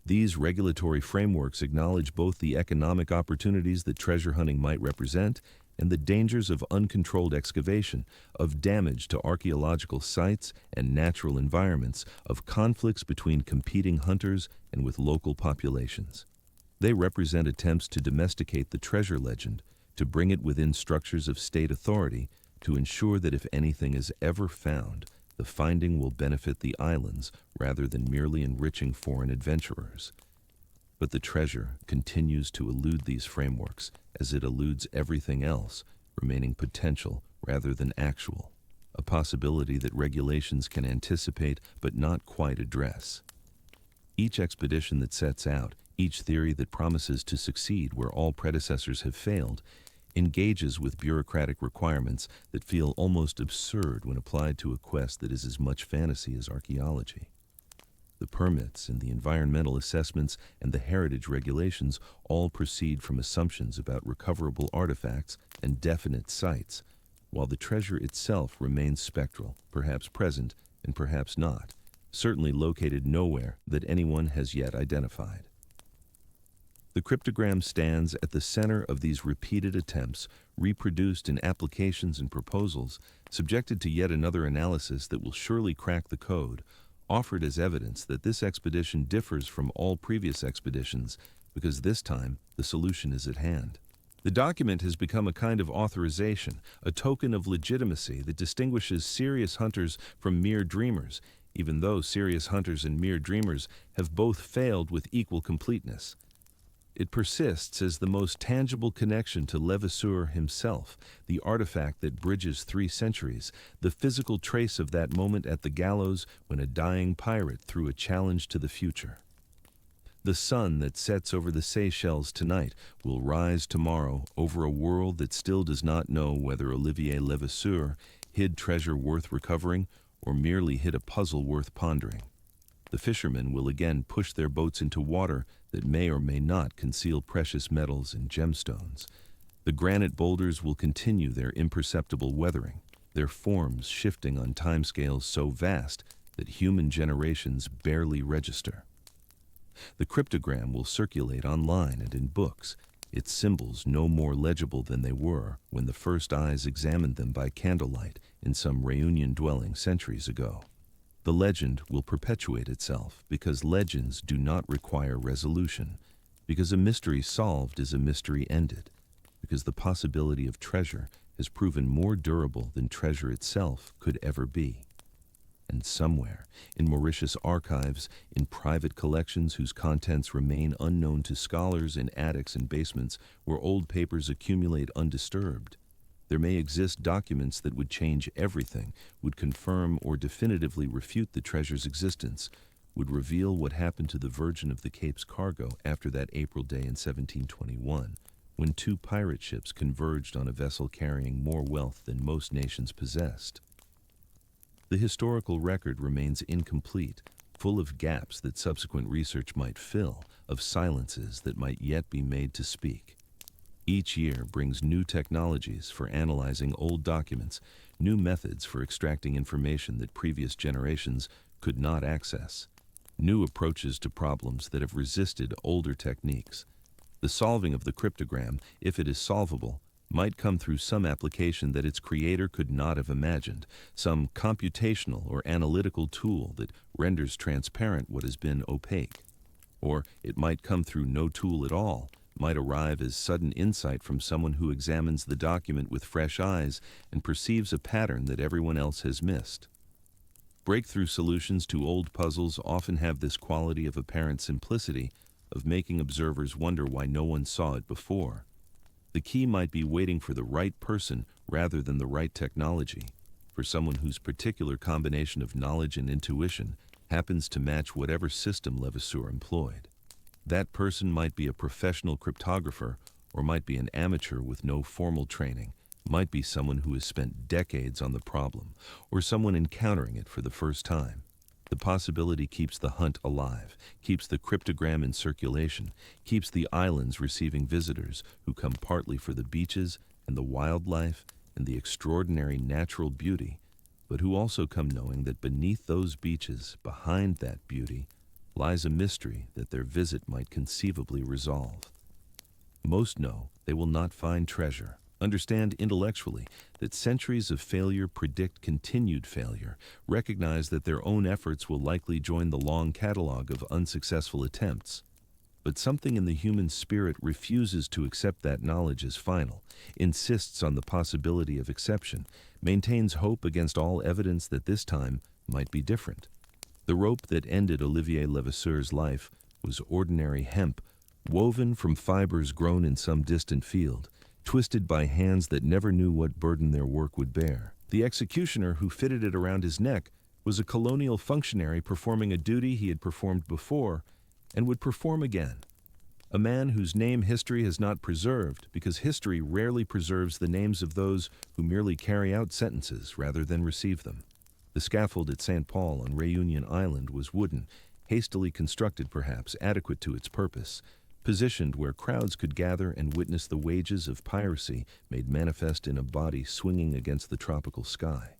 [SPEAKER 1] These regulatory frameworks acknowledge both the economic opportunities that treasure hunting might represent and the dangers of uncontrolled excavation, of damage to archaeological sites and natural environments, of conflicts between competing hunters and with local populations. They represent attempts to domesticate the treasure legend, to bring it within structures of state authority, to ensure that if anything is ever found, the finding will benefit the islands rather than merely enriching foreign adventurers. But the treasure continues to elude these frameworks as it eludes everything else, remaining potential rather than actual, a possibility that regulations can anticipate but not quite address. Each expedition that sets out, each theory that promises to succeed where all predecessors have failed, engages with bureaucratic requirements that feel almost absurd when applied to a quest that is as much fantasy as archaeology. The permits and the environmental assessments and the heritage regulations all proceed from assumptions about recoverable artifacts and definite sites, while the treasure itself remains spectral, perhaps present and perhaps not, certainly located nowhere that anyone has yet identified. The cryptogram stands at the center of these repeated attempts, reproduced in applications and proposals, subjected to yet another analysis that will surely crack the code, offered as evidence that this expedition differs from all previous expeditions because this time the solution is at hand. The document has become a kind of authorization, a token of legitimacy that distinguishes serious hunters from mere dreamers, even though serious hunters and mere dreamers have both failed with equal completeness. It persists as the most tangible connection to Levasseur himself, the artifact that bridges 3 centuries, the physical trace of that moment at the gallows when a dying pirate threw a challenge to the future. The sun that sets over the Seychelles tonight will rise tomorrow over a world that still does not know whether Olivier Levasseur hid treasure worth recovering or merely hid a puzzle worth pondering. The fishermen will again push their boats into water that may or may not conceal precious metals and gemstones. The granite boulders will continue their imperceptible weathering, their forms shifting on timescales so vast that human generations barely register. The cryptogram will circulate online and in books, its symbols no more legible than they were when the first eyes examined them by candlelight in some Réunion dwelling centuries ago. The legend will perpetuate itself because legends do not require resolution, because a mystery solved is a mystery ended, because the possibility of treasure has proven more durable than treasure itself could ever be. And somewhere, in Mauritius archives, in private collections whose contents remain unknown to scholars in attics and basements where old papers accumulate undisturbed, there may exist documents that would change everything, would confirm or definitively refute the treasure's existence, would reveal what happened to the Virgin of the Cape's cargo after that April day in 1721, when 2 pirate ships converged on a vessel carrying more wealth than most nations possessed. The historical record remains incomplete, full of gaps that subsequent research might fill, of silences that might yet be made to speak. Each year brings new technologies for analyzing old documents, new methods for extracting information that previous generations could not access, new approaches to problems that have resisted older techniques. The solving of the cryptogram, if it is solvable, might come through some application that its creator could not have imagined, some computational or analytical tool that renders transparent what has been opaque. Or it might come through no tool at all, might arrive as sudden insight from someone who examines the document with fresh eyes and perceives a pattern that everyone else has missed. Breakthrough solutions to old puzzles often have this quality of apparent simplicity, of making observers wonder why no one saw it before. The key might be waiting for the right person rather than the right technology, for someone whose particular combination of knowledge and intuition happens to match whatever system Levasseur employed. That person might be a professional cryptographer or might be an amateur with no formal training, might be someone who has spent decades on the problem, or someone encountering it for the first time. The possibility keeps the hunt alive, keeps the cryptogram in circulation, keeps the islands receiving visitors who come partly for the beaches and the wildlife and the extraordinary natural beauty, but who also come knowing that beneath those beaches, behind that beauty, lies a mystery that their visit might conceivably resolve. Most know they will not find treasure, understand intellectually that centuries of failure predict continued failure, recognize that their own efforts will likely join the long catalog of unsuccessful attempts. But something in the human spirit refuses to accept that knowledge as final, insists on the possibility of exception, maintains hope against all evidence that this time might be different. The rope that ended Olivier Levasseur's life was ordinary hemp, woven from fibers grown in some distant field, twisted by hands that never knew what burden their work would bear. The executioner who fitted it around his neck was a colonial functionary performing a duty he had performed before and would perform again. A man whose name history has not preserved, because history rarely preserves the names of those who merely carry out sentences rather than receive them. The scaffold at St. Paul on Réunion Island was wooden, hastily constructed perhaps, adequate to its purpose, positioned where crowds could gather and witness the wages of piracy made manifest in a body swinging against the tropical sky.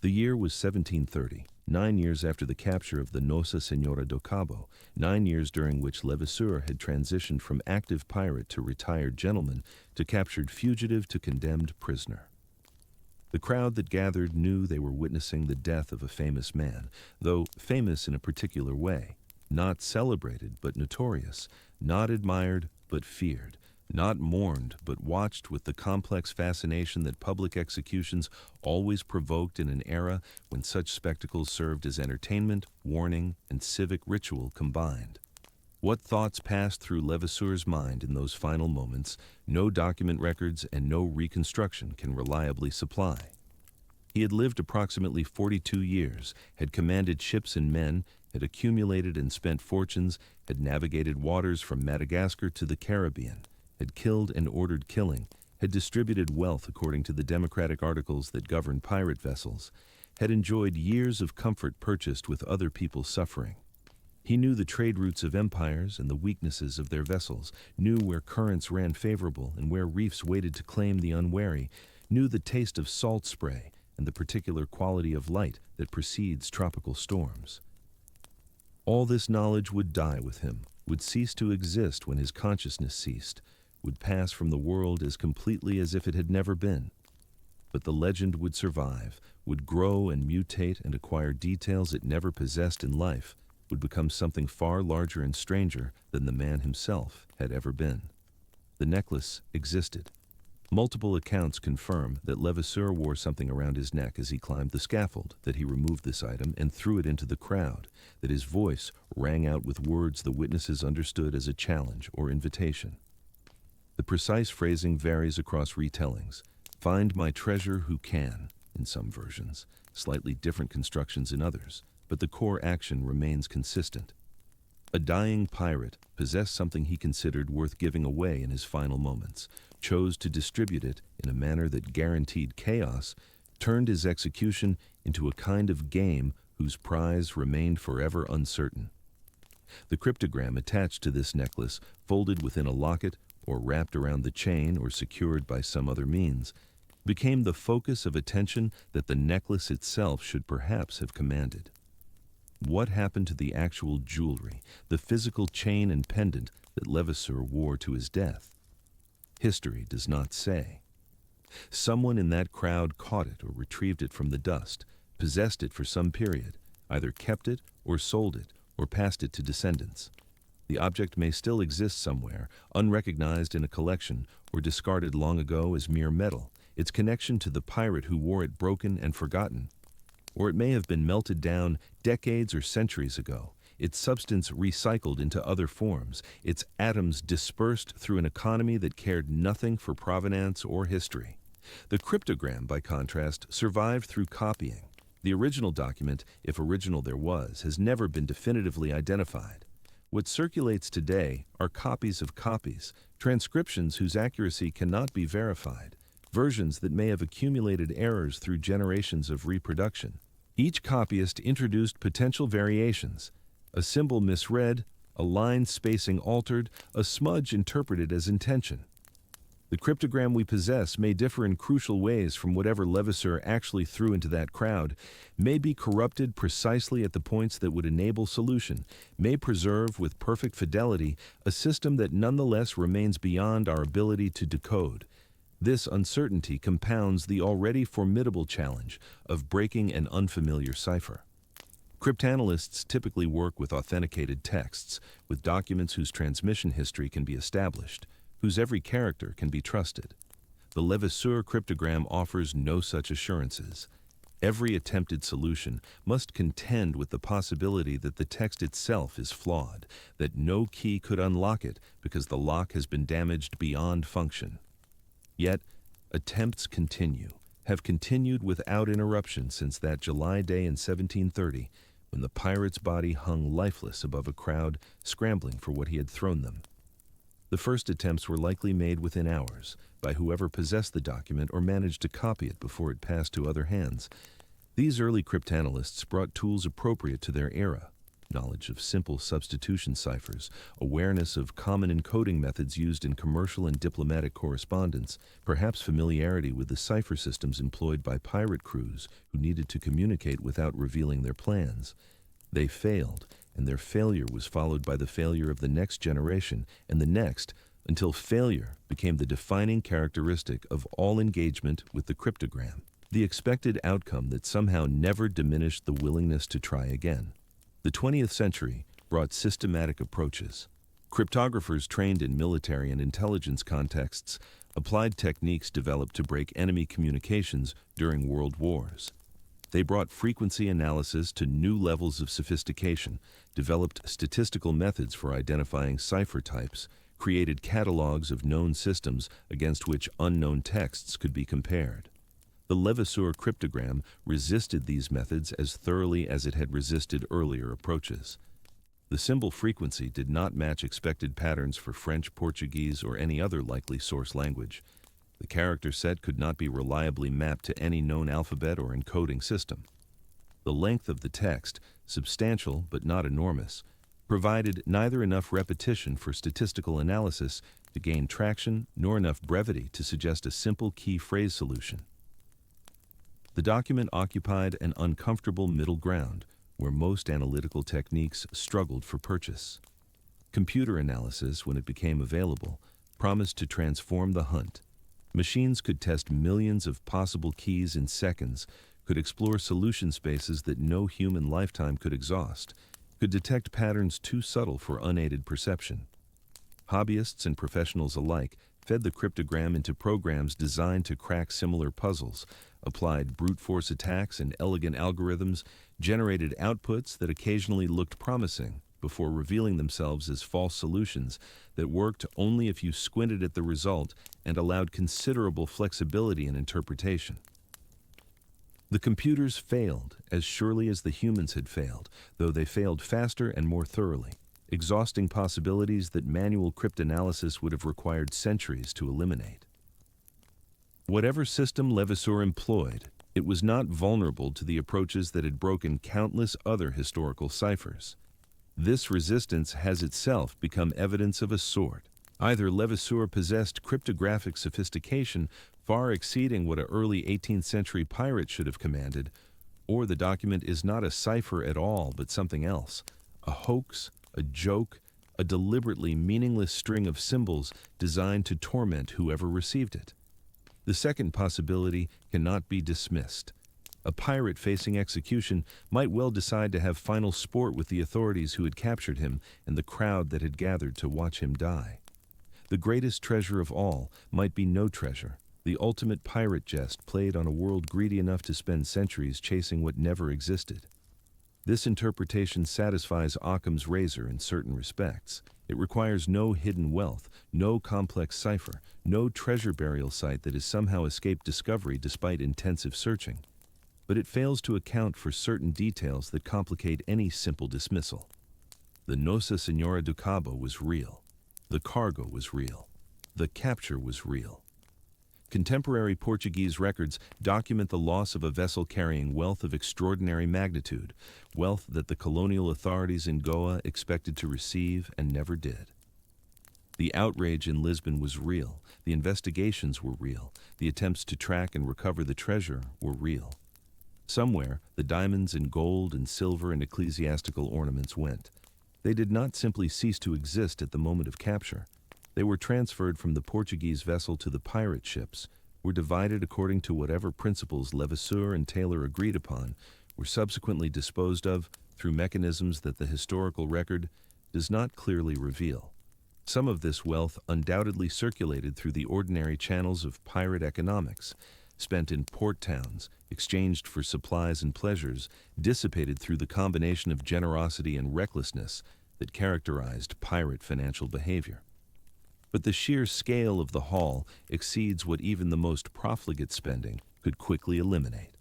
[SPEAKER 1] The year was 1730, 9 years after the capture of the Nossa Senhora do Cabo, 9 years during which Levasseur had transitioned from active pirate to retired gentleman to captured fugitive to condemned prisoner. The crowd that gathered knew they were witnessing the death of a famous man, though famous in a particular way. Not celebrated, but notorious, not admired, but feared, not mourned, but watched with the complex fascination that public executions always provoked in an era when such spectacles served as entertainment, warning, and civic ritual combined. What thoughts passed through Levasseur's mind in those final moments, no document records and no reconstruction can reliably supply. He had lived approximately 42 years, had commanded ships and men, had accumulated and spent fortunes, had navigated waters from Madagascar to the Caribbean, had killed and ordered killing, had distributed wealth according to the democratic articles that govern pirate vessels, had enjoyed years of comfort purchased with other people's suffering. He knew the trade routes of empires and the weaknesses of their vessels, knew where currents ran favorable and where reefs waited to claim the unwary, knew the taste of salt spray and the particular quality of light that precedes tropical storms. All this knowledge would die with him, would cease to exist when his consciousness ceased, would pass from the world as completely as if it had never been. But the legend would survive, would grow and mutate and acquire details it never possessed in life, would become something far larger and stranger than the man himself had ever been. The necklace existed. Multiple accounts confirm that Levasseur wore something around his neck as he climbed the scaffold, that he removed this item and threw it into the crowd, that his voice rang out with words the witnesses understood as a challenge or invitation. The precise phrasing varies across retellings. Find my treasure who can, in some versions, slightly different constructions in others, but the core action remains consistent. A dying pirate possessed something he considered worth giving away in his final moments, chose to distribute it in a manner that guaranteed chaos, turned his execution into a kind of game whose prize remained forever uncertain. The cryptogram attached to this necklace, folded within a locket, or wrapped around the chain or secured by some other means, became the focus of attention that the necklace itself should perhaps have commanded. What happened to the actual jewelry, the physical chain and pendant that Levasseur wore to his death? History does not say. Someone in that crowd caught it or retrieved it from the dust, possessed it for some period, either kept it or sold it or passed it to descendants. The object may still exist somewhere, unrecognized in a collection or discarded long ago as mere metal, its connection to the pirate who wore it broken and forgotten. Or it may have been melted down decades or centuries ago, its substance recycled into other forms, its atoms dispersed through an economy that cared nothing for provenance or history. The cryptogram, by contrast, survived through copying. The original document, if original there was, has never been definitively identified. What circulates today are copies of copies, transcriptions whose accuracy cannot be verified, versions that may have accumulated errors through generations of reproduction. Each copyist introduced potential variations, a symbol misread, a line spacing altered, a smudge interpreted as intention. The cryptogram we possess may differ in crucial ways from whatever Levasseur actually threw into that crowd, may be corrupted precisely at the points that would enable solution, may preserve with perfect fidelity a system that nonetheless remains beyond our ability to decode. This uncertainty compounds the already formidable challenge of breaking an unfamiliar cipher. Cryptanalysts typically work with authenticated texts, with documents whose transmission history can be established, whose every character can be trusted. The Levasseur cryptogram offers no such assurances. Every attempted solution must contend with the possibility that the text itself is flawed, that no key could unlock it because the lock has been damaged beyond function. Yet, attempts continue, have continued without interruption since that July day in 1730, when the pirate's body hung lifeless above a crowd scrambling for what he had thrown them. The first attempts were likely made within hours, by whoever possessed the document or managed to copy it before it passed to other hands. These early cryptanalysts brought tools appropriate to their era: knowledge of simple substitution ciphers, awareness of common encoding methods used in commercial and diplomatic correspondence, perhaps familiarity with the cipher systems employed by pirate crews who needed to communicate without revealing their plans. They failed, and their failure was followed by the failure of the next generation and the next, until failure became the defining characteristic of all engagement with the cryptogram, the expected outcome that somehow never diminished the willingness to try again. The 20th century brought systematic approaches. Cryptographers trained in military and intelligence contexts applied techniques developed to break enemy communications during world wars. They brought frequency analysis to new levels of sophistication, developed statistical methods for identifying cipher types, created catalogs of known systems against which unknown texts could be compared. The Levasseur cryptogram resisted these methods as thoroughly as it had resisted earlier approaches. The symbol frequency did not match expected patterns for French, Portuguese, or any other likely source language. The character set could not be reliably mapped to any known alphabet or encoding system. The length of the text, substantial but not enormous, provided neither enough repetition for statistical analysis to gain traction nor enough brevity to suggest a simple key phrase solution. The document occupied an uncomfortable middle ground where most analytical techniques struggled for purchase. Computer analysis, when it became available, promised to transform the hunt. Machines could test millions of possible keys in seconds, could explore solution spaces that no human lifetime could exhaust, could detect patterns too subtle for unaided perception. Hobbyists and professionals alike fed the cryptogram into programs designed to crack similar puzzles, applied brute force attacks and elegant algorithms, generated outputs that occasionally looked promising before revealing themselves as false solutions that worked only if you squinted at the result and allowed considerable flexibility in interpretation. The computers failed as surely as the humans had failed, though they failed faster and more thoroughly, exhausting possibilities that manual cryptanalysis would have required centuries to eliminate. Whatever system Levasseur employed, it was not vulnerable to the approaches that had broken countless other historical ciphers. This resistance has itself become evidence of a sort, Either Levasseur possessed cryptographic sophistication far exceeding what an early 18th century pirate should have commanded, or the document is not a cipher at all but something else, a hoax, a joke, a deliberately meaningless string of symbols designed to torment whoever received it. The second possibility cannot be dismissed. A pirate facing execution might well decide to have final sport with the authorities who had captured him and the crowd that had gathered to watch him die. The greatest treasure of all might be no treasure, the ultimate pirate jest played on a world greedy enough to spend centuries chasing what never existed. This interpretation satisfies Occam's razor in certain respects. It requires no hidden wealth, no complex cipher, no treasure burial site that has somehow escaped discovery despite intensive searching. But it fails to account for certain details that complicate any simple dismissal. The Nossa Senhora do Cabo was real. The cargo was real. The capture was real. Contemporary Portuguese records document the loss of a vessel carrying wealth of extraordinary magnitude, wealth that the colonial authorities in Goa expected to receive and never did. The outrage in Lisbon was real, the investigations were real, the attempts to track and recover the treasure were real. Somewhere, the diamonds and gold and silver and ecclesiastical ornaments went. They did not simply cease to exist at the moment of capture. They were transferred from the Portuguese vessel to the pirate ships, were divided according to whatever principles Levasseur and Taylor agreed upon, were subsequently disposed of through mechanisms that the historical record does not clearly reveal. Some of this wealth undoubtedly circulated through the ordinary channels of pirate economics, spent in port towns, exchanged for supplies and pleasures, dissipated through the combination of generosity and recklessness that characterized pirate financial behavior. But the sheer scale of the haul exceeds what even the most profligate spending could quickly eliminate.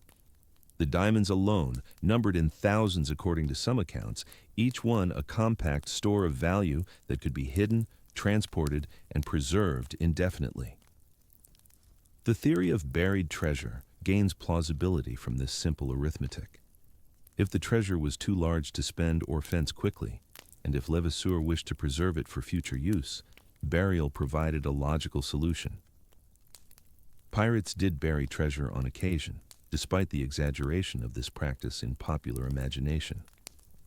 [SPEAKER 1] The diamonds alone, numbered in thousands according to some accounts, each one a compact store of value that could be hidden, transported, and preserved indefinitely. The theory of buried treasure gains plausibility from this simple arithmetic. If the treasure was too large to spend or fence quickly, and if Levasseur wished to preserve it for future use, burial provided a logical solution. Pirates did bury treasure on occasion, despite the exaggeration of this practice in popular imagination.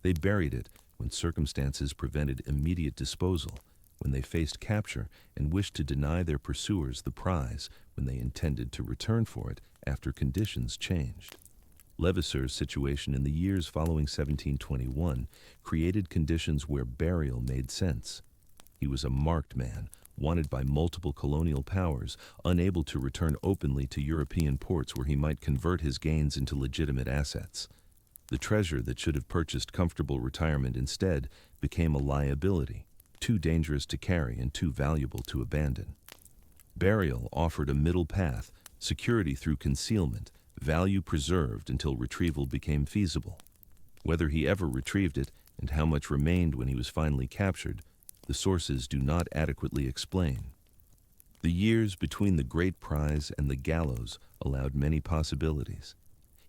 [SPEAKER 1] They buried it when circumstances prevented immediate disposal, when they faced capture and wished to deny their pursuers the prize when they intended to return for it after conditions changed. Levasseur's situation in the years following 1721 created conditions where burial made sense. He was a marked man, wanted by multiple colonial powers, unable to return openly to European ports where he might convert his gains into legitimate assets. The treasure that should have purchased comfortable retirement instead became a liability, too dangerous to carry and too valuable to abandon. Burial offered a middle path, security through concealment, value preserved until retrieval became feasible. Whether he ever retrieved it and how much remained when he was finally captured, the sources do not adequately explain. The years between the great prize and the gallows allowed many possibilities.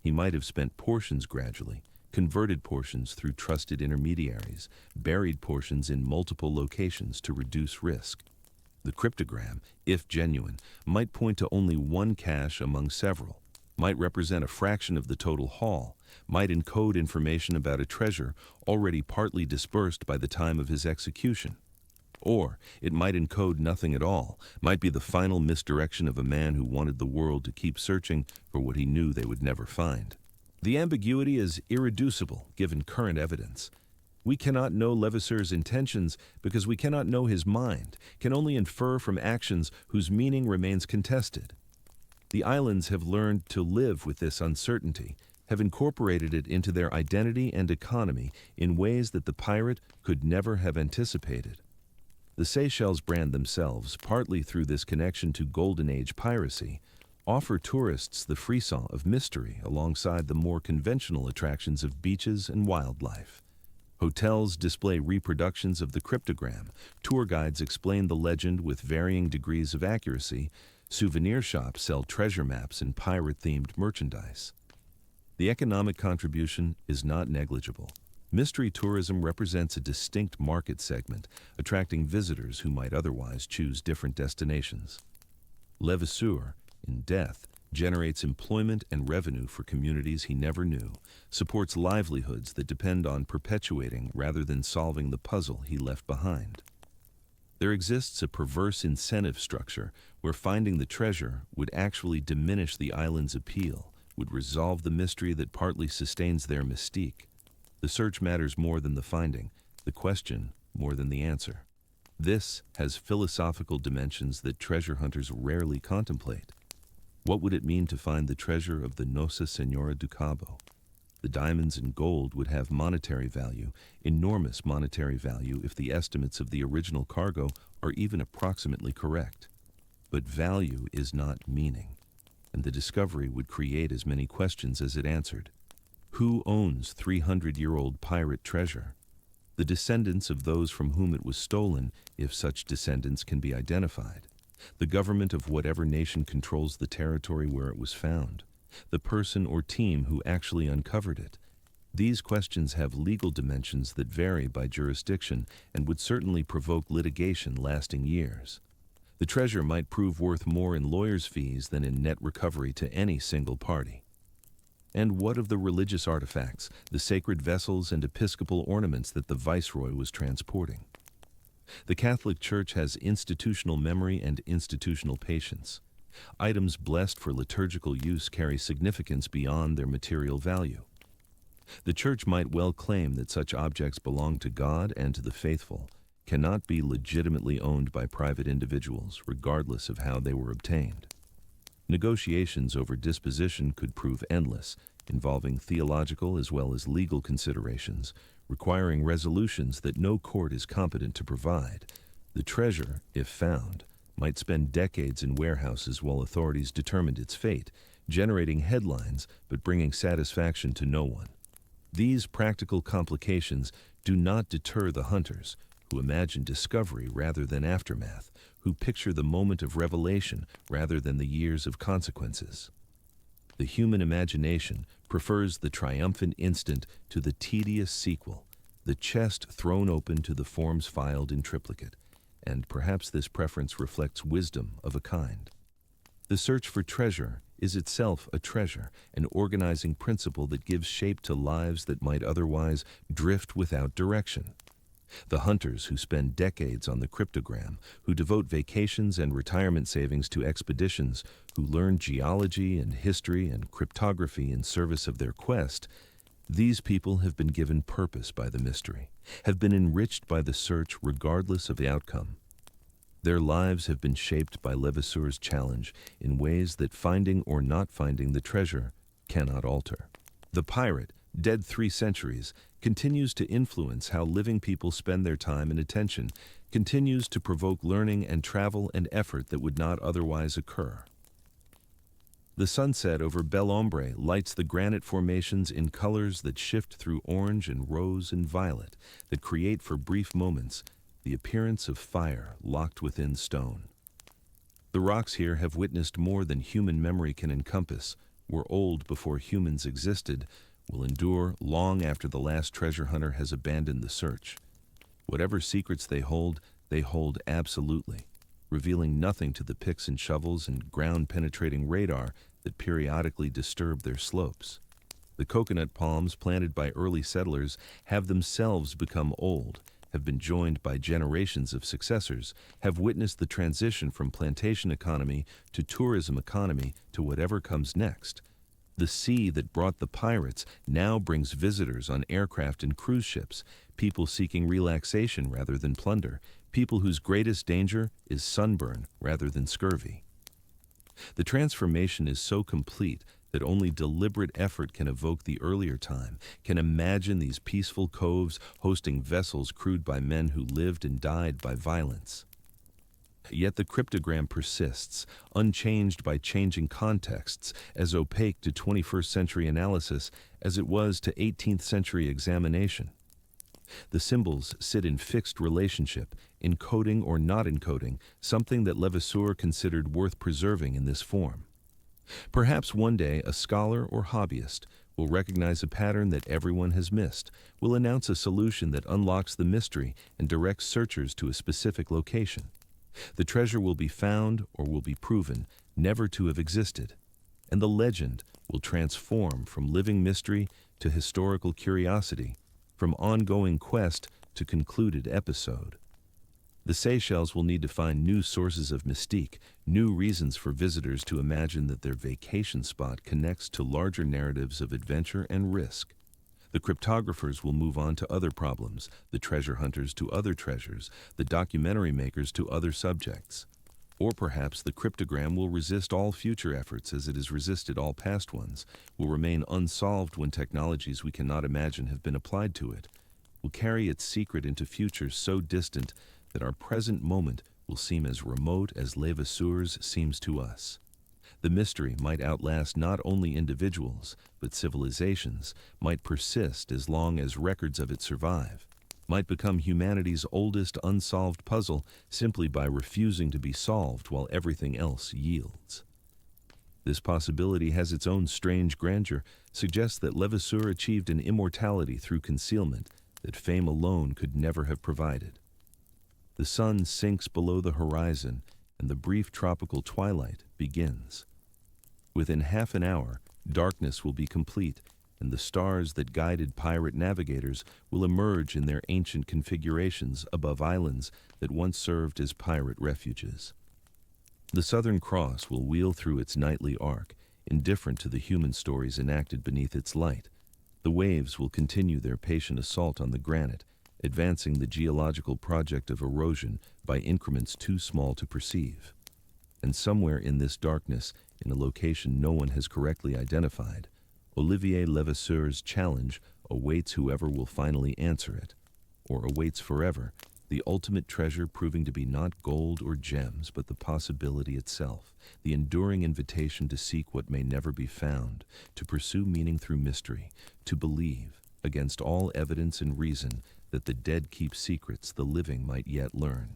[SPEAKER 1] He might have spent portions gradually, converted portions through trusted intermediaries, buried portions in multiple locations to reduce risk. The cryptogram, if genuine, might point to only one cache among several, might represent a fraction of the total haul, might encode information about a treasure already partly dispersed by the time of his execution. Or it might encode nothing at all, might be the final misdirection of a man who wanted the world to keep searching for what he knew they would never find. The ambiguity is irreducible given current evidence. We cannot know Levasseur's intentions because we cannot know his mind, can only infer from actions whose meaning remains contested. The islands have learned to live with this uncertainty, have incorporated it into their identity and economy in ways that the pirate could never have anticipated. The Seychelles brand themselves, partly through this connection to Golden Age piracy, offer tourists the frisson of mystery alongside the more conventional attractions of beaches and wildlife. Hotels display reproductions of the cryptogram, tour guides explain the legend with varying degrees of accuracy, souvenir shops sell treasure maps and pirate-themed merchandise. The economic contribution is not negligible. Mystery tourism represents a distinct market segment, attracting visitors who might otherwise choose different destinations. Levasseur, in death, generates employment and revenue for communities he never knew, supports livelihoods that depend on perpetuating rather than solving the puzzle he left behind. There exists a perverse incentive structure where finding the treasure would actually diminish the island's appeal, would resolve the mystery that partly sustains their mystique. The search matters more than the finding, the question more than the answer. This has philosophical dimensions that treasure hunters rarely contemplate. What would it mean to find the treasure of the Nossa Senhora do Cabo? The diamonds and gold would have monetary value, enormous monetary value if the estimates of the original cargo are even approximately correct. But value is not meaning, and the discovery would create as many questions as it answered. Who owns 300-year-old pirate treasure? The descendants of those from whom it was stolen, if such descendants can be identified. The government of whatever nation controls the territory where it was found. The person or team who actually uncovered it. These questions have legal dimensions that vary by jurisdiction and would certainly provoke litigation lasting years. The treasure might prove worth more in lawyers' fees than in net recovery to any single party. And what of the religious artifacts, the sacred vessels and episcopal ornaments that the viceroy was transporting? The Catholic Church has institutional memory and institutional patience. Items blessed for liturgical use carry significance beyond their material value. The Church might well claim that such objects belong to God and to the faithful, cannot be legitimately owned by private individuals, regardless of how they were obtained. Negotiations over disposition could prove endless, involving theological as well as legal considerations, requiring resolutions that no court is competent to provide. The treasure, if found, might spend decades in warehouses while authorities determined its fate, generating headlines but bringing satisfaction to no one. These practical complications do not deter the hunters, who imagine discovery rather than aftermath, who picture the moment of revelation rather than the years of consequences. The human imagination prefers the triumphant instant to the tedious sequel, the chest thrown open to the forms filed in triplicate, and perhaps this preference reflects wisdom of a kind. The search for treasure is itself a treasure, an organizing principle that gives shape to lives that might otherwise drift without direction. The hunters who spend decades on the cryptogram, who devote vacations and retirement savings to expeditions, who learn geology and history and cryptography in service of their quest, these people have been given purpose by the mystery, have been enriched by the search regardless of the outcome. Their lives have been shaped by Levasseur's challenge in ways that finding or not finding the treasure cannot alter. The pirate, dead 3 centuries, continues to influence how living people spend their time and attention, continues to provoke learning and travel and effort that would not otherwise occur. The sunset over Bel Ombre lights the granite formations in colors that shift through orange and rose and violet, that create for brief moments the appearance of fire locked within stone. The rocks here have witnessed more than human memory can encompass, were old before humans existed, will endure long after the last treasure hunter has abandoned the search. Whatever secrets they hold absolutely, revealing nothing to the picks and shovels and ground-penetrating radar that periodically disturb their slopes. The coconut palms planted by early settlers have themselves become old, have been joined by generations of successors, have witnessed the transition from plantation economy to tourism economy to whatever comes next. The sea that brought the pirates now brings visitors on aircraft and cruise ships, people seeking relaxation rather than plunder, people whose greatest danger is sunburn rather than scurvy. The transformation is so complete that only deliberate effort can evoke the earlier time, can imagine these peaceful coves hosting vessels crewed by men who lived and died by violence. Yet the cryptogram persists, unchanged by changing contexts, as opaque to 21st century analysis as it was to 18th century examination. The symbols sit in fixed relationship, encoding or not encoding, something that Levasseur considered worth preserving in this form. Perhaps one day a scholar or hobbyist will recognize a pattern that everyone has missed, will announce a solution that unlocks the mystery and directs searchers to a specific location. The treasure will be found or will be proven never to have existed, and the legend will transform from living mystery to historical curiosity, from ongoing quest to concluded episode. The Seychelles will need to find new sources of mystique, new reasons for visitors to imagine that their vacation spot connects to larger narratives of adventure and risk. The cryptographers will move on to other problems, the treasure hunters to other treasures, the documentary makers to other subjects. Or perhaps the cryptogram will resist all future efforts as it has resisted all past ones, will remain unsolved when technologies we cannot imagine have been applied to it, will carry its secret into futures so distant that our present moment will seem as remote as Levasseur's seems to us. The mystery might outlast not only individuals, but civilizations, might persist as long as records of it survive, might become humanity's oldest unsolved puzzle simply by refusing to be solved while everything else yields. This possibility has its own strange grandeur, suggests that Levasseur achieved an immortality through concealment that fame alone could never have provided. The sun sinks below the horizon, and the brief tropical twilight begins. Within half an hour, darkness will be complete, and the stars that guided pirate navigators will emerge in their ancient configurations above islands that once served as pirate refuges. The Southern Cross will wheel through its nightly arc, indifferent to the human stories enacted beneath its light. The waves will continue their patient assault on the granite, advancing the geological project of erosion by increments too small to perceive. And somewhere in this darkness, in a location no one has correctly identified, Olivier Levasseur's challenge awaits whoever will finally answer it, or awaits forever, the ultimate treasure proving to be not gold or gems, but the possibility itself, the enduring invitation to seek what may never be found, to pursue meaning through mystery, to believe, against all evidence and reason, that the dead keep secrets the living might yet learn.